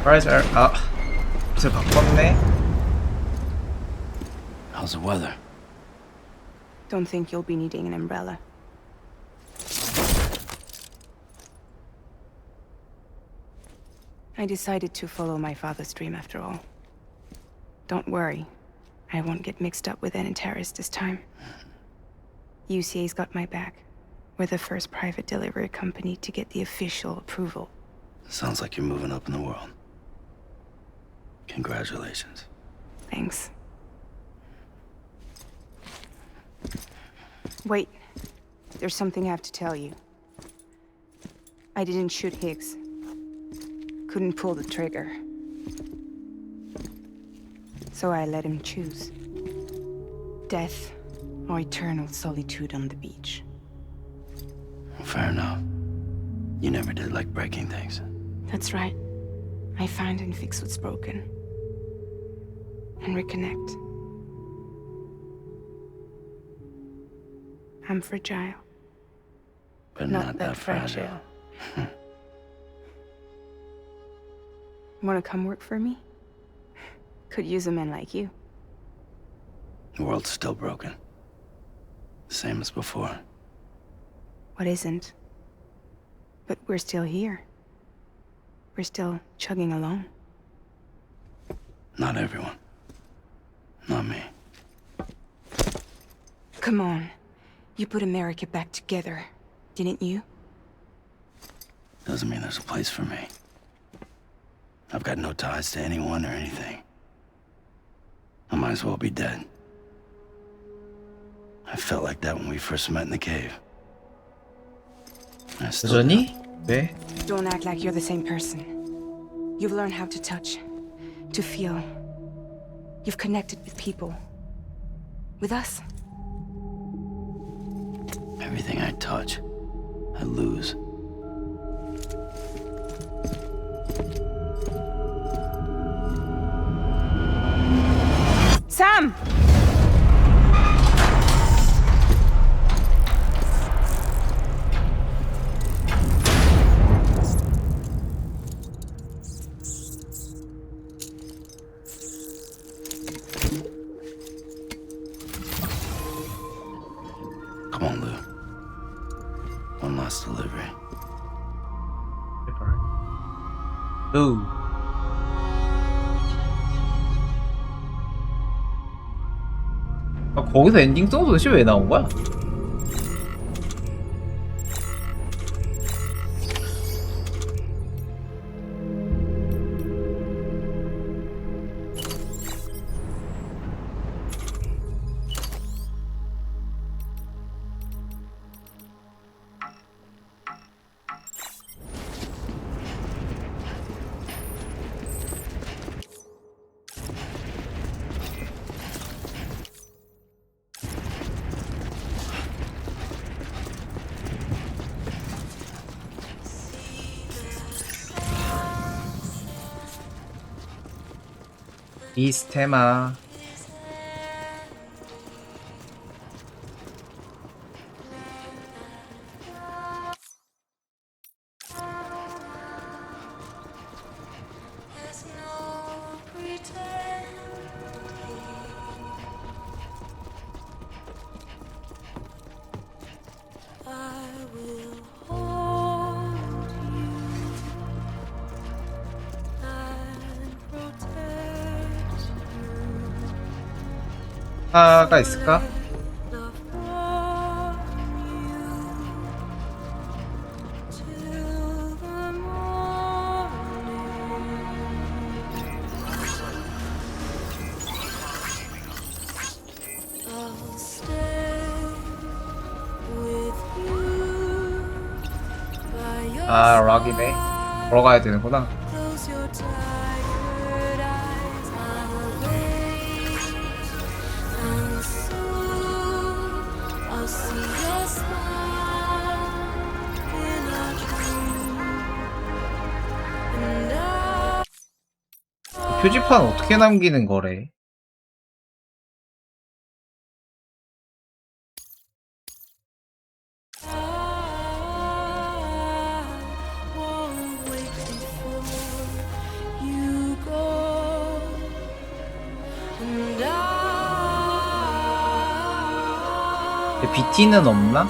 브라이저 옷을 바꿨네. How's the weather? Don't think you'll be needing an umbrella. I decided to follow my father's dream after all. Don't worry, I won't get mixed up with any terrorists this time. UCA's got my back. We're the first private delivery company to get the official approval. Sounds like you're moving up in the world. Congratulations. Thanks. Wait, there's something I have to tell you. I didn't shoot Higgs. Couldn't pull the trigger. So I let him choose. Death or eternal solitude on the beach. Fair enough. You never did like breaking things. That's right. I find and fix what's broken. And reconnect. I'm fragile. But not that fragile. Wanna come work for me? Could use a man like you. The world's still broken. Same as before. What isn't? But we're still here. We're still chugging along. Not everyone. Not me. Come on. You put America back together, didn't you? Doesn't mean there's a place for me. I've got no ties to anyone or anything. I might as well be dead. I felt like that when we first met in the cave. I still do. 여전히? 왜? Don't act like you're the same person. You've learned how to touch, to feel. You've connected with people. With us. Everything I touch, I lose. Sam! Come on, Lou. One last delivery. 루. 거기서 엔딩송 도대체 왜 나온 거야? 이스테마 하가 있을까? 아, 락이네. 걸어가야 되는구나. 표지판 어떻게 남기는 거래? BT는 없나?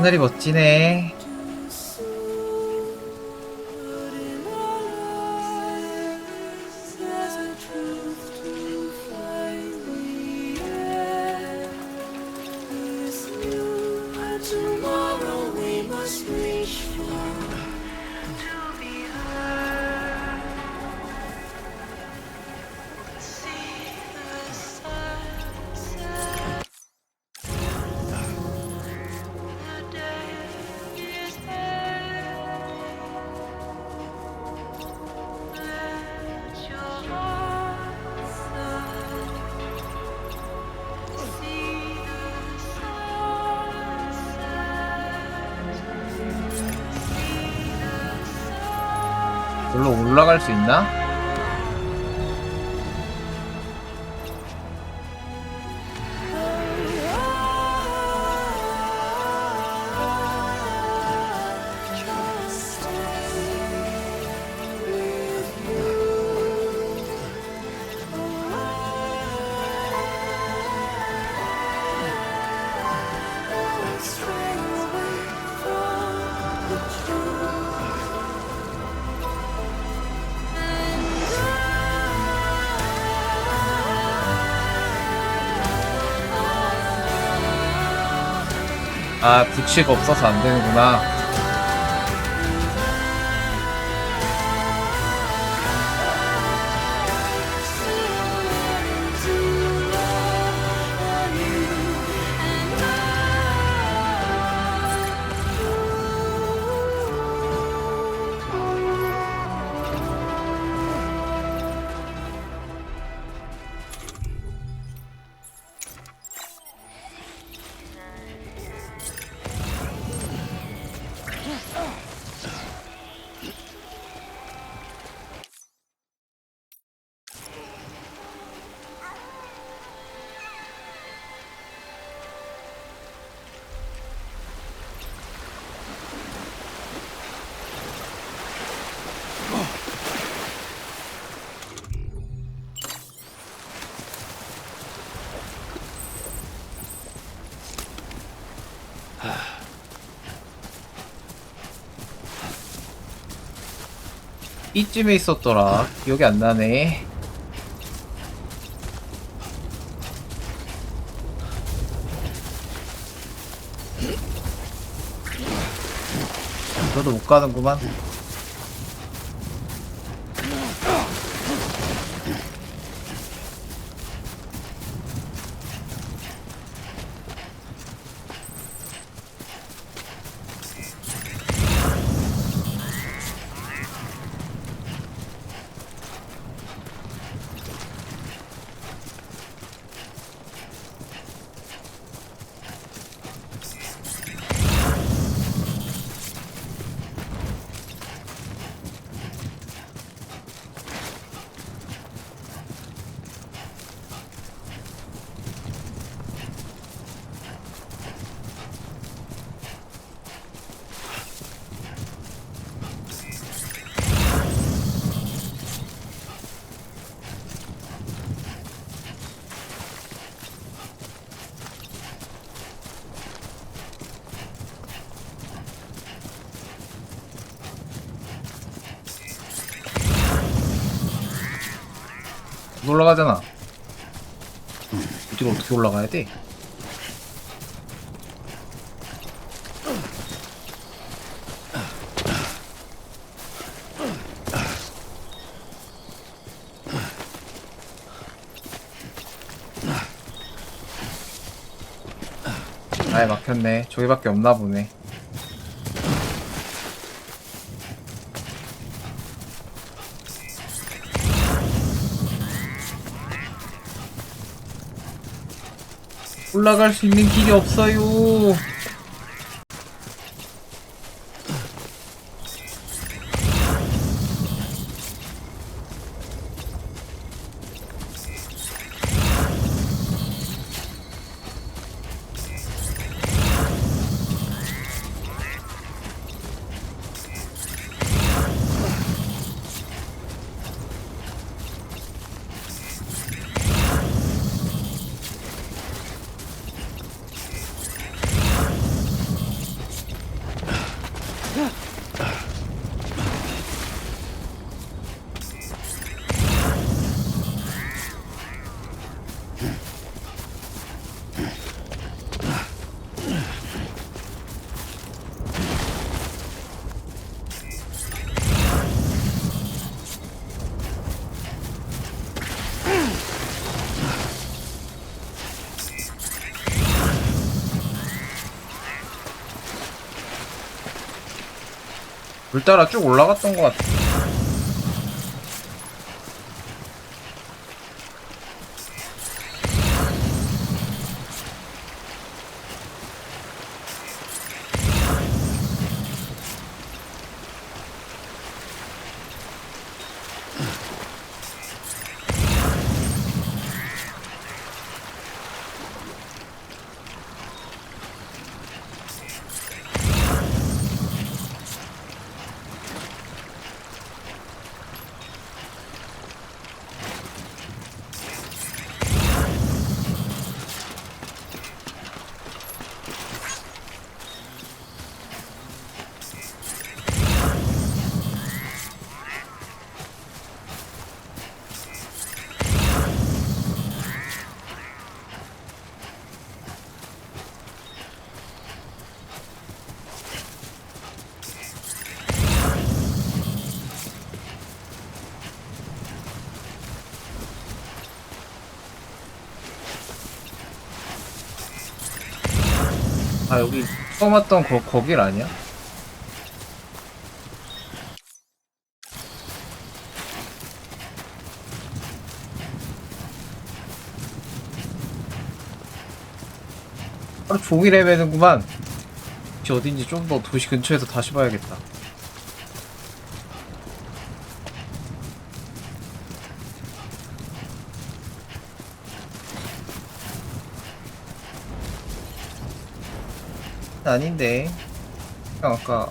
하늘이 멋지네. 별로 올라갈 수 있나? 아, 부치가 없어서 안 되는구나. 이쯤에 있었더라. 기억이 안 나네. 너도 못 가는구만. 올라가잖아. 어디로 어떻게 올라가야 돼? 아예 막혔네. 저기밖에 없나 보네. 올라갈 수 있는 길이 없어요. 물 따라 쭉 올라갔던 것 같아. 아 여기 처음 왔던 거길 아니야? 하루 종일 헤매는구만. 혹시 어딘지 좀 더 도시 근처에서 다시 봐야겠다. 아닌데 그냥 아까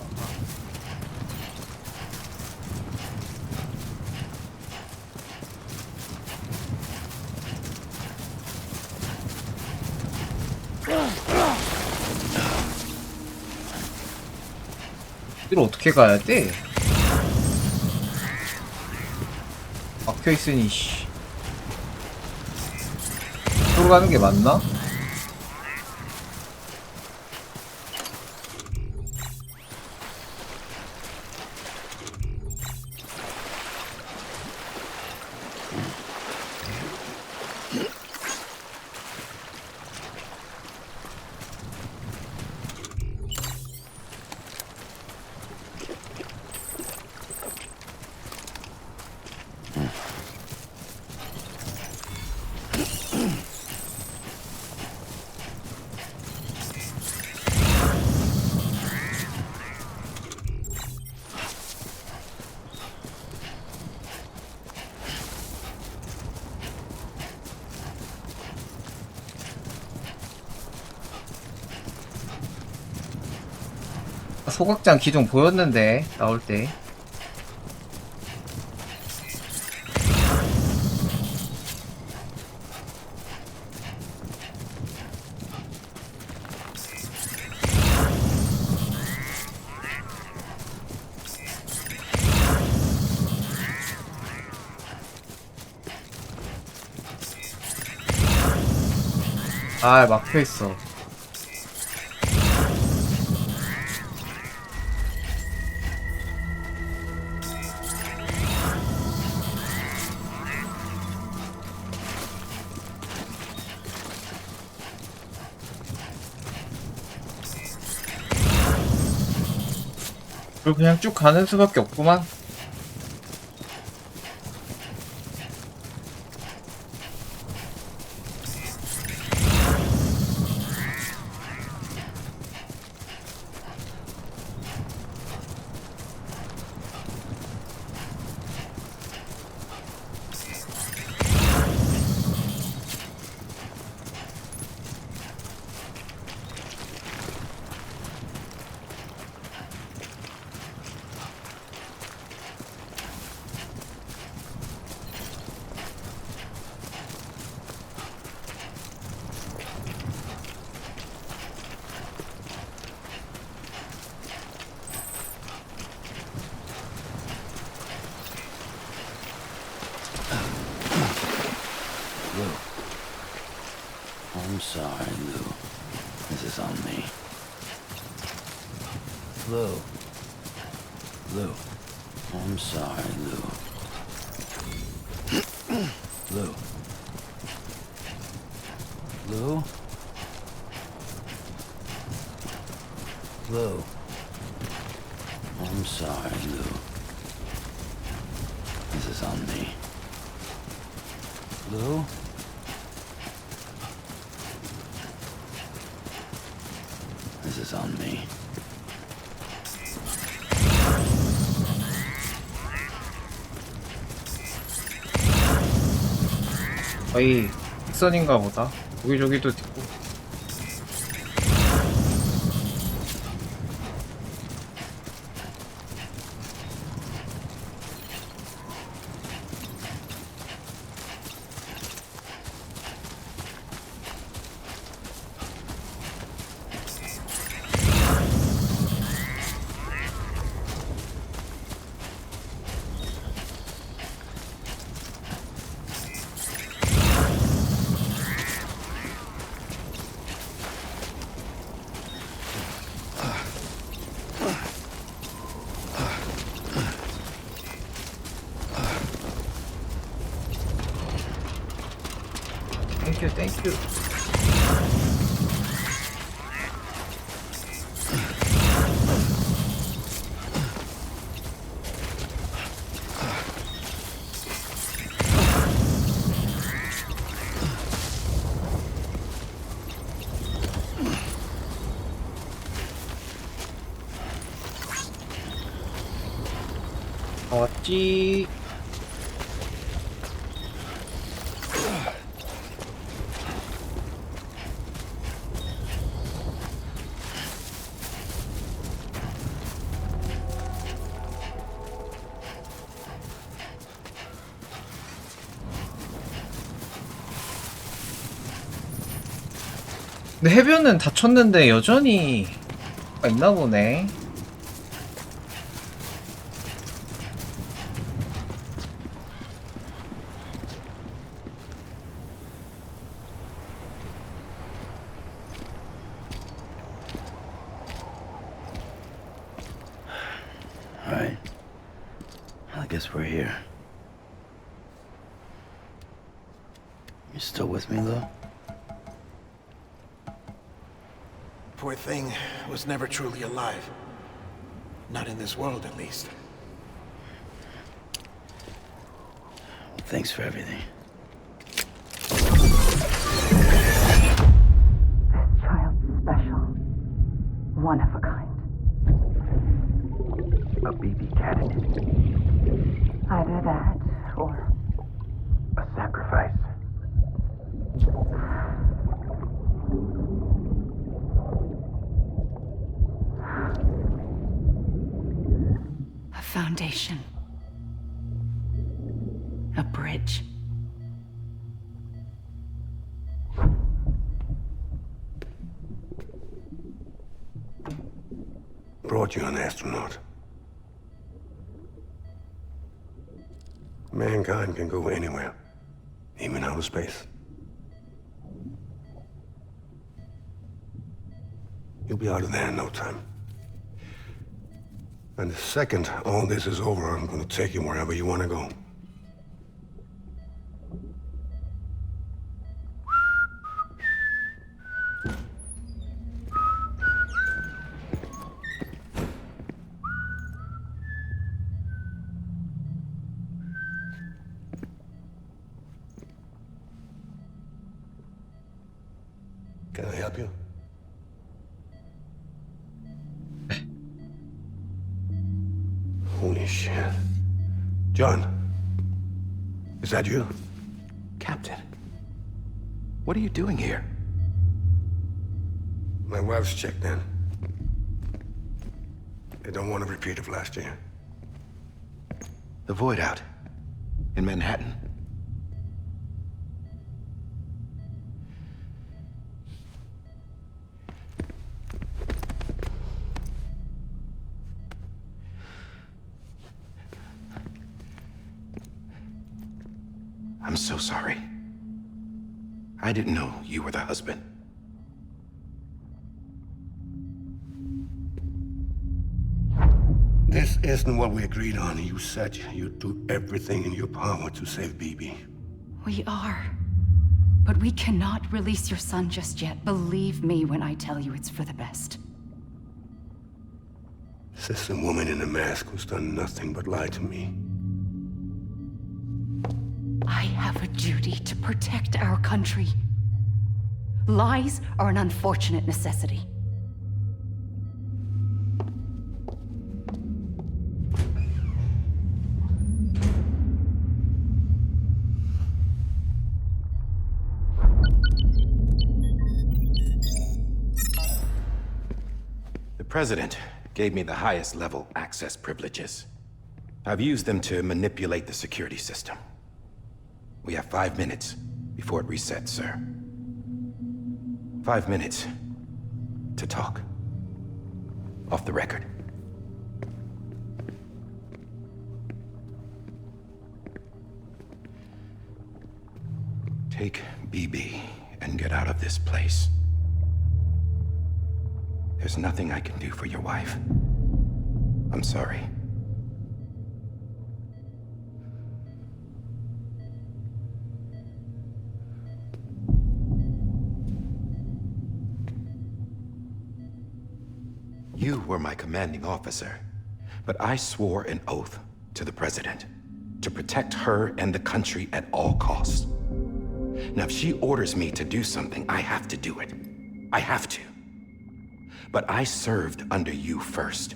이걸 어떻게 가야 돼? 막혀있으니 씨 이쪽으로 가는 게 맞나? 소각장 기둥 보였는데 나올 때. 아, 막혀있어. 그리고 그냥 쭉 가는 수밖에 없구만. I'm sorry, Lou. This is on me. Lou. Lou. I'm sorry, Lou. Lou. Lou? Lou. I'm sorry, Lou. This is on me. Lou? This is on me. 거의 직선인가 보다. 여기저기도 있고. 땡큐 땡큐. 어찌 근데 해변은 닫혔는데 여전히 있나 보네. Alright. I guess we're here. You still with me, Lou? Poor thing was never truly alive. Not in this world, at least. Thanks for everything. This child's special. One of a kind. A baby candidate. Either that, or A sacrifice. mission. A bridge. Brought you an astronaut. Mankind can go anywhere, even outer space. You'll be out of there in no time. And the second all this is over, I'm gonna take you wherever you wanna go. Can I help you? Holy shit. John, is that you? Captain, what are you doing here? My wife's checked in. They don't want a repeat of last year. The void out in Manhattan. I'm so sorry. I didn't know you were the husband. This isn't what we agreed on. You said you'd do everything in your power to save BB. We are. But we cannot release your son just yet. Believe me when I tell you it's for the best. This is a woman in a mask who's done nothing but lie to me. I have a duty to protect our country. Lies are an unfortunate necessity. The President gave me the highest level access privileges. I've used them to manipulate the security system. We have 5 minutes before it resets, sir. 5 minutes to talk. Off the record. Take BB and get out of this place. There's nothing I can do for your wife. I'm sorry. You were my commanding officer, but I swore an oath to the President to protect her and the country at all costs. Now, if she orders me to do something, I have to do it. I have to. But I served under you first.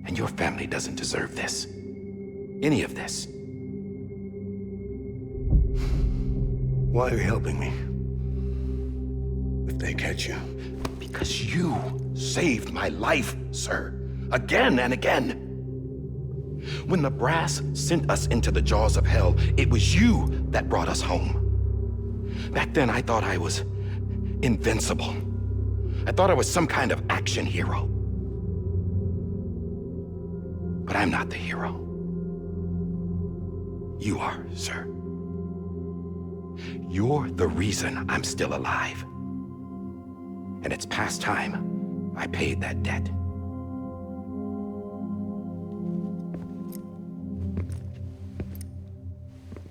And your family doesn't deserve this. Any of this. Why are you helping me? If they catch you. Because you saved my life, sir. Again and again. When the brass sent us into the jaws of hell, it was you that brought us home. Back then, I thought I was invincible. I thought I was some kind of action hero. But I'm not the hero. You are, sir. You're the reason I'm still alive. And it's past time I paid that debt.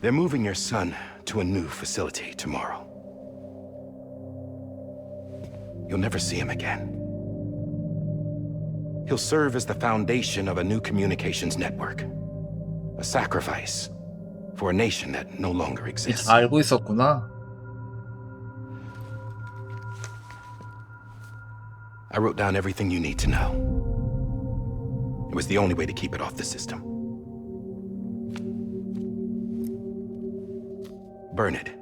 They're moving your son to a new facility tomorrow. You'll never see him again. He'll serve as the foundation of a new communications network. A sacrifice for a nation that no longer exists. 다 알고 있었구나. I wrote down everything you need to know. It was the only way to keep it off the system. Burn it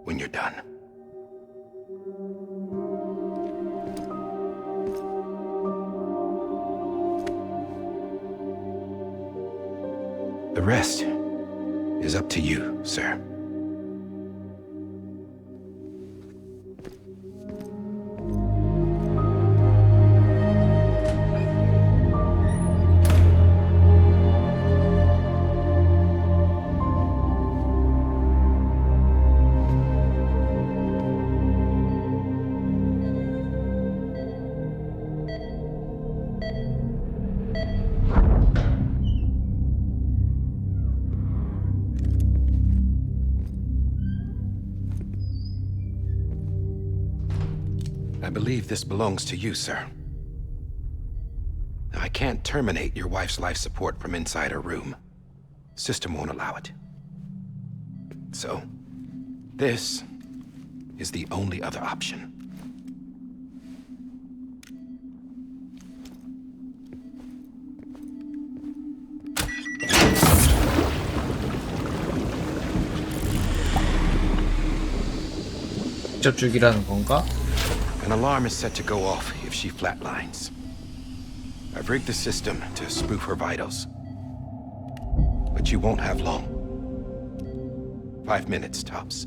when you're done. The rest is up to you, sir. I believe this belongs to you, sir. I can't terminate your wife's life support from inside her room. System won't allow it. So, this is the only other option. 직접 죽이라는 건가? An alarm is set to go off if she flatlines. I've rigged the system to spoof her vitals. But you won't have long. 5 minutes, tops.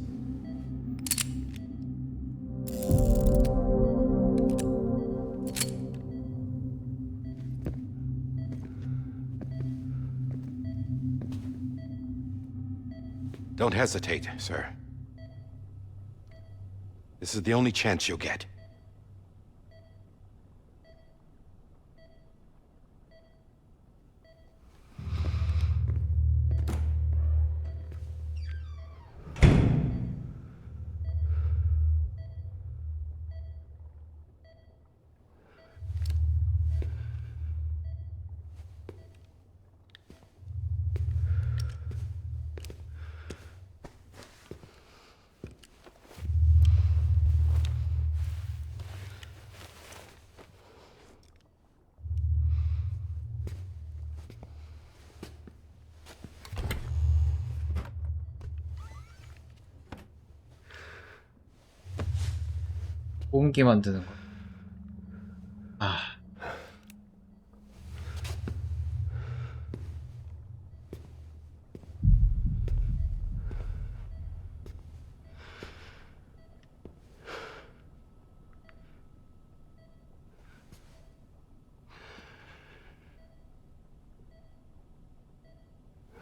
Don't hesitate, sir. This is the only chance you'll get. 뽑기 만드는 거. 아.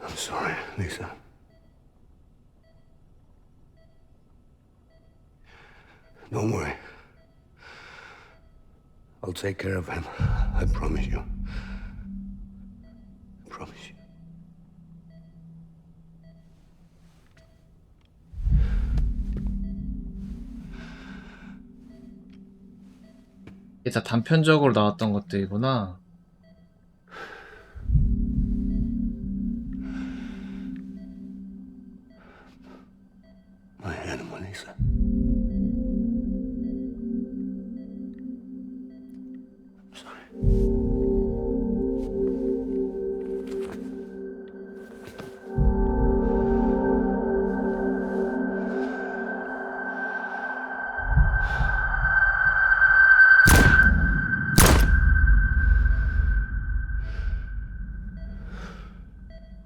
I'm sorry, Lisa. Don't worry. I'll take care of him. I promise you. I promise you. 이게 다 단편적으로 나왔던 것들이구나. My animal, Lisa.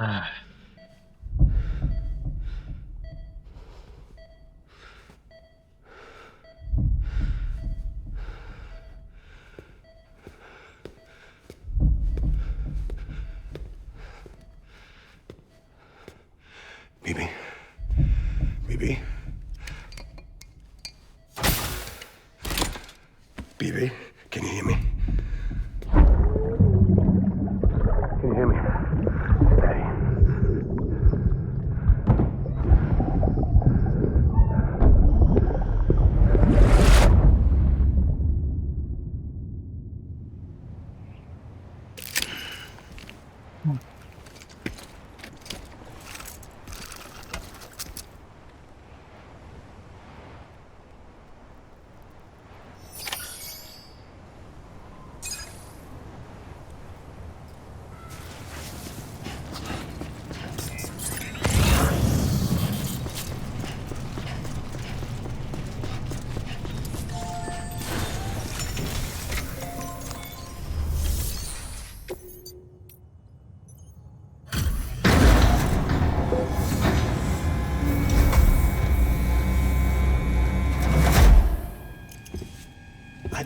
아. Bibi. Bibi. Bibi, can you hear me? Can you hear me? Steady.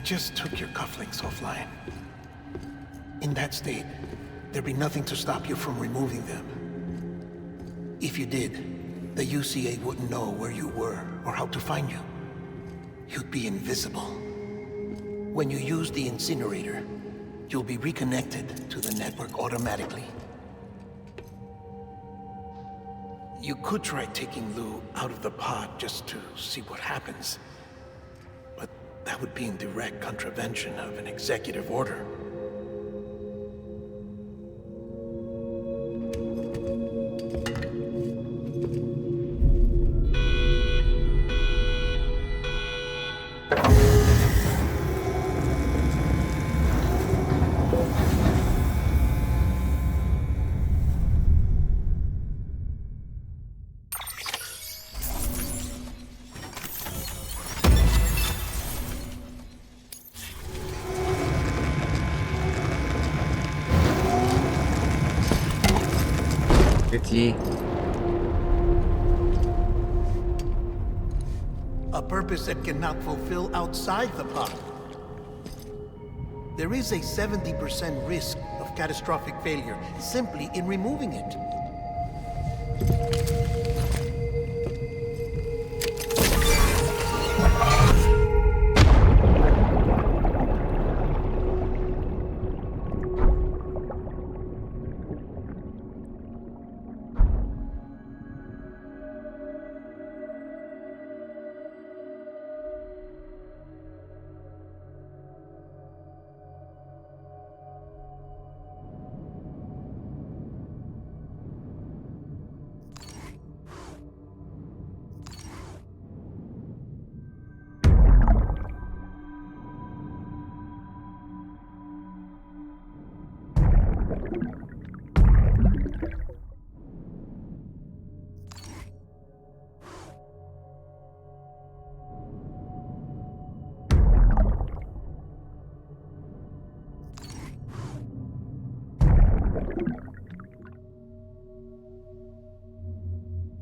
just took your cufflinks offline. In that state, there'd be nothing to stop you from removing them. If you did, the UCA wouldn't know where you were or how to find you. You'd be invisible. When you use the incinerator, you'll be reconnected to the network automatically. You could try taking Lou out of the pod just to see what happens. But that would be in direct contravention of an executive order. 그치. A purpose that cannot fulfill outside the pod. There is a 70% risk of catastrophic failure simply in removing it.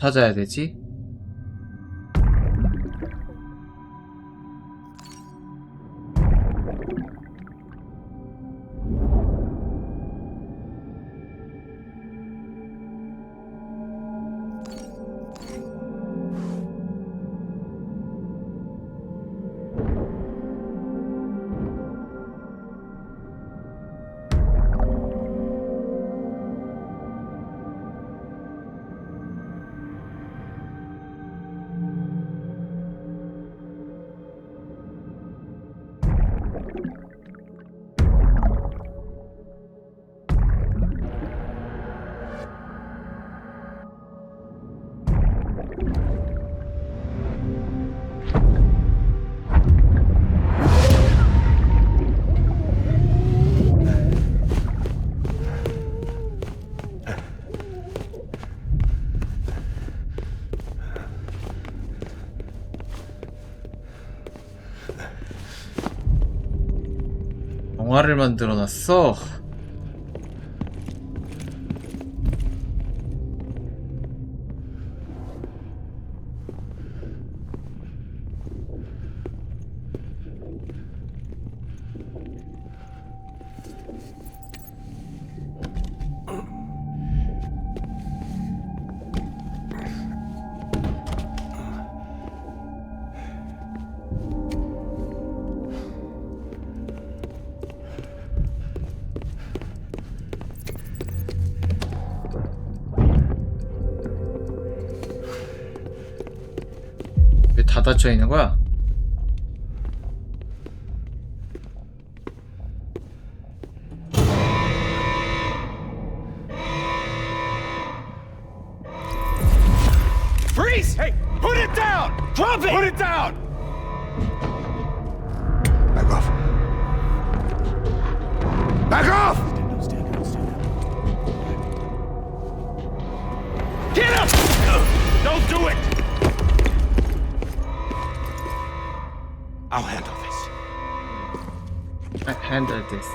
찾아야 되지? 영화를 만들어놨어. 왜 다 닫혀 있는 거야? Freeze! Hey, put it down! Drop it! Put it down! Back off. Back off! Get up! Don't do it! I'll handle this. I handle this.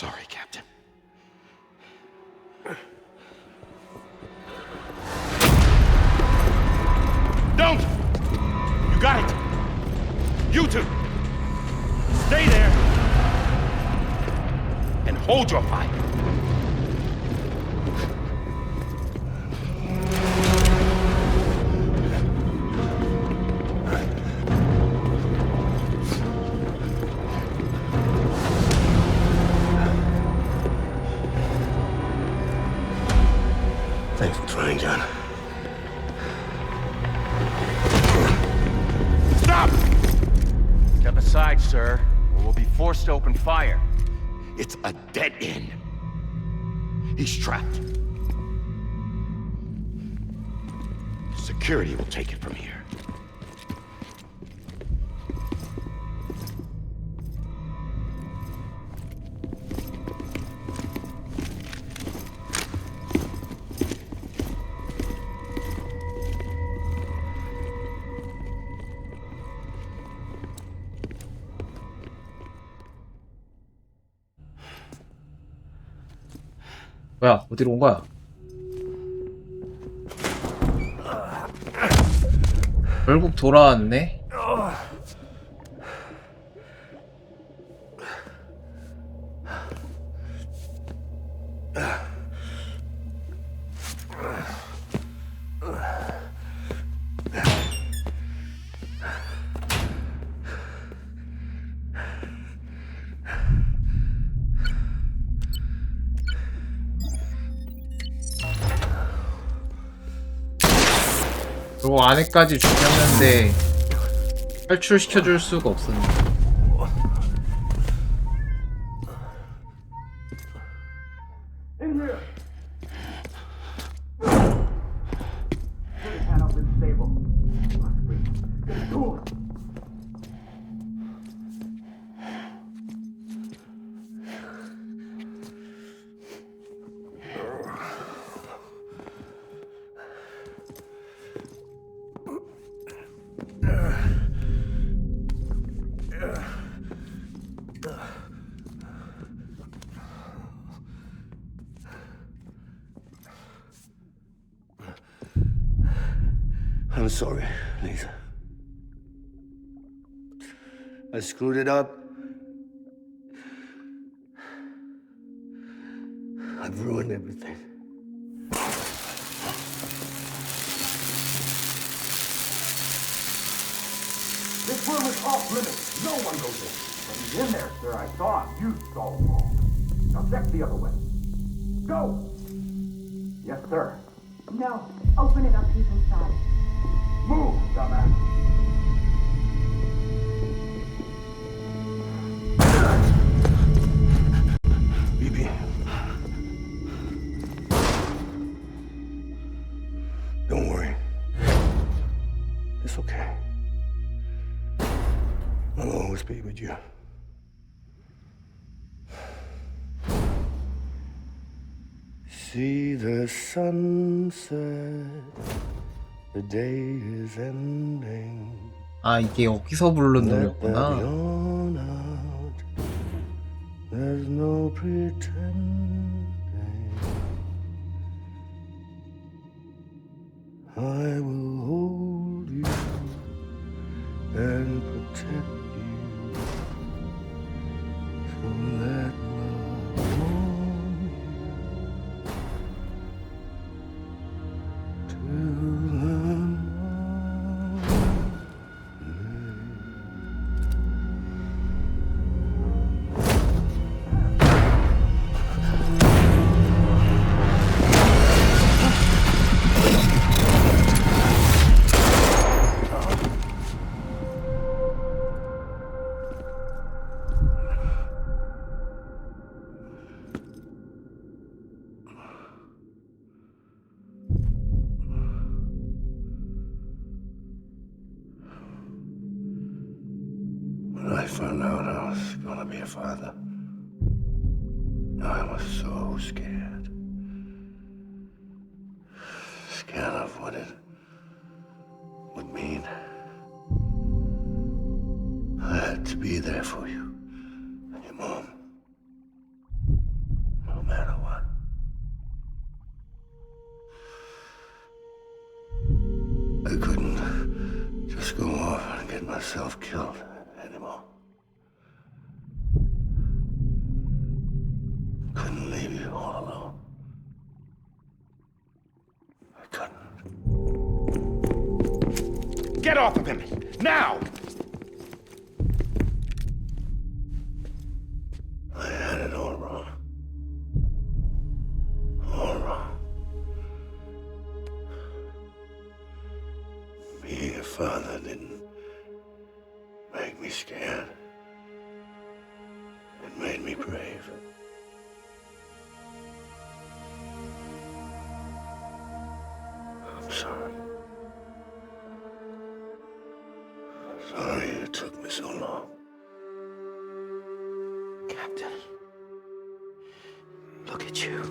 sorry, Captain. Don't! You got it! You two! Stay there! And hold your fire! Thanks for trying, John. Stop! Step aside, sir, or we'll be forced to open fire. It's a dead end. He's trapped. Security will take it from here. 뭐야, 어디로 온 거야? 결국 돌아왔네. 그리고 안에까지 죽였는데 탈출시켜줄 수가 없었네. I'm sorry, Lisa. I screwed it up. I've ruined everything. This room is off limits. No one goes in. But he's in there, sir. I saw him. You saw him all. Now check the other way. Go! Yes, sir. No. Open it up, he's inside. Move, dumbass. BB. Don't worry. It's okay. I'll always be with you. See the sunset. The day is ending. 아, 이게 여기서 부르는 노래였구나. There's no pretending. I will hold you and protect you. So let love warm you till the When I found out I was gonna be a father, I was so scared. Scared of what it would mean. I had to be there for you and your mom. myself killed anymore. Couldn't leave you all alone. I couldn't. Get off of him! Now! I had it all wrong. All wrong. Being a father didn't make me scared. It made me brave. I'm sorry. Sorry it took me so long. Captain, look at you.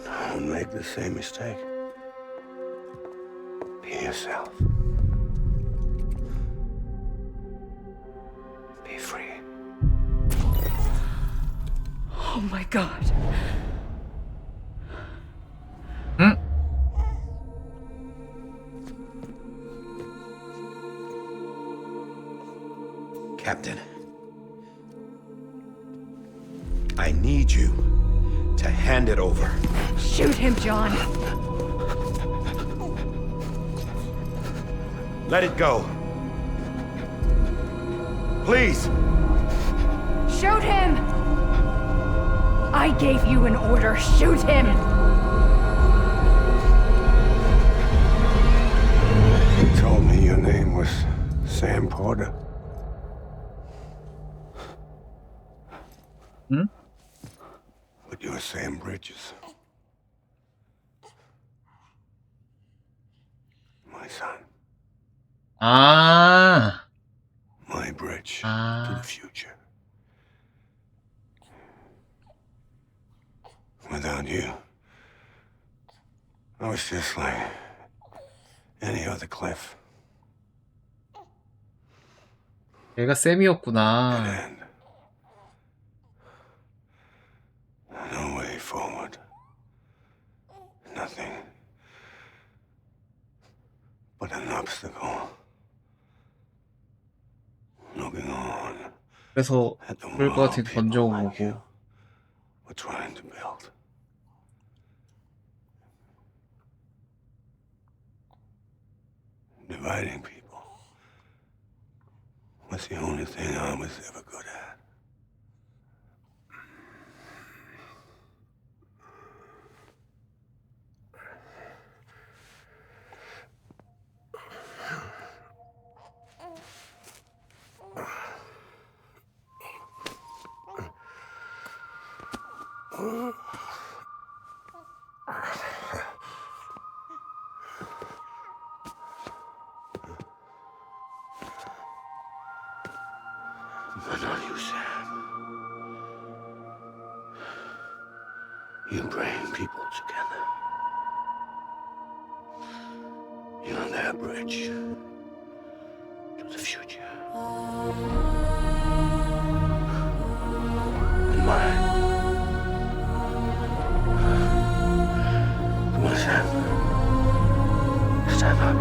Don't make the same mistake. Be yourself. Be free. Oh my god. Captain, I need you to hand it over. Shoot him, John. Let it go. Please. Shoot him! I gave you an order. Shoot him! You told me your name was Sam Porter. But you're Sam Bridges. My son. 아, My bridge Ah. to the future. Without you, I was just like any other Cliff. 얘가 쌤이었구나. And no way forward. Nothing but an obstacle. Looking on 그래서 at the 그럴 것 world 같은 people 던져온 like you 거고. were trying to build. Dividing people was the only thing I was ever good at. But not you, Sam. You bring people together. You're their bridge to the future. And mine. Come on, Sam. Stand up.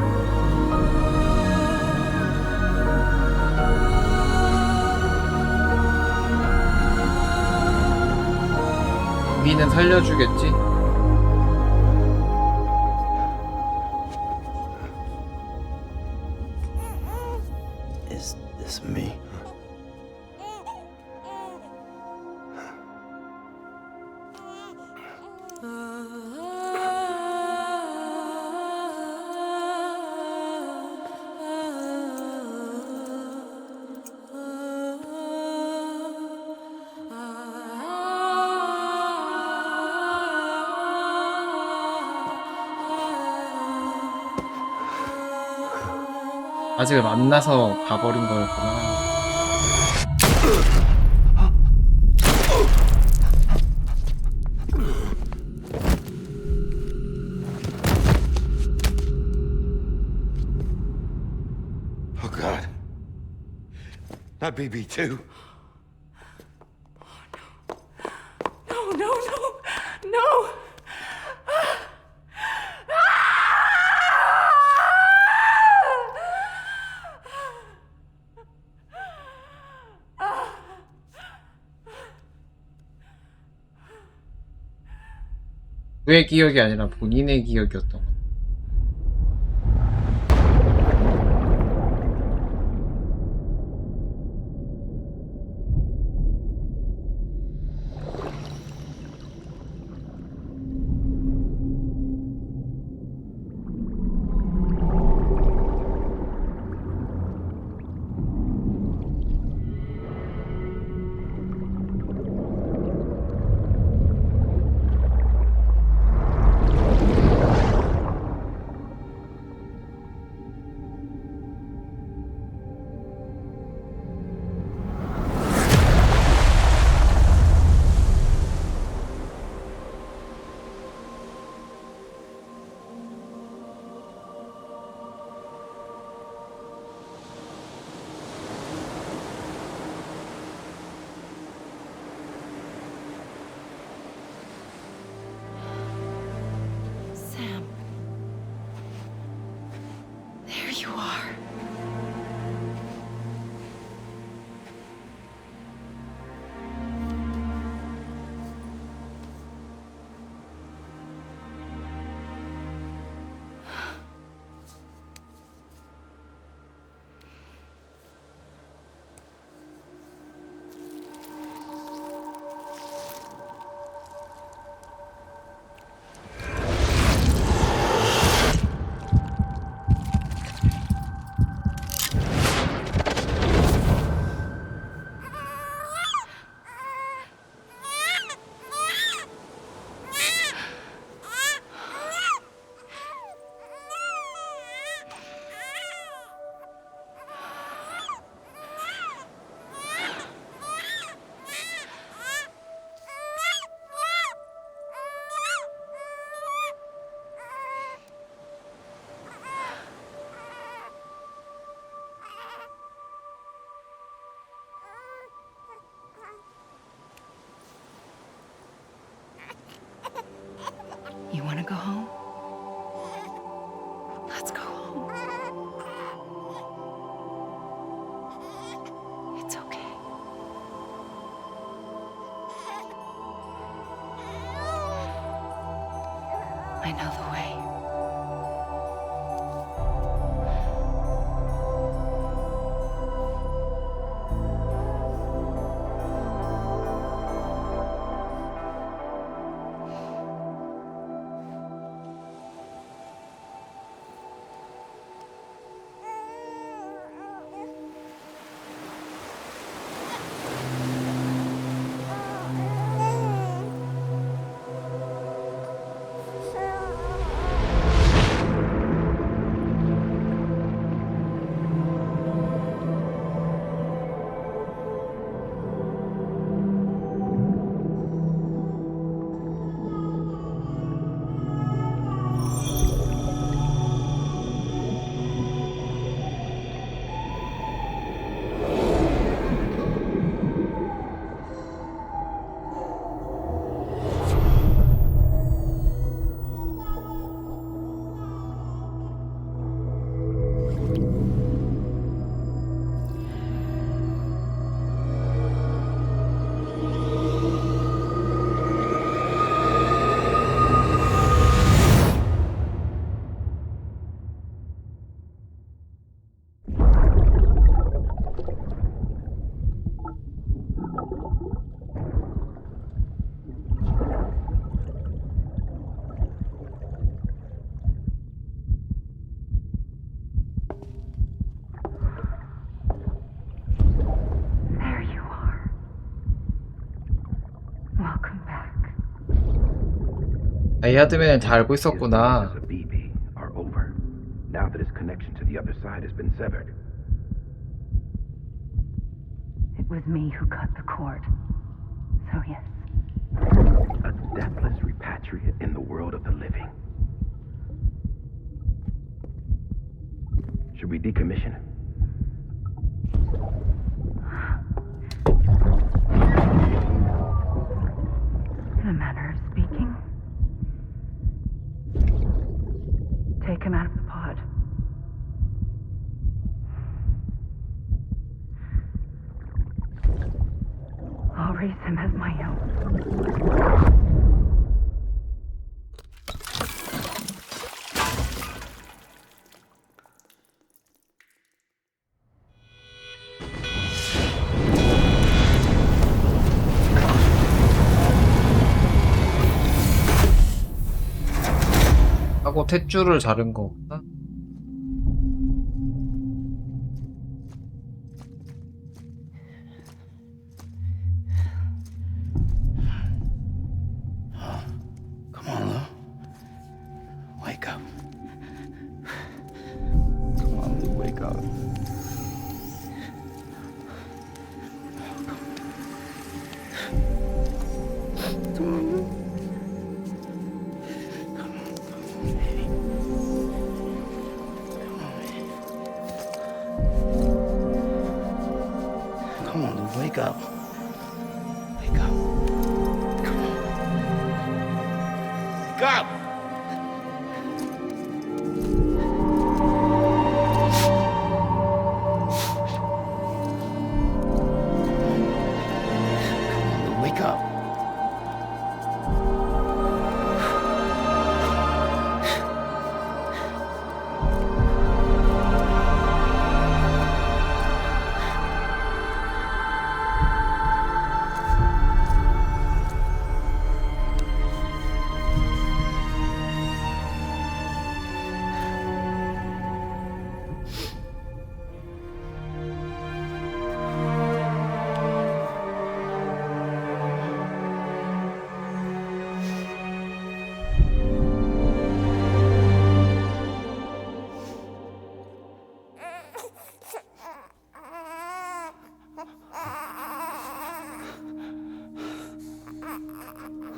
미는 살려주겠지? Is this me? 아직 만나서 가버린 거였구나. Oh, God. Not BB2. 누구의 기억이 아니라 본인의 기억이었던 거. Sam. There you are. You want to go home? Let's go home. It's okay. I know the way. 데드맨을 다 알고 있었구나. are over. Now that his connection to the other side has been severed. It was me who cut the cord. So yes. A deathless repatriate in the world of the living. Should we decommission him? In a manner of speaking. Take him out of the pod. I'll raise him as my own. 하고 탯줄을 자른 거구나. Come on, Lou. Wake up. Come on, Lou, wake up. Come on, Lou. Come on, Lou, wake up. Wake up. Come on. Wake up! Come on, Lou, wake up.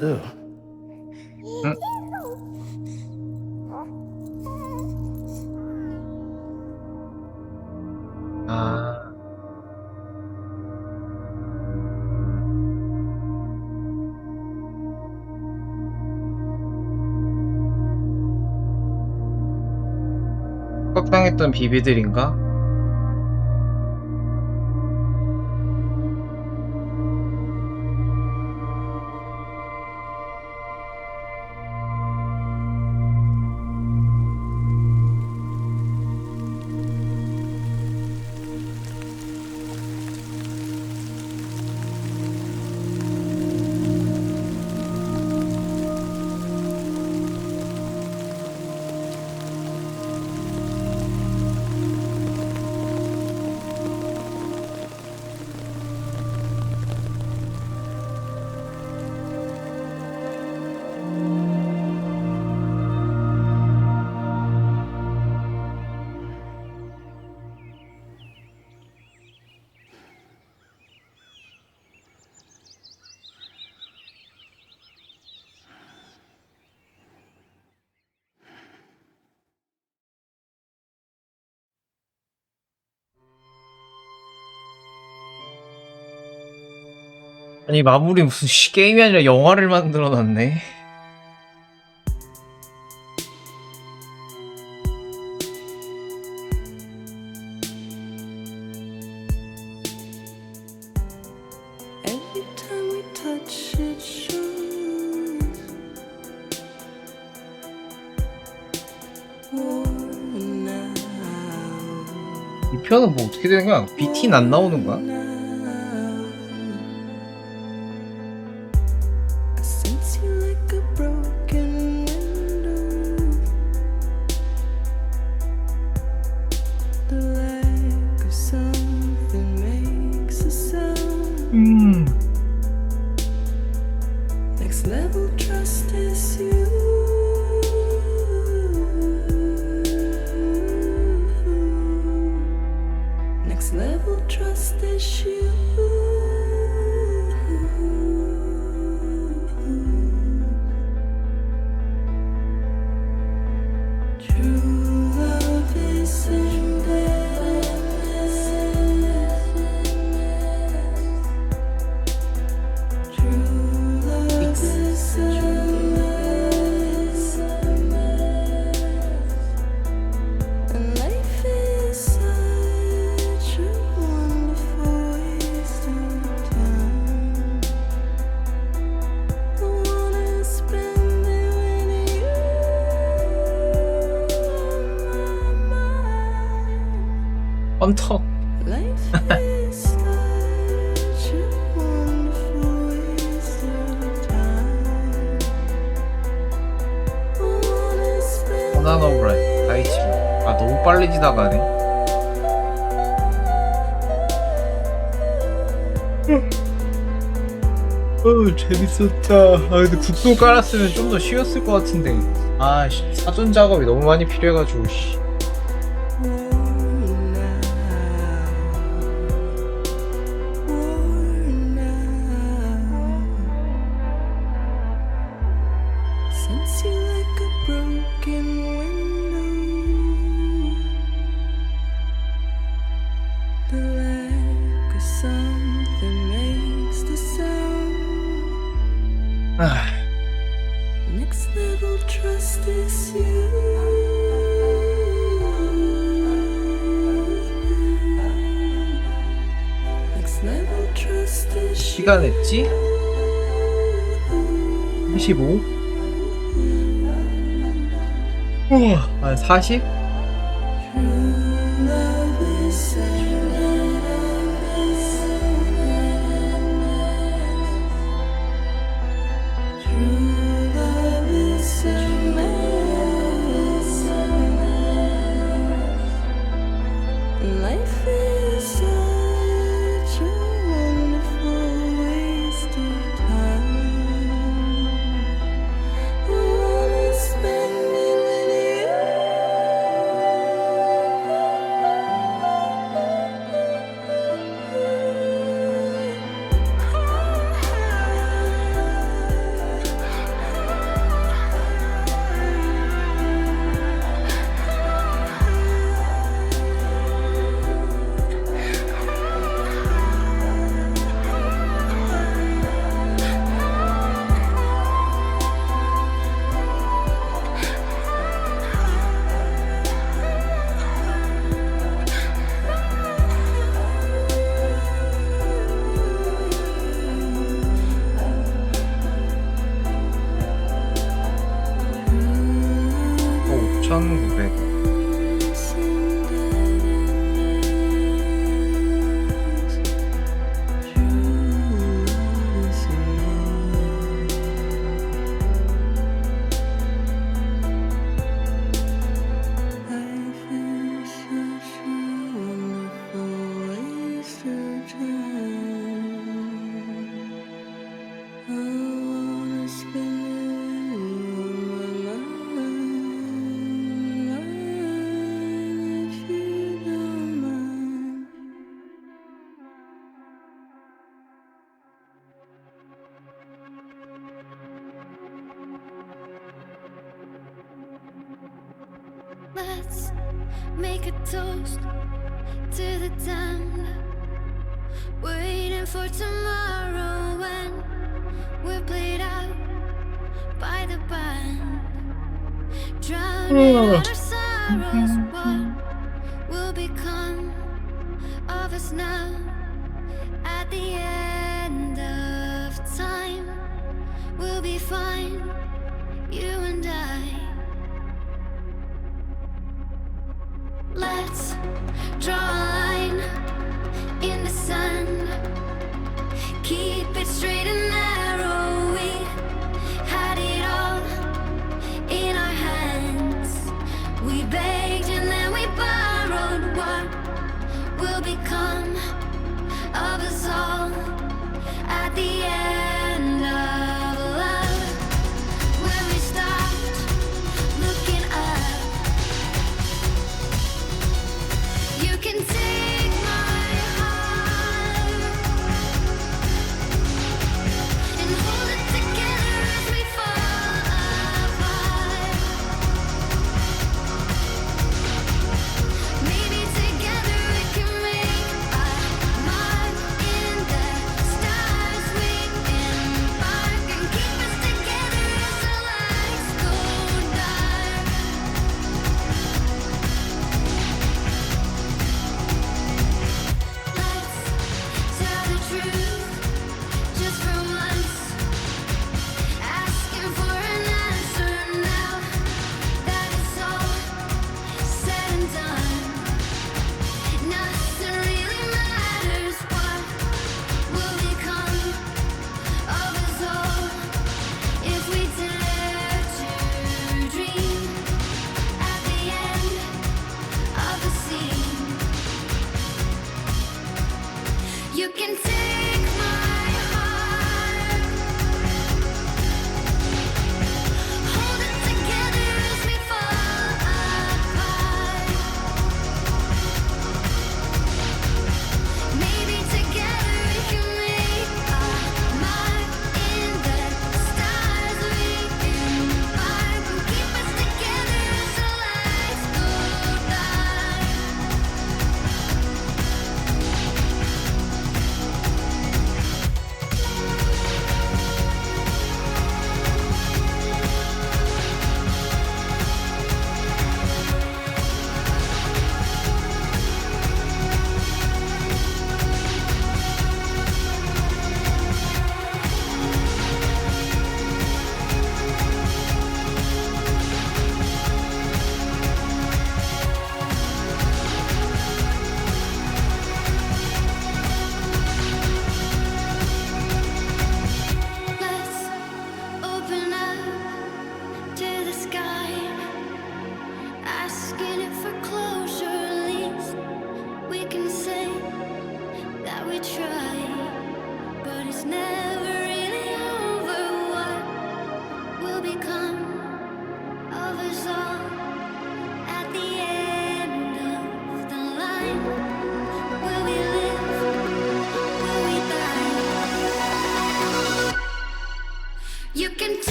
Lou. 아. 협박당했던 비비들인가? 아니 마무리 무슨 게임이 아니라 영화를 만들어놨네. Every time we touch it shows worn out. 이 편은 뭐 어떻게 되는 거야? BT는 안 나오는 거야? I sense you like a broken window. The lack of something makes a sound. Next level trust is you. Next level trust is you. True love is in True love is and life is such a wonderful waste of time. I wanna spend it with you on my mind. 헌터. Life is such a wonderful waste of time. I wanna spend 바나나 오브라이 다이치. 아 너무 빨리 지나가네. 재밌었다. 아 근데 국도 깔았으면 좀 더 쉬웠을 것 같은데. 아 사전 작업이 너무 많이 필요해가지고 씨. Sense you like a broken window. The lack of something makes the sound. Next level trust is you. Next level trust is 시간 했지? 35? 우와, 한 40? Life is such a wonderful waste of time. I wanna spend it with 어, 5,900. Let's make a toast to the time waiting for tomorrow when we're played out by the band, drowning out our sorrows. What will become of us now at the end of time? We'll be fine, you and I. Let's draw a line in the sand. Keep it straight and narrow. We had it all in our hands. We begged and then we borrowed. What will become of us all at the end of love? When we stopped looking up. You can take my heart and hold it together as we fall apart. Maybe together we can make a mark in the stars we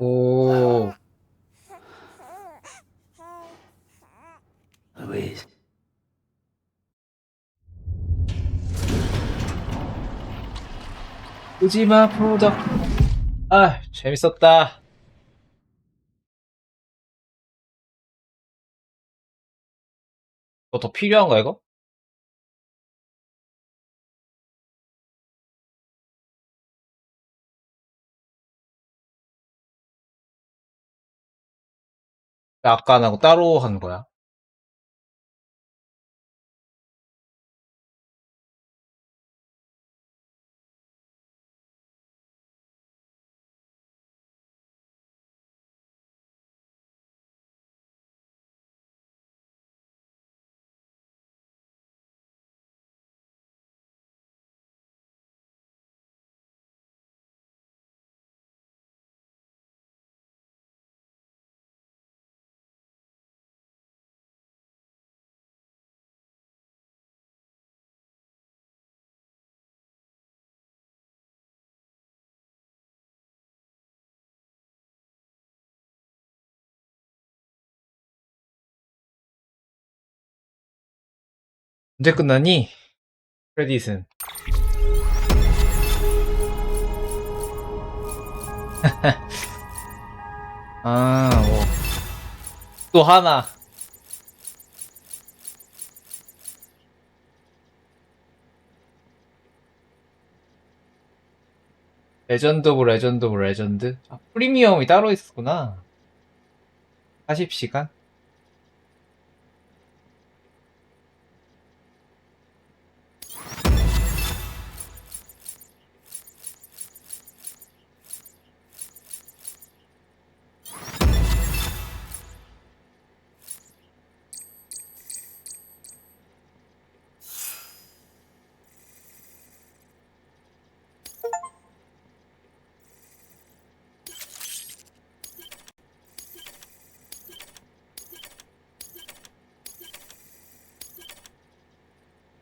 오. Louise. 오지마 프로덕. 아, 재밌었다. 뭐 더 필요한가 이거? 아까 안 하고 따로 한 거야. 언제 끝나니? 크레딧은. 아, 뭐. 또 하나. 레전드 오브 레전드 오브 레전드? 아, 프리미엄이 따로 있었구나. 40시간?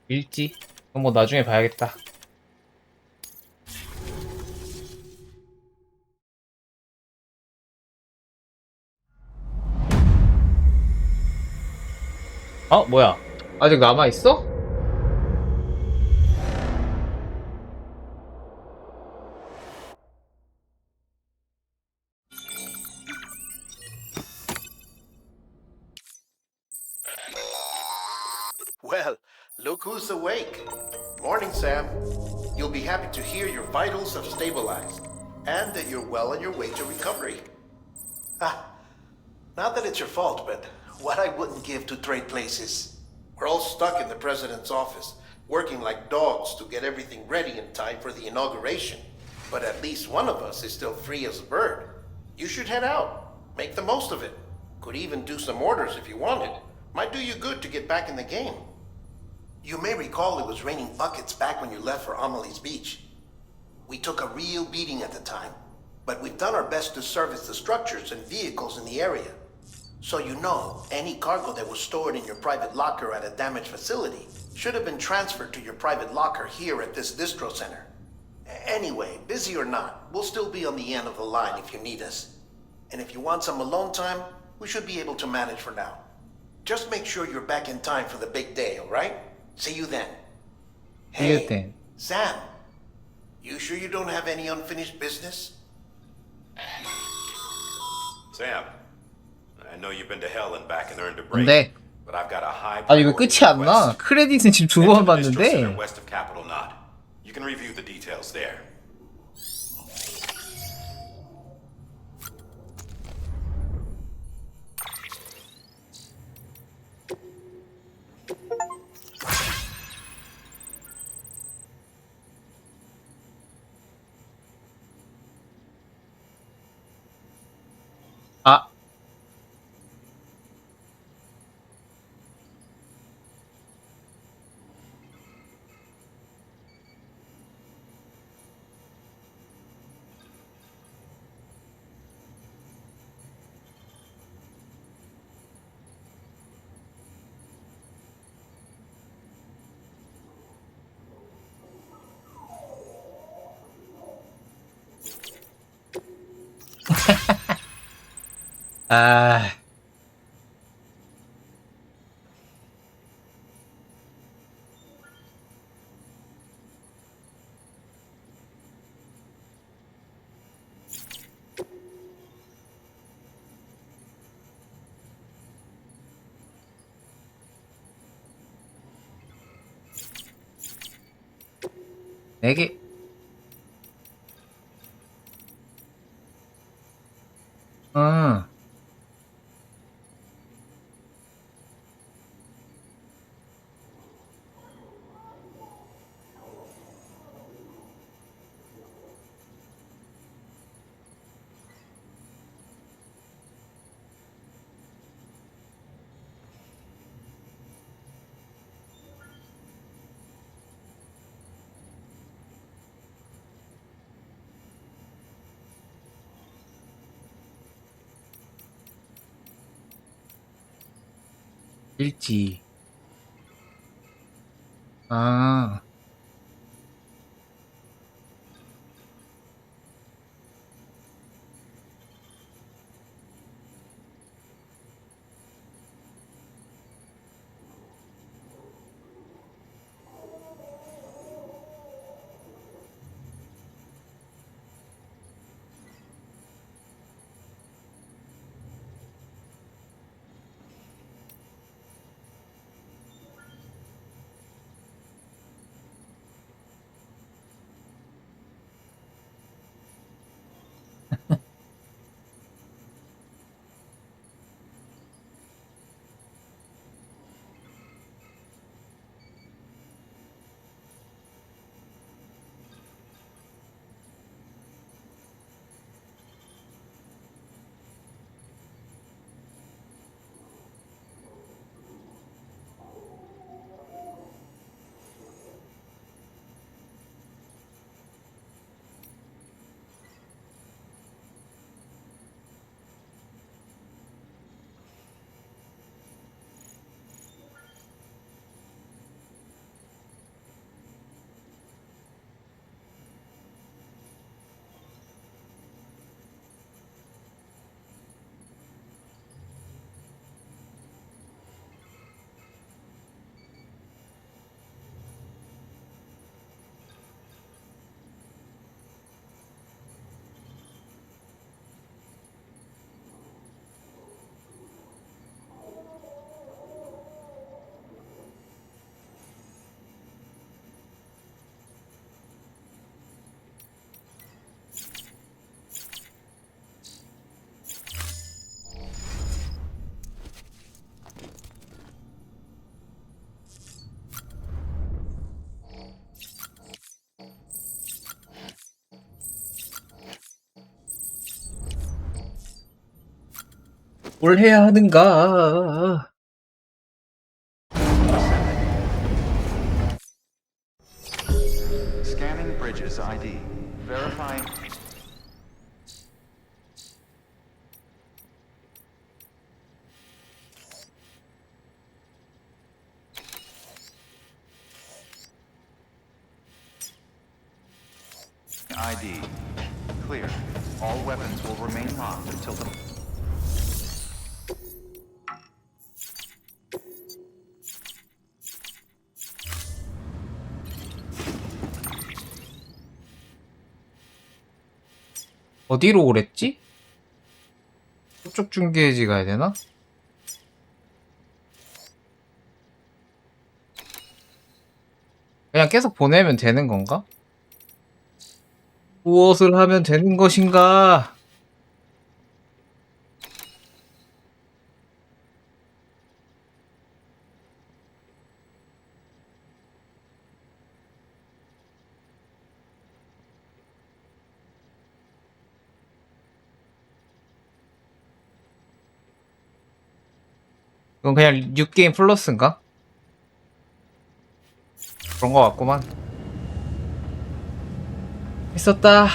일지? 그럼 뭐 나중에 봐야겠다. 어? 뭐야? 아직 남아있어? Well, look who's awake. Morning, Sam. You'll be happy to hear your vitals have stabilized and that you're well on your way to recovery. Ah, not that it's your fault, but what I wouldn't give to trade places. We're all stuck in the president's office, working like dogs to get everything ready in time for the inauguration. But at least one of us is still free as a bird. You should head out. Make the most of it. Could even do some orders if you wanted. Might do you good to get back in the game. You may recall it was raining buckets back when you left for Amelie's Beach. We took a real beating at the time, but we've done our best to service the structures and vehicles in the area. So you know, any cargo that was stored in your private locker at a damaged facility should have been transferred to your private locker here at this distro center. Anyway, busy or not, we'll still be on the end of the line if you need us. And if you want some alone time, we should be able to manage for now. Just make sure you're back in time for the big day, alright? See you then. Hey, Sam, you sure you don't have any unfinished business? Sam, I know you've been to hell and back and earned a break. 근데 But I've got a high 아 이거 끝이 안 나. 크레딧은 지금 2번 봤는데. west of Capitol Knot. You can review the details there. 아. 아, 네 개. 응. 일지. 아, 뭘 해야 하는가? Scanning Bridges ID. Verifying. ID. Clear. All weapons will remain locked until the... 어디로 오랬지? 저쪽 중계지 가야 되나? 그냥 계속 보내면 되는 건가? 무엇을 하면 되는 것인가? 이건 그냥 뉴게임 플러스인가? 그런 거 같구만. 있었다.